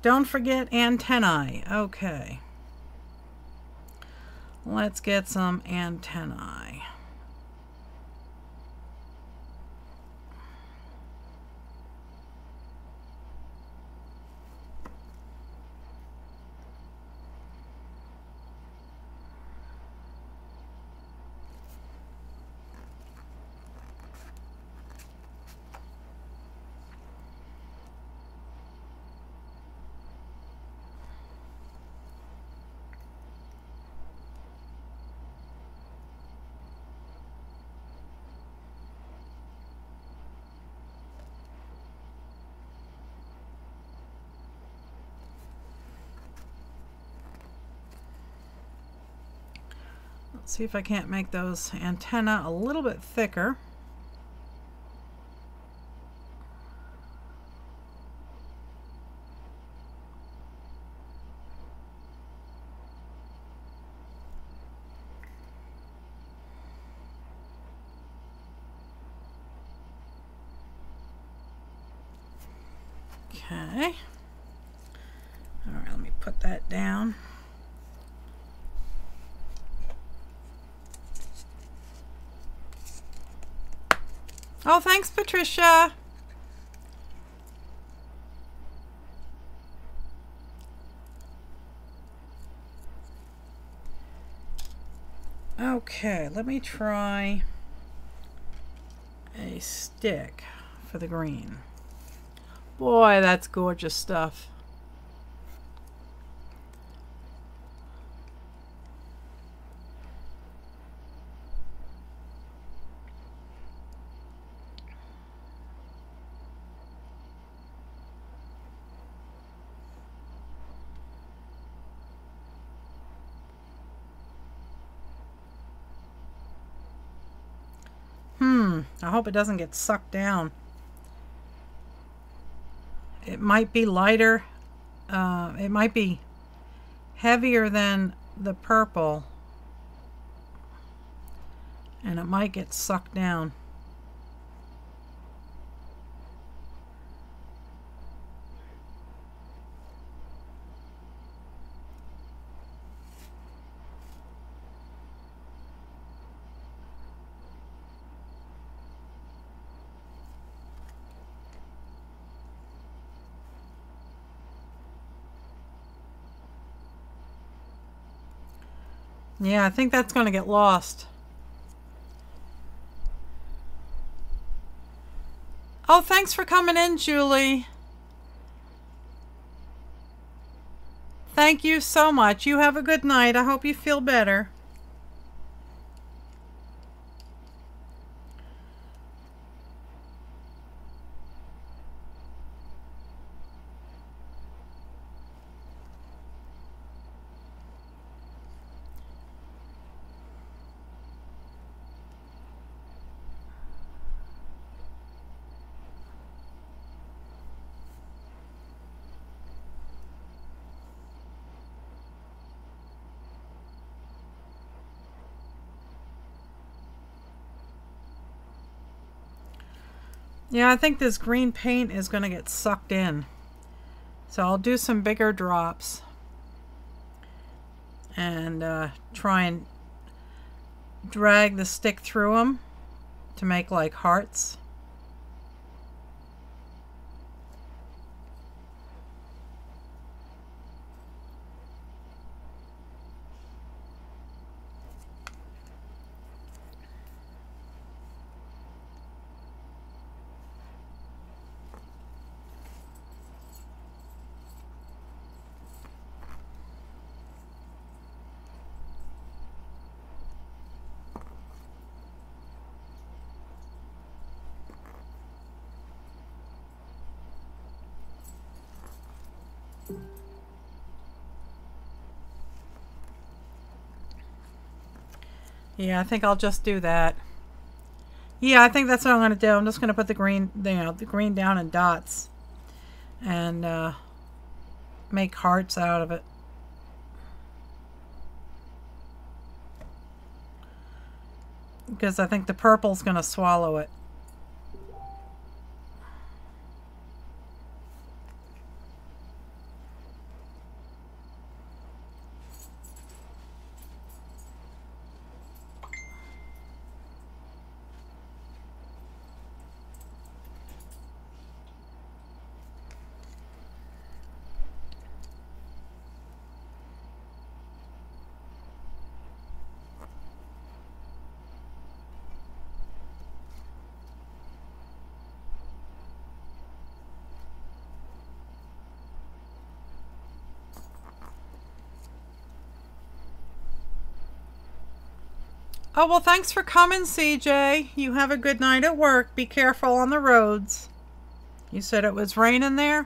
Don't forget antennae. Okay. Let's get some antennae. Let's see if I can't make those antennae a little bit thicker. Okay. All right, let me put that down. Oh, thanks, Patricia. Okay, let me try a stick for the green. Boy, that's gorgeous stuff. I hope it doesn't get sucked down. It might be lighter. It might be heavier than the purple. And it might get sucked down. Yeah, I think that's going to get lost. Oh, thanks for coming in, Julie. Thank you so much. You have a good night. I hope you feel better. Yeah, I think this green paint is going to get sucked in. So I'll do some bigger drops and try and drag the stick through them to make like hearts. Yeah, I think I'll just do that. Yeah, I think that's what I'm going to do. I'm just going to put the green, the green down in dots and make hearts out of it. Because I think the purple's going to swallow it. Oh, well, thanks for coming, CJ. You have a good night at work. Be careful on the roads. You said it was raining there?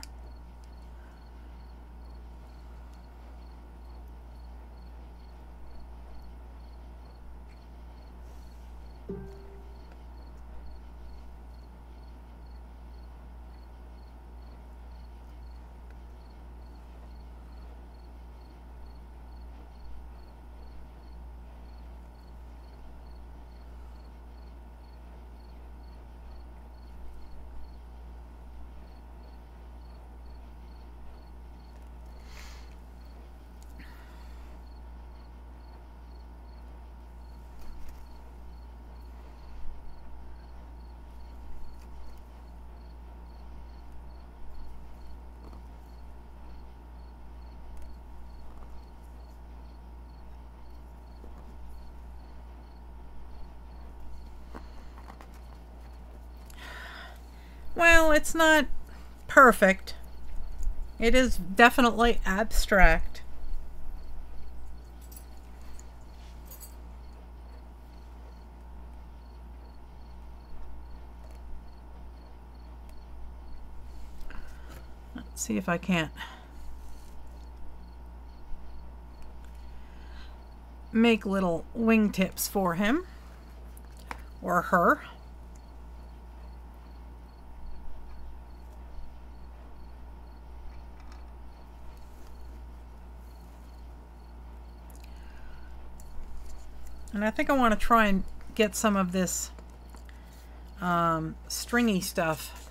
Well, it's not perfect. It is definitely abstract. Let's see if I can't make little wingtips for him or her. And I think I want to try and get some of this stringy stuff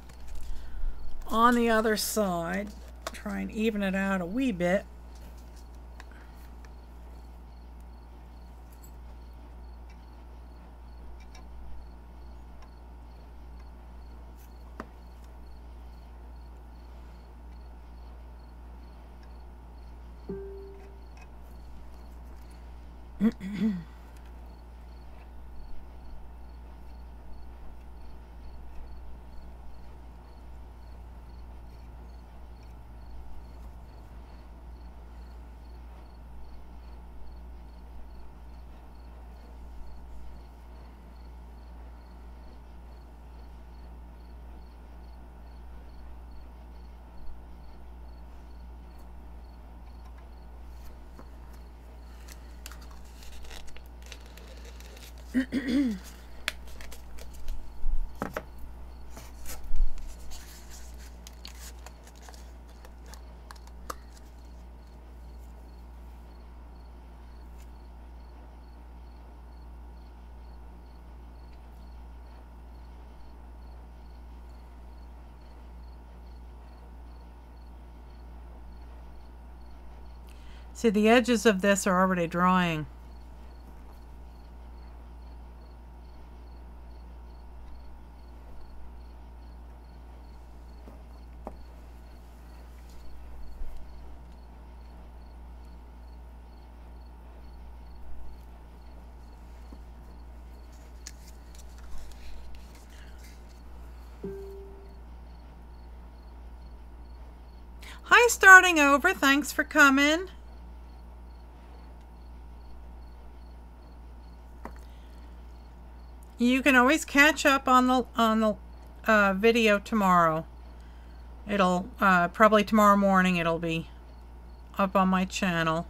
on the other side. Try and even it out a wee bit. See, the edges of this are already drying. Hi, starting over. Thanks for coming. You can always catch up on the video tomorrow. It'll probably tomorrow morning it'll be up on my channel.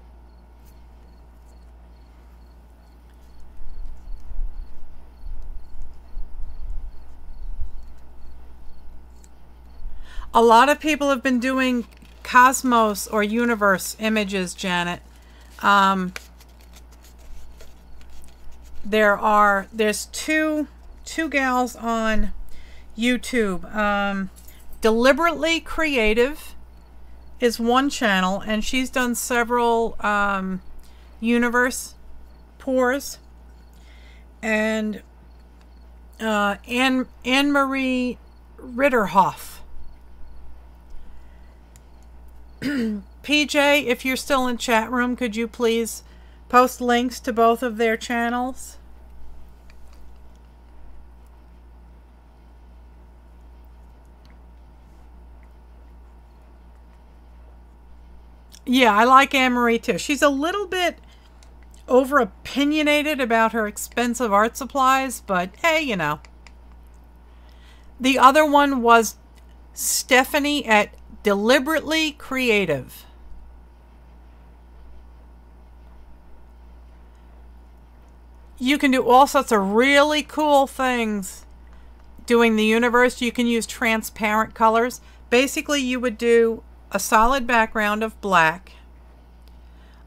A lot of people have been doing cosmos or universe images, Janet. There's two gals on YouTube. Deliberately Creative is one channel, and she's done several universe pours. And Anne-Marie Ritterhoff. PJ, if you're still in chat room, could you please post links to both of their channels? Yeah, I like Anne-Marie too. She's a little bit over opinionated about her expensive art supplies, but hey, you know. The other one was Stephanie at Deliberately Creative. You can do all sorts of really cool things doing the universe. You can use transparent colors. Basically, you would do a solid background of black,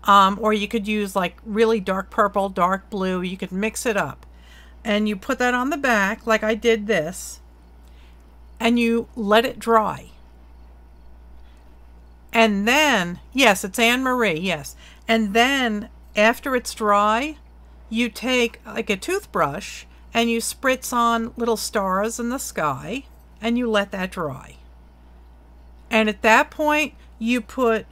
or you could use like really dark purple, dark blue. You could mix it up, and you put that on the back like I did this, and you let it dry. And then, yes, it's Anne-Marie, yes. And then after it's dry, you take like a toothbrush and you spritz on little stars in the sky and you let that dry. And at that point, you put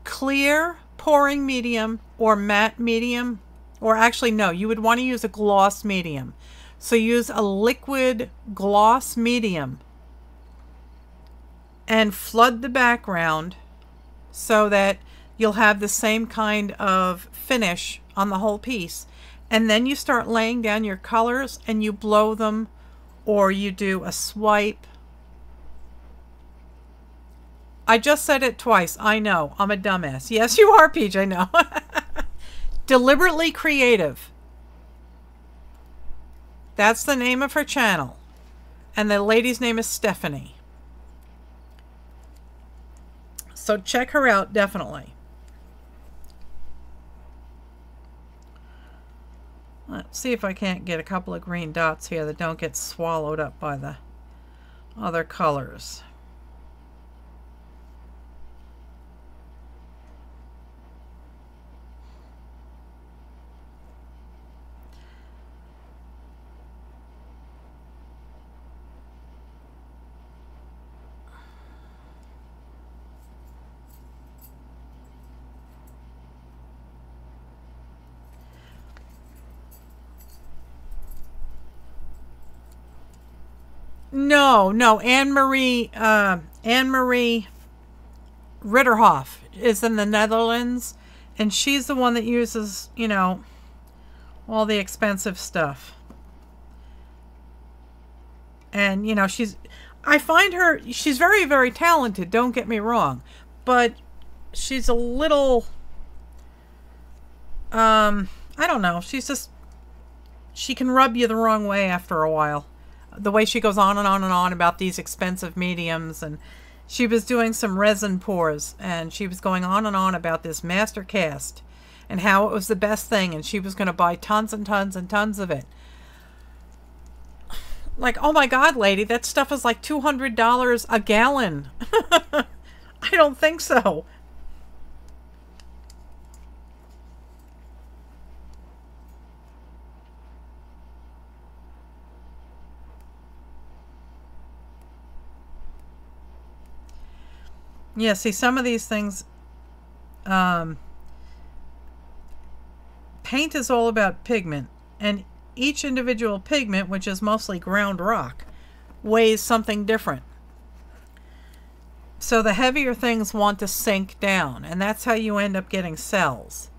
clear pouring medium or matte medium, or actually no, you would want to use a gloss medium. So use a liquid gloss medium and flood the background so that you'll have the same kind of finish on the whole piece. And then you start laying down your colors and you blow them, or you do a swipe. I just said it twice. I know. I'm a dumbass. Yes, you are, Peach. I know. Deliberately Creative. That's the name of her channel. And the lady's name is Stephanie. So check her out, definitely. Let's see if I can't get a couple of green dots here that don't get swallowed up by the other colors. No, Anne-Marie Ritterhoff is in the Netherlands, and she's the one that uses, you know, all the expensive stuff. And, you know, I find her, she's very, very talented, don't get me wrong, but she's a little, I don't know, she can rub you the wrong way after a while. The way she goes on and on and on about these expensive mediums, and she was doing some resin pours, and she was going on and on about this master cast and how it was the best thing, and she was going to buy tons and tons and tons of it. Like, oh my God, lady, that stuff is like $200 a gallon. I don't think so. Yeah, see, some of these things, paint is all about pigment, and each individual pigment, which is mostly ground rock, weighs something different. So the heavier things want to sink down, and that's how you end up getting cells.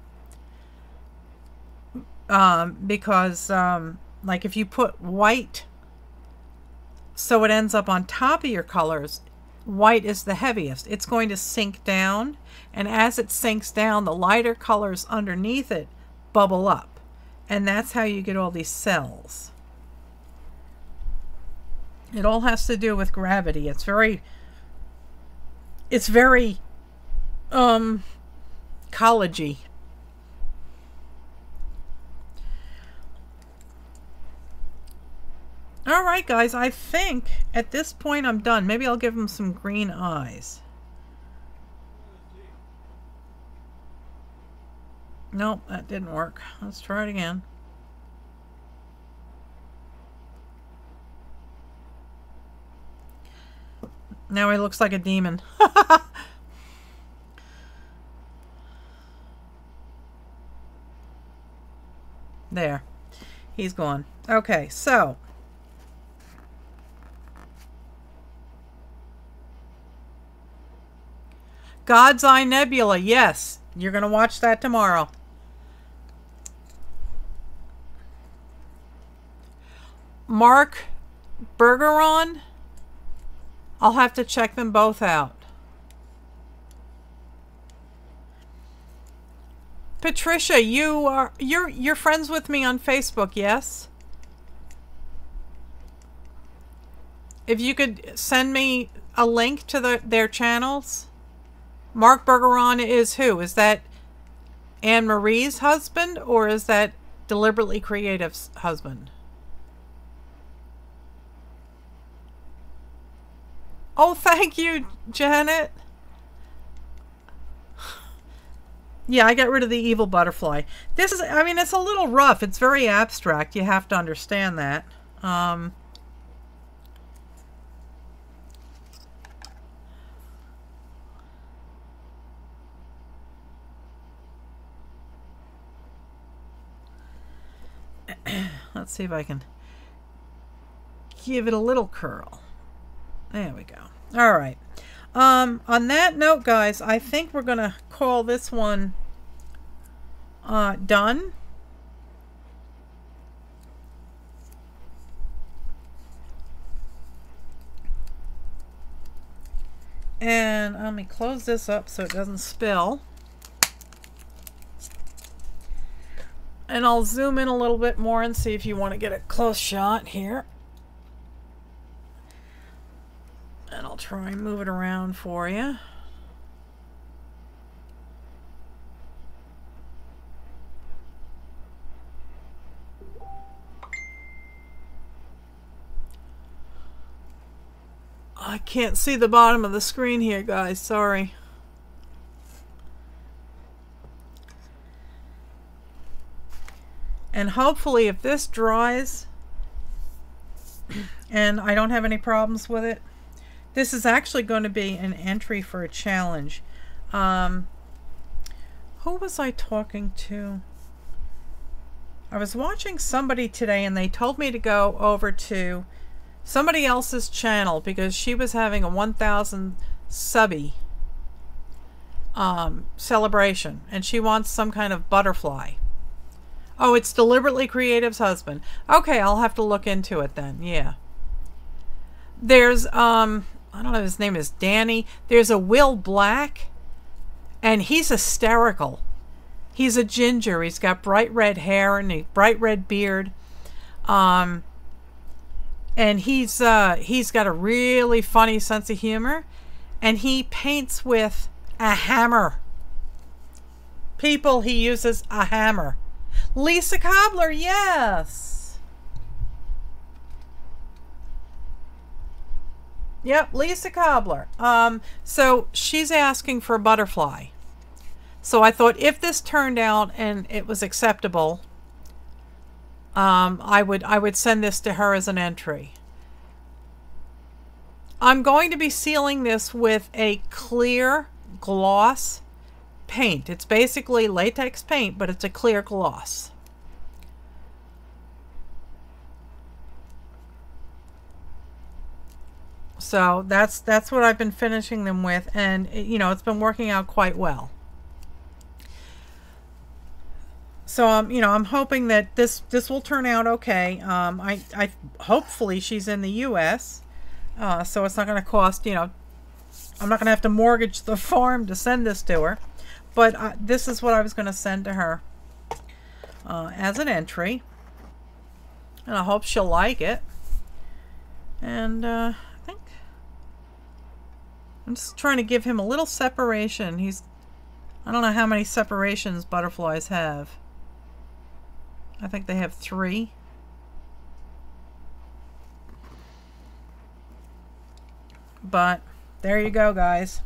Because like if you put white, so it ends up on top of your colors, white is the heaviest. It's going to sink down, and as it sinks down, the lighter colors underneath it bubble up, and that's how you get all these cells. It all has to do with gravity. It's very ecology. All right, guys, I think at this point I'm done. Maybe I'll give him some green eyes. Nope, that didn't work. Let's try it again. Now he looks like a demon. There. He's gone. Okay, so God's Eye Nebula, yes. You're going to watch that tomorrow. Mark Bergeron, I'll have to check them both out. Patricia, you're friends with me on Facebook, yes? If you could send me a link to their channels. Mark Bergeron is who? Is that Anne Marie's husband, or is that Deliberately Creative's husband? Oh, thank you, Janet. Yeah, I got rid of the evil butterfly. This is, I mean, it's a little rough. It's very abstract. You have to understand that. Let's see if I can give it a little curl. There we go. All right. On that note, guys, I think we're going to call this one done. And let me close this up so it doesn't spill. And I'll zoom in a little bit more and see if you want to get a close shot here. And I'll try and move it around for you. I can't see the bottom of the screen here, guys. Sorry. And hopefully if this dries and I don't have any problems with it, this is actually going to be an entry for a challenge. Who was I talking to? I was watching somebody today and they told me to go over to somebody else's channel because she was having a 1,000 subby celebration and she wants some kind of butterfly. Oh, it's Deliberately Creative's husband. Okay, I'll have to look into it then. Yeah. There's, I don't know if his name is Danny. There's a Will Black, and he's hysterical. He's a ginger. He's got bright red hair and a bright red beard. And he's got a really funny sense of humor, and he paints with a hammer. People, he uses a hammer. Lisa Cobbler, yes. Yep, Lisa Cobbler. So she's asking for a butterfly. So I thought if this turned out and it was acceptable, I would send this to her as an entry. I'm going to be sealing this with a clear gloss paint. It's basically latex paint, but it's a clear gloss. So that's what I've been finishing them with, and you know, it's been working out quite well. So you know, I'm hoping that this will turn out okay. I hopefully she's in the U.S., so it's not going to cost, you know, I'm not going to have to mortgage the farm to send this to her. But this is what I was going to send to her as an entry, and I hope she'll like it. And I think I'm just trying to give him a little separation. I don't know how many separations butterflies have. I think they have 3. But there you go, guys.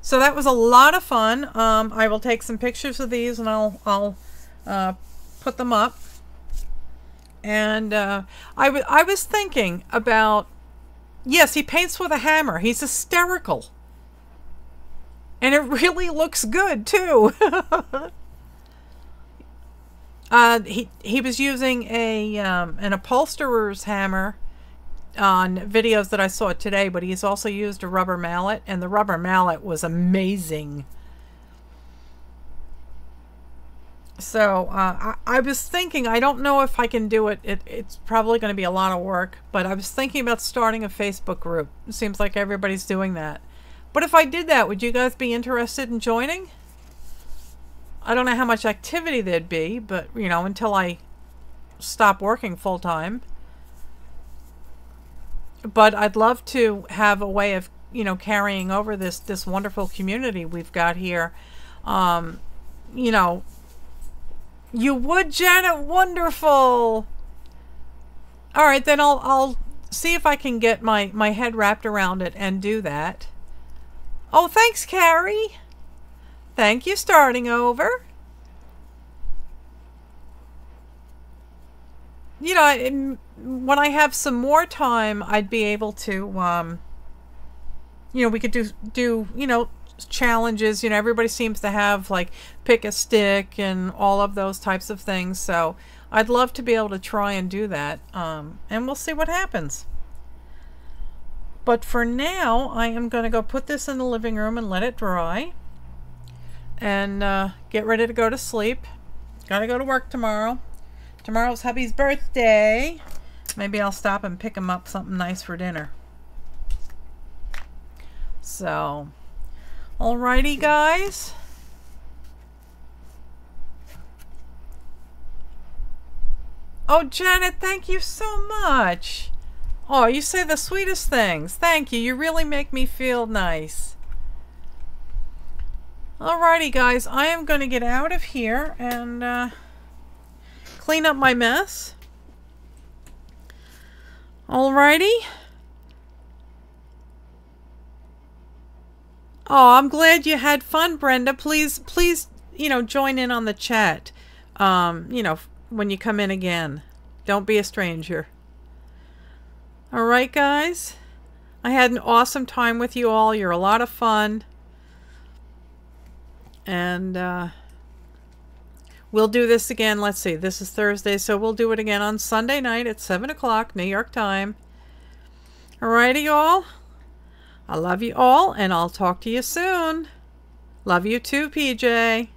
So that was a lot of fun. I will take some pictures of these and I'll put them up. And I was thinking about, yes, he paints with a hammer. He's hysterical. And it really looks good too. He was using an upholsterer's hammer on videos that I saw today, but he's also used a rubber mallet, and the rubber mallet was amazing. So I was thinking, I don't know if I can do it. It's probably going to be a lot of work, but I was thinking about starting a Facebook group. It seems like everybody's doing that. But if I did that, would you guys be interested in joining? I don't know how much activity there'd be, but you know, until I stop working full time. But I'd love to have a way of, you know, carrying over this wonderful community we've got here. You know, you would, Janet? Wonderful. All right, then I'll see if I can get my head wrapped around it and do that. Oh, thanks, Carrie. Thank you, starting over. You know, when I have some more time, I'd be able to, you know, we could do, you know, challenges. You know, everybody seems to have, like, pick a stick and all of those types of things. So I'd love to be able to try and do that. And we'll see what happens. But for now, I am going to go put this in the living room and let it dry. And get ready to go to sleep. Gotta go to work tomorrow. Tomorrow's hubby's birthday. Maybe I'll stop and pick him up something nice for dinner. So, alrighty, guys. Oh, Janet, thank you so much. Oh, you say the sweetest things. Thank you. You really make me feel nice. Alrighty, guys. I am going to get out of here and clean up my mess. Alrighty. Oh, I'm glad you had fun, Brenda. Please, you know, join in on the chat. You know, when you come in again. Don't be a stranger. Alright, guys. I had an awesome time with you all. You're a lot of fun. And we'll do this again. Let's see. This is Thursday, so we'll do it again on Sunday night at 7 o'clock, New York time. Alrighty, y'all. I love you all, and I'll talk to you soon. Love you too, PJ.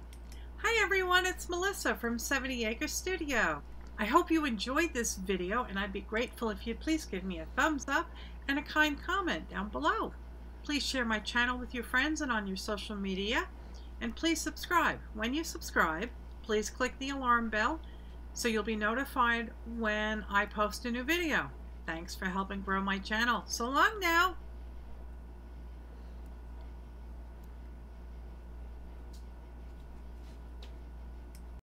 Hi, everyone. It's Melissa from 70 Acre Studio. I hope you enjoyed this video, and I'd be grateful if you'd please give me a thumbs up and a kind comment down below. Please share my channel with your friends and on your social media. And please subscribe. When you subscribe, please click the alarm bell so you'll be notified when I post a new video. Thanks for helping grow my channel. So long now.